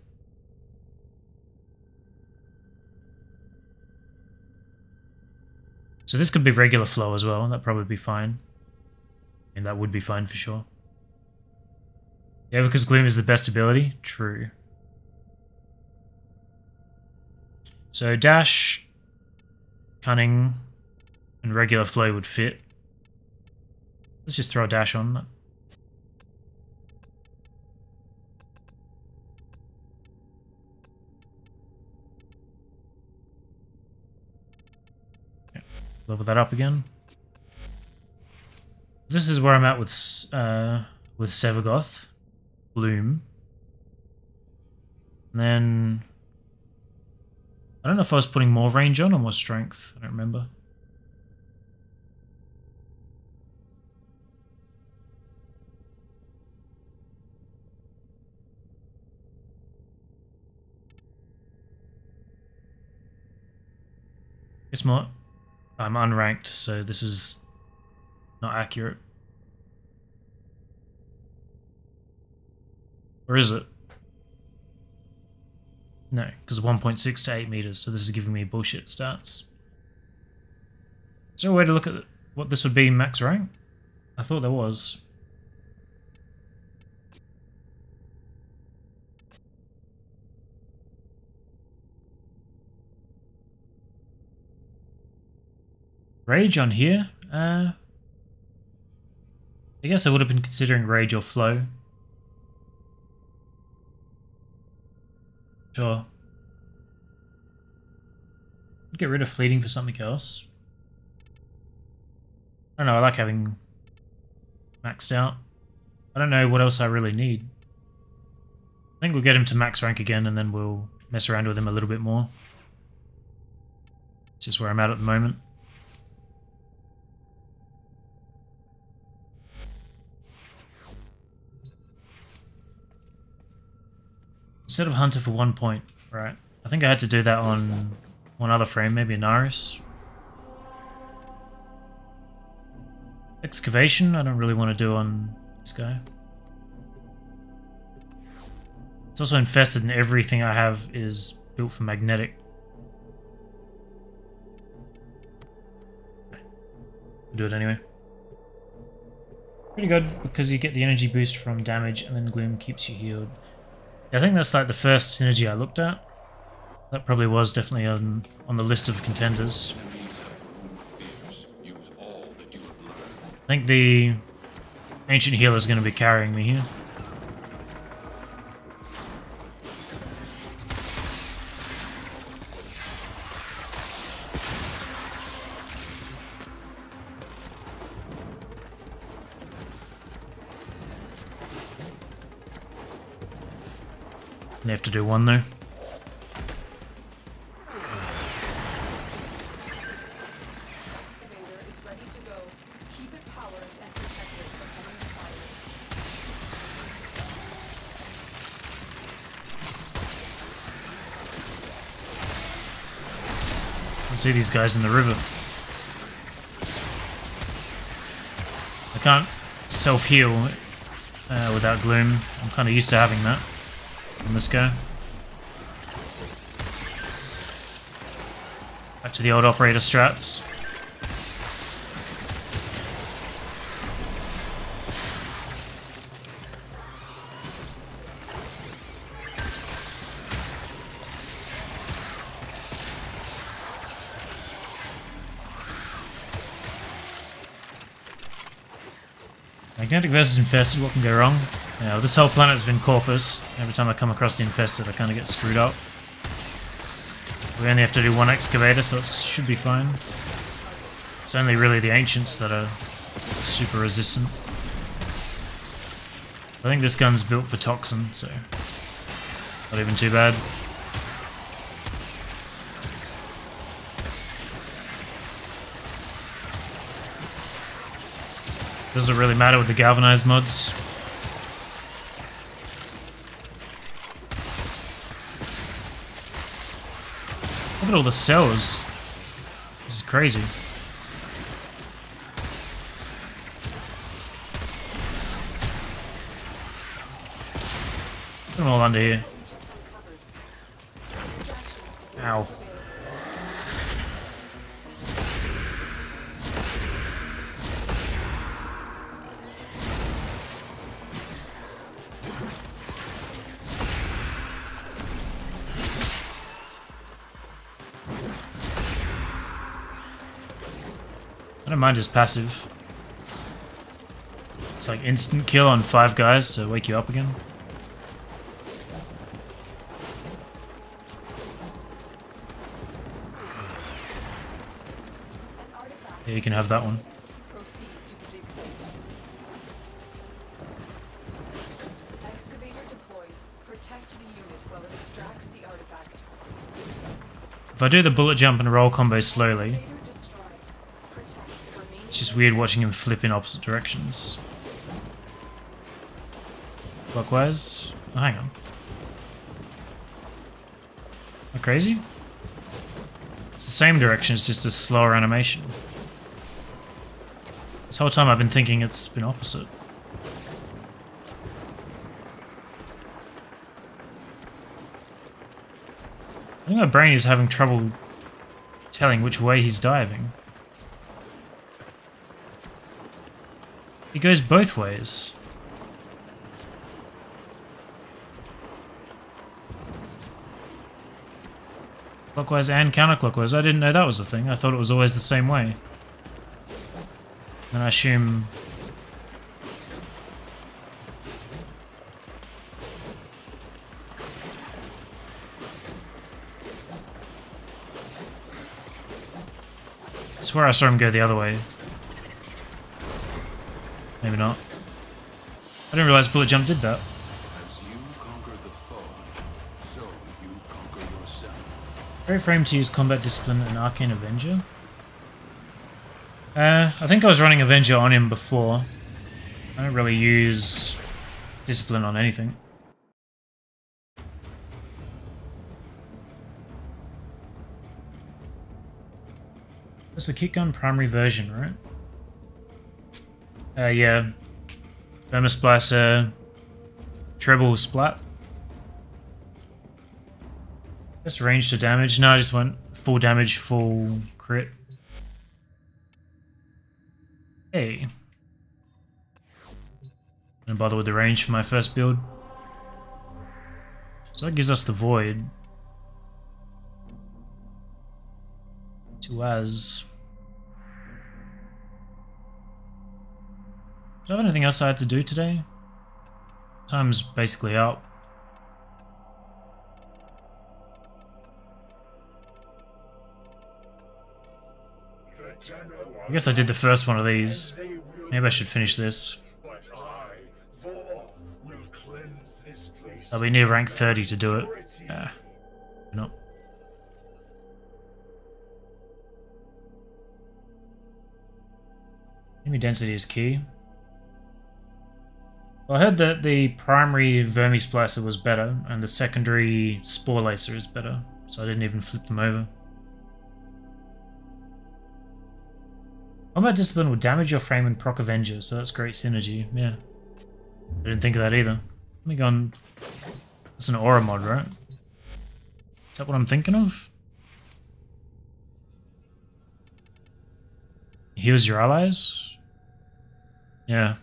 So this could be regular flow as well. That'd probably be fine. And that would be fine for sure. Yeah, because Gloom is the best ability? True. So Dash, Cunning, and regular flow would fit. Let's just throw a Dash on. Yeah, level that up again. This is where I'm at with with Sevagoth, Bloom. And then I don't know if I was putting more range on or more strength. I don't remember. Guess more. I'm unranked, so this is not accurate. Or is it? No, because 1.6 to 8 meters, so this is giving me bullshit stats. Is there a way to look at what this would be max rank? I thought there was. Rage on here? I guess I would have been considering Rage or Flow. Sure. Get rid of Fleeting for something else. I don't know, I like having maxed out. I don't know what else I really need. I think we'll get him to max rank again and then we'll mess around with him a little bit more. It's just where I'm at the moment. Instead of Hunter for 1 point, right? I think I had to do that on one other frame, maybe Anaris. Excavation, I don't really want to do on this guy. It's also infested and everything I have is built for magnetic. I'll do it anyway. Pretty good, because you get the energy boost from damage and then Gloom keeps you healed. I think that's like the first synergy I looked at. That probably was definitely on the list of contenders. I think the Ancient Healer is going to be carrying me here. They have to do one though. Excavator is ready to go. Keep it powered and protected from enemy fire. I can see these guys in the river. I can't self-heal without Gloom. I'm kind of used to having that on this guy. Back to the old operator strats. Magnetic versus infested, what can go wrong? Yeah, this whole planet's been Corpus. Every time I come across the infested, I kind of get screwed up. We only have to do one excavator, so it should be fine. It's only really the ancients that are super resistant. I think this gun's built for toxin, so not even too bad. Doesn't really matter with the galvanized mods. Look at all the cells. This is crazy. Put them all under here. Ow. I don't mind his passive. It's like instant kill on 5 guys to wake you up again. Yeah, you can have that one. Proceed to the dig site. Protect the unit while it extracts the artifact. If I do the bullet jump and roll combo slowly, Trader destroyed. Protect the remaining. it's just weird watching him flip in opposite directions. Clockwise? Oh, hang on. Am I crazy? It's the same direction, it's just a slower animation. This whole time I've been thinking it's been opposite. I think my brain is having trouble telling which way he's diving. He goes both ways. Clockwise and counterclockwise. I didn't know that was a thing. I thought it was always the same way. And I assume... I swear I saw him go the other way. Maybe not. I didn't realize bullet jump did that. As you conquer the foe, so you conquer yourself. Great frame to use Combat Discipline and Arcane Avenger. I think I was running Avenger on him before. I don't really use Discipline on anything. That's the kick gun primary version, right? Yeah. Vermisplicer, treble splat. Just range to damage. No, I just went full damage, full crit. Hey. Don't bother with the range for my first build. So that gives us the void. To as. Do I have anything else I had to do today? Time's basically up. I guess I did the first one of these. Maybe I should finish this. I'll be near rank 30 to do it. Yeah. No. Enemy density is key. Well, I heard that the primary Vermisplicer was better, and the secondary Spore Lacer is better, so I didn't even flip them over. Combat Discipline will damage your frame and proc Avenger, so that's great synergy, yeah. I didn't think of that either. Let me go on... That's an aura mod, right? Is that what I'm thinking of? Heals your allies? Yeah.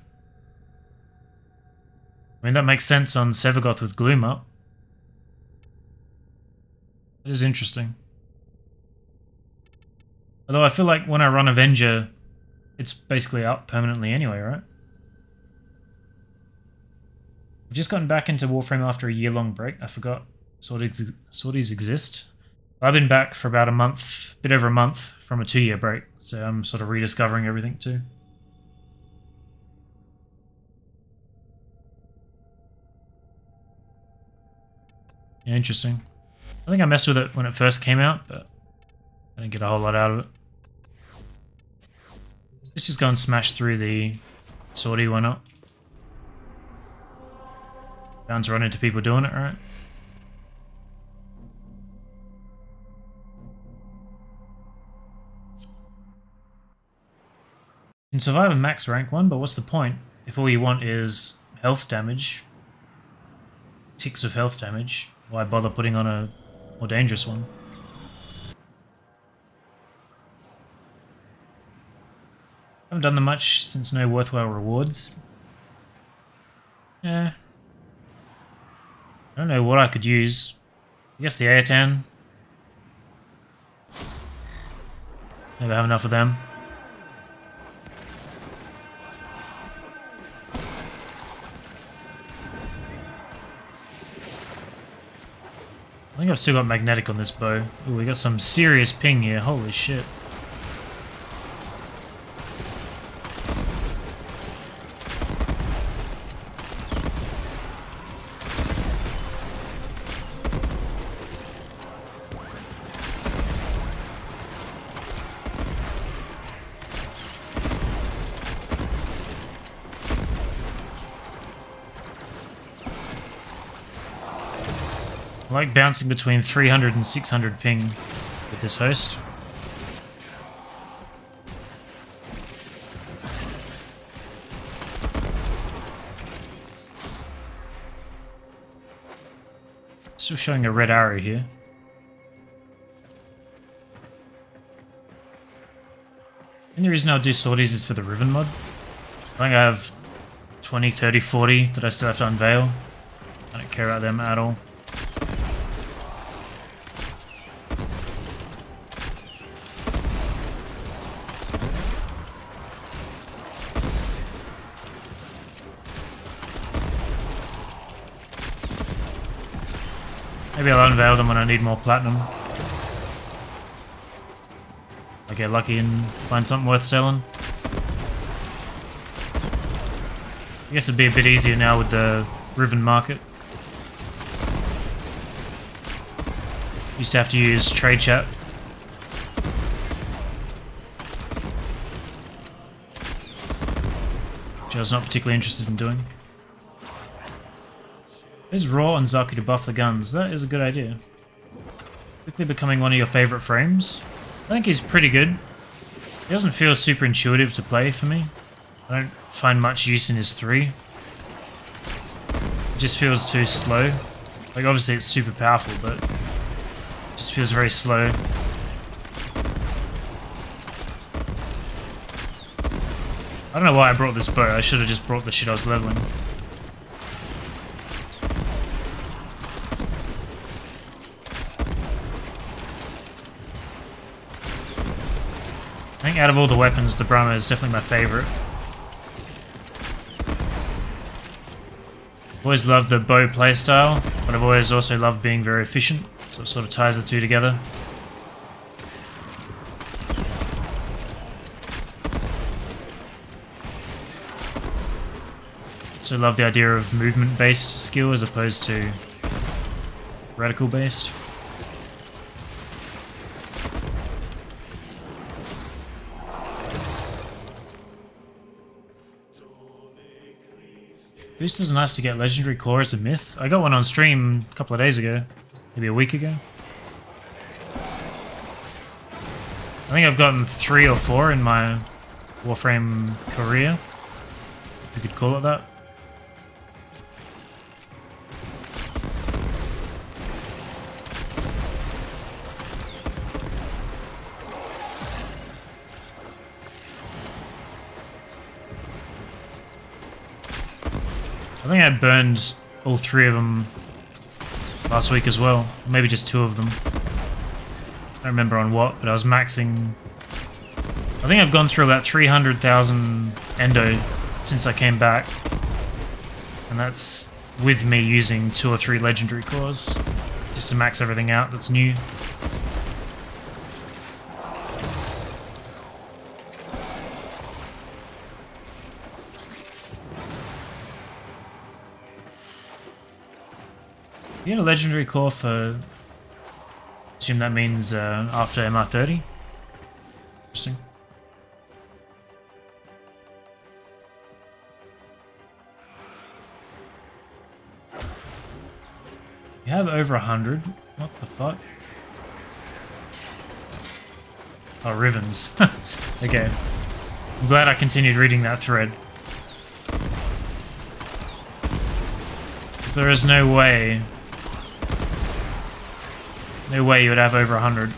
I mean, that makes sense on Sevagoth with Gloom up. It is interesting. Although I feel like when I run Avenger, it's basically up permanently anyway, right? I've just gotten back into Warframe after a year-long break. I forgot sorties exist. I've been back for about a month, a bit over a month, from a 2-year break. So I'm sort of rediscovering everything too. Yeah, interesting. I think I messed with it when it first came out, but I didn't get a whole lot out of it. Let's just go and smash through the sortie, why not? Bound to run into people doing it, right? You can survive a max rank one, but what's the point if all you want is health damage? Ticks of health damage. Why bother putting on a more dangerous one? Haven't done them much since no worthwhile rewards. Yeah. I don't know what I could use. I guess the Aetan. Never have enough of them. I think I've still got magnetic on this bow. Ooh, we got some serious ping here. Holy shit. I like bouncing between 300 and 600 ping with this host. Still showing a red arrow here. The only reason I'll do sorties is for the Riven mod. I think I have 20, 30, 40 that I still have to unveil. I don't care about them at all. Maybe I'll unveil them when I need more platinum. I get lucky and find something worth selling. I guess it'd be a bit easier now with the Riven market. Used to have to use trade chat. Which I was not particularly interested in doing. Is Raw and Zaku to buff the guns. That is a good idea. Quickly becoming one of your favourite frames. I think he's pretty good. He doesn't feel super intuitive to play for me. I don't find much use in his 3. It just feels too slow. Like obviously it's super powerful, but it just feels very slow. I don't know why I brought this bow. I should have just brought the shit I was leveling. I think out of all the weapons, the Brahma is definitely my favourite. I've always loved the bow playstyle, but I've always also loved being very efficient, so it sort of ties the two together. Also love the idea of movement-based skill as opposed to reticle-based. Boost is nice to get legendary core as a myth. I got one on stream a couple of days ago, maybe a week ago. I think I've gotten 3 or 4 in my Warframe career, if you could call it that. I think I burned all 3 of them last week as well. Maybe just 2 of them. I don't remember on what, but I was maxing... I think I've gone through about 300,000 endo since I came back. And that's with me using 2 or 3 legendary cores. Just to max everything out that's new. You get a legendary core for... assume that means after MR30? Interesting. You have over 100. What the fuck? Oh, Rivens. Okay. I'm glad I continued reading that thread. Because there is no way... no way you would have over 100.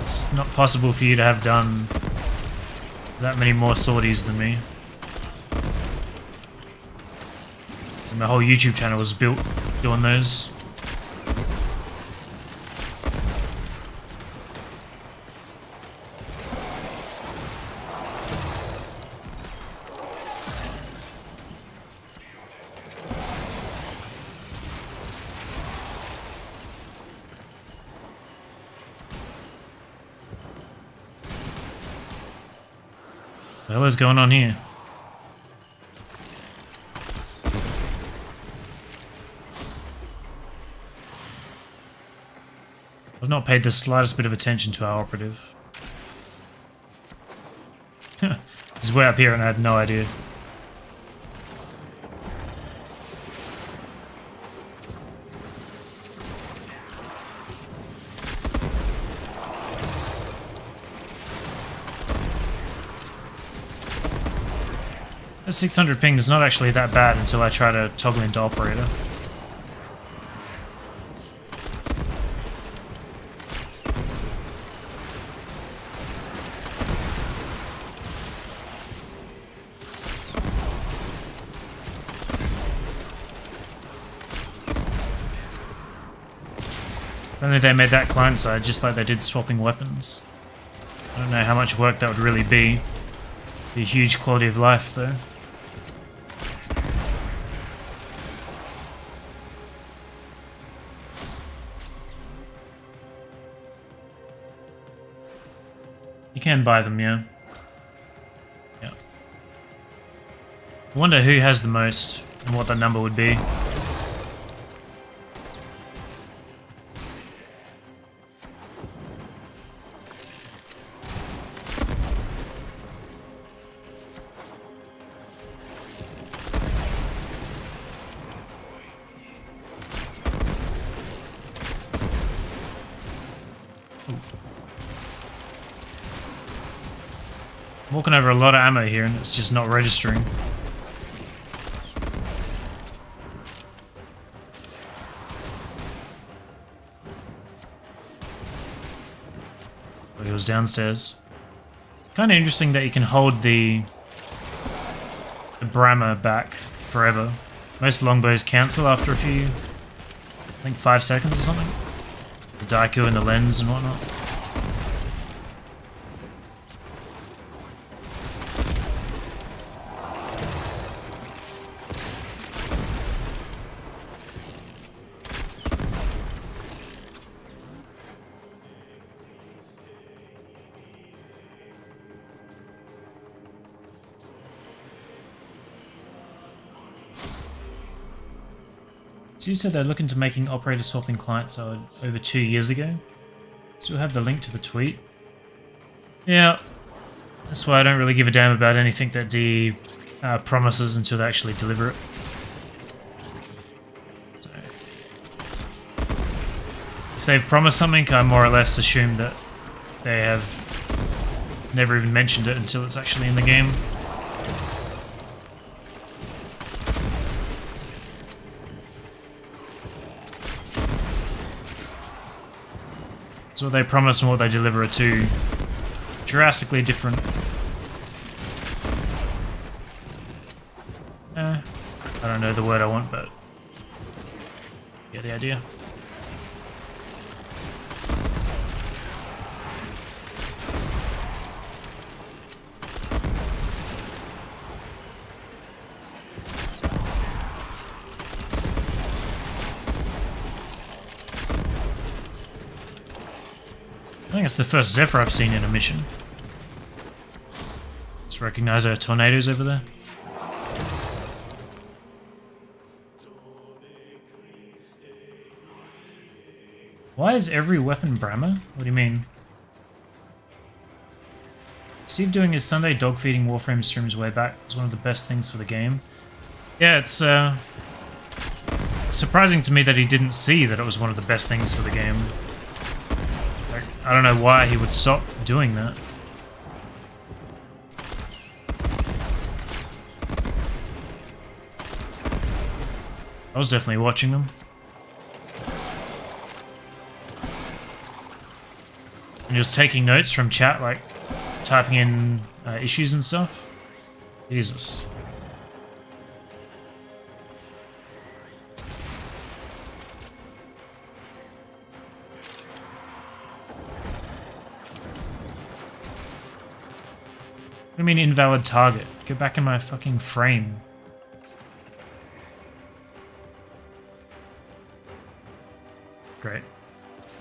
It's not possible for you to have done that many more sorties than me. And the whole YouTube channel was built doing those. What the hell is going on here? I've not paid the slightest bit of attention to our operative. He's way up here and I had no idea. The 600 ping is not actually that bad until I try to toggle into operator. If only they made that client side just like they did swapping weapons. I don't know how much work that would really be. Be a huge quality of life though. You can buy them, yeah. Yeah. I wonder who has the most and what that number would be. I'm walking over a lot of ammo here and it's just not registering. Oh, he was downstairs. Kind of interesting that you can hold the Brahma back forever. Most longbows cancel after a few, I think 5 seconds or something. The Daiku and the lens and whatnot. So you said they're looking to making operator swapping clients over 2 years ago. Still have the link to the tweet. Yeah, that's why I don't really give a damn about anything that DE promises until they actually deliver it. So, if they've promised something, I more or less assume that they have never even mentioned it until it's actually in the game. So what they promise and what they deliver are two drastically different. I don't know the word I want, but you get the idea. I think it's the first Zephyr I've seen in a mission. Let's recognize our tornadoes over there. Why is every weapon Brahma? What do you mean? Steve doing his Sunday dog feeding Warframe streams way back was one of the best things for the game. Yeah, it's surprising to me that he didn't see that it was one of the best things for the game. I don't know why he would stop doing that. I was definitely watching them. And he was taking notes from chat, like typing in issues and stuff. Jesus. What do you mean invalid target? Get back in my fucking frame. Great.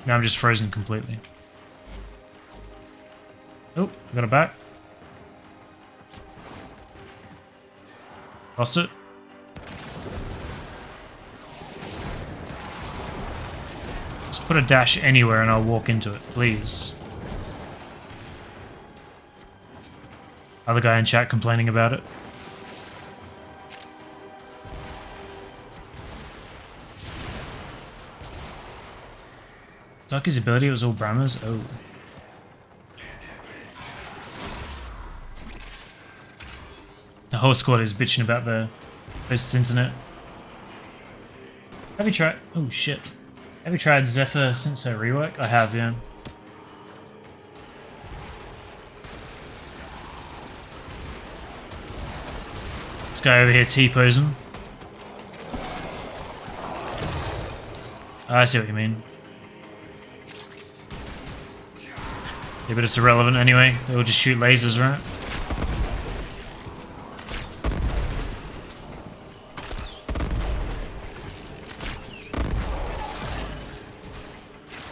Now I'm just frozen completely. Oh, I got it back. Lost it. Just put a dash anywhere and I'll walk into it, please. Other guy in chat complaining about it. Darky's ability was all Brahmas? Oh. whole squad is bitching about the host's internet. Have you tried... Oh shit. Have you tried Zephyr since her rework? I have, yeah. This guy over here T-posing. I see what you mean. Yeah, but it's irrelevant anyway. They'll just shoot lasers, right?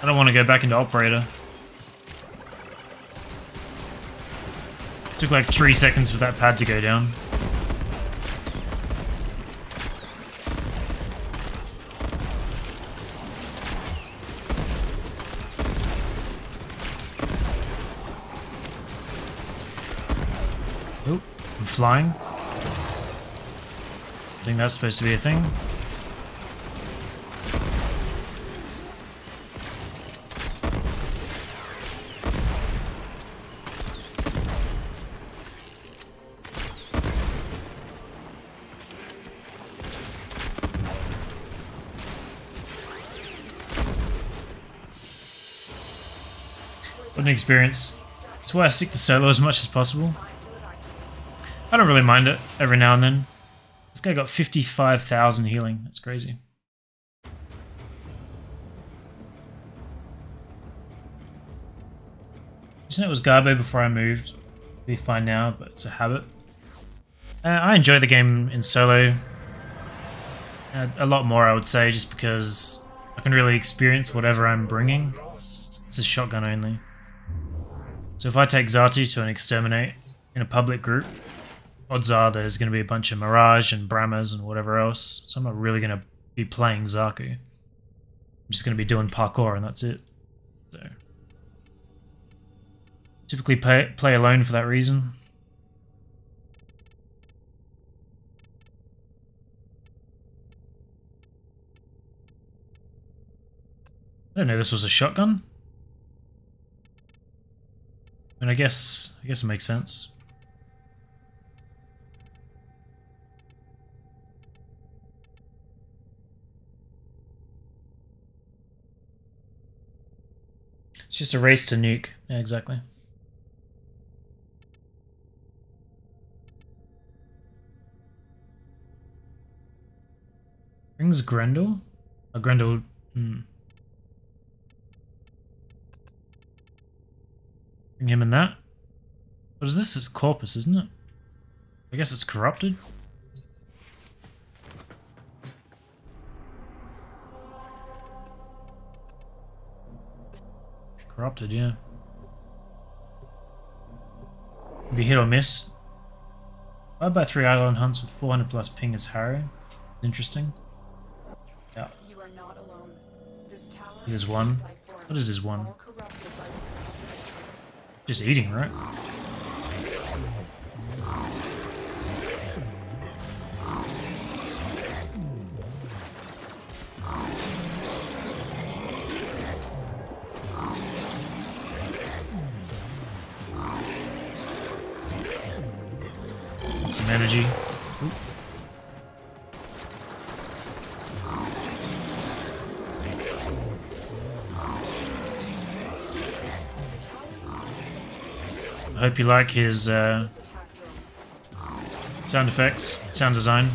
I don't want to go back into operator. Took like 3 seconds for that pad to go down. Oh, I'm flying. I think that's supposed to be a thing. What an experience. That's why I stick to solo as much as possible. I don't really mind it every now and then. This guy got 55,000 healing. That's crazy. Just know it was Garbo before I moved. Be fine now, but it's a habit. I enjoy the game in solo a lot more, I would say, just because I can really experience whatever I'm bringing. It's a shotgun only. So if I take Xatu to an exterminate in a public group, odds are there's going to be a bunch of Mirage and Brahmas and whatever else, so I'm not really going to be playing Zaku. I'm just going to be doing parkour and that's it. So typically play alone for that reason. I don't know this was a shotgun. I mean, I guess it makes sense. It's just a race to nuke. Yeah, exactly. Brings Grendel? Oh, Grendel. Bring him in that. What is this? It's Corpus, isn't it? I guess it's corrupted. Corrupted, yeah. Be hit or miss. 5x3 Eidolon hunts with 400 plus ping is Harrow. Interesting. Yeah. You are not alone. This tower There's one. What is his one? Just eating, right? Some energy. Oop. I hope you like his sound effects, sound design.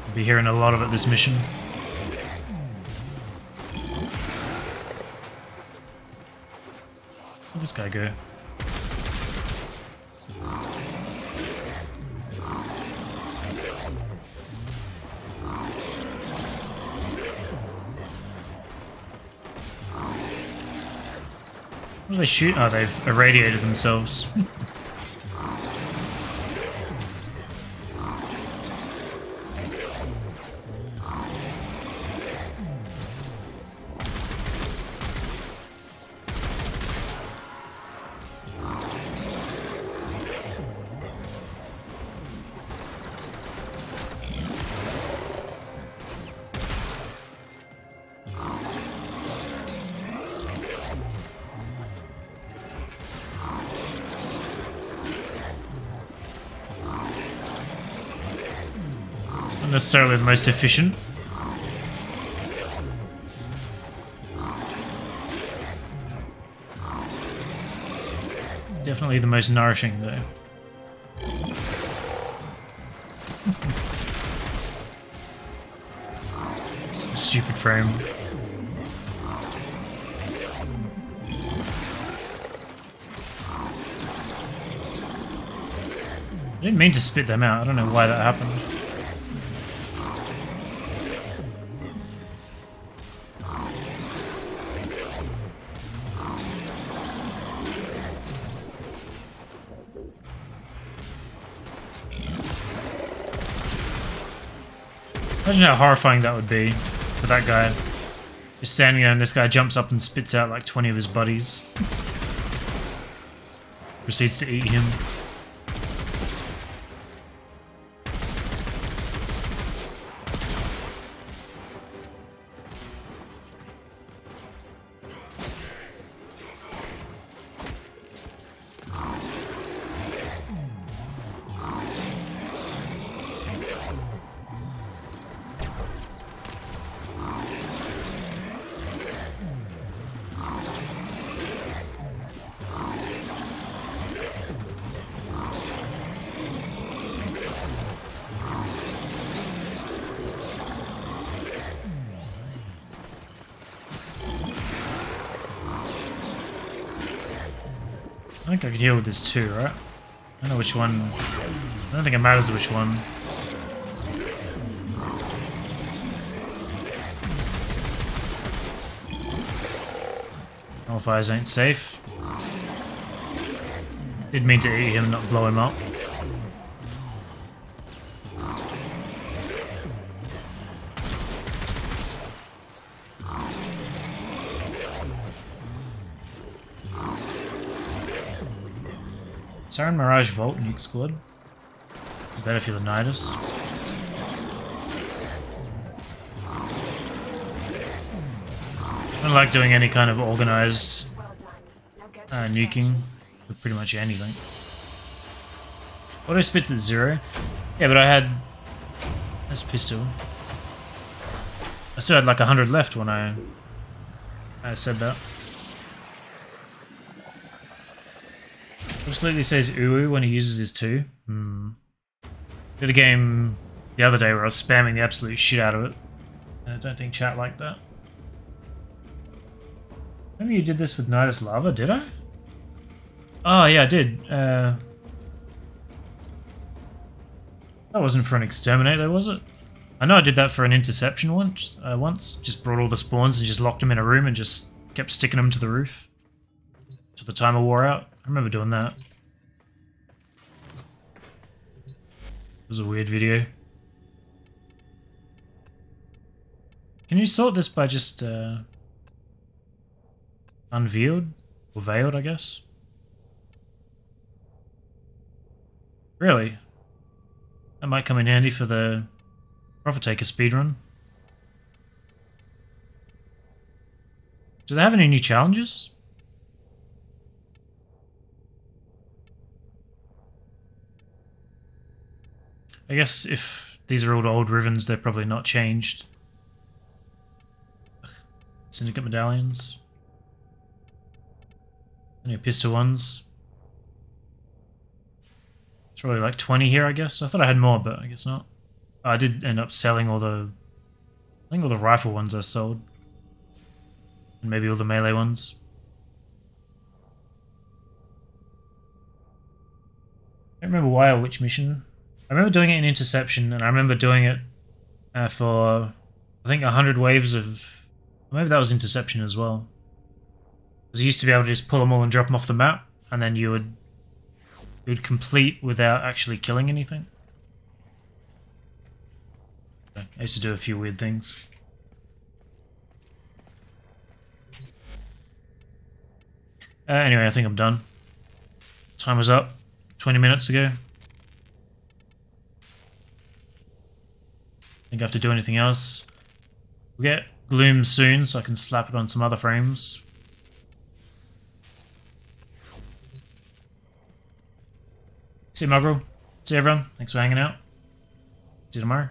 I'll be hearing a lot of it this mission. Where'd this guy go? What do they shoot? Oh, they've irradiated themselves. Not necessarily the most efficient. Definitely the most nourishing, though. Stupid frame. I didn't mean to spit them out. I don't know why that happened. Imagine how horrifying that would be for that guy. Just standing there and this guy jumps up and spits out like 20 of his buddies. Proceeds to eat him. I think I could heal with this too, right? I don't know which one. I don't think it matters which one. Hellfires ain't safe. Did mean to eat him, not blow him up. Siren Mirage Vault Nuke Squad. Battlefield Nidus. I don't like doing any kind of organized nuking with pretty much anything. Auto spits at 0. Yeah, but I had this pistol. I still had like 100 left when I said that. Absolutely says Uwu when he uses his 2. Did a game the other day where I was spamming the absolute shit out of it. And I don't think chat liked that. Maybe you did this with Nidus Lava, did I? Oh yeah, I did. That wasn't for an exterminate though, was it? I know I did that for an interception once. Just brought all the spawns and just locked them in a room and just kept sticking them to the roof. Till the timer wore out. I remember doing that. It was a weird video. Can you sort this by just unveiled? Or veiled, I guess? Really? That might come in handy for the Profit Taker speedrun. Do they have any new challenges? I guess if these are all the old Rivens, they're probably not changed. Syndicate medallions. Any pistol ones. It's probably like 20 here, I guess. I thought I had more, but I guess not. Oh, I did end up selling all the... I think all the rifle ones I sold. And maybe all the melee ones. I don't remember why or which mission. I remember doing it in Interception, and I remember doing it for, I think, 100 waves of... Maybe that was Interception as well. Because you used to be able to just pull them all and drop them off the map, and then you would complete without actually killing anything. I used to do a few weird things. Anyway, I think I'm done. Time was up 20 minutes ago. Think I have to do anything else. We'll get Gloom soon, so I can slap it on some other frames. See you, Muggle. See you, everyone. Thanks for hanging out. See you tomorrow.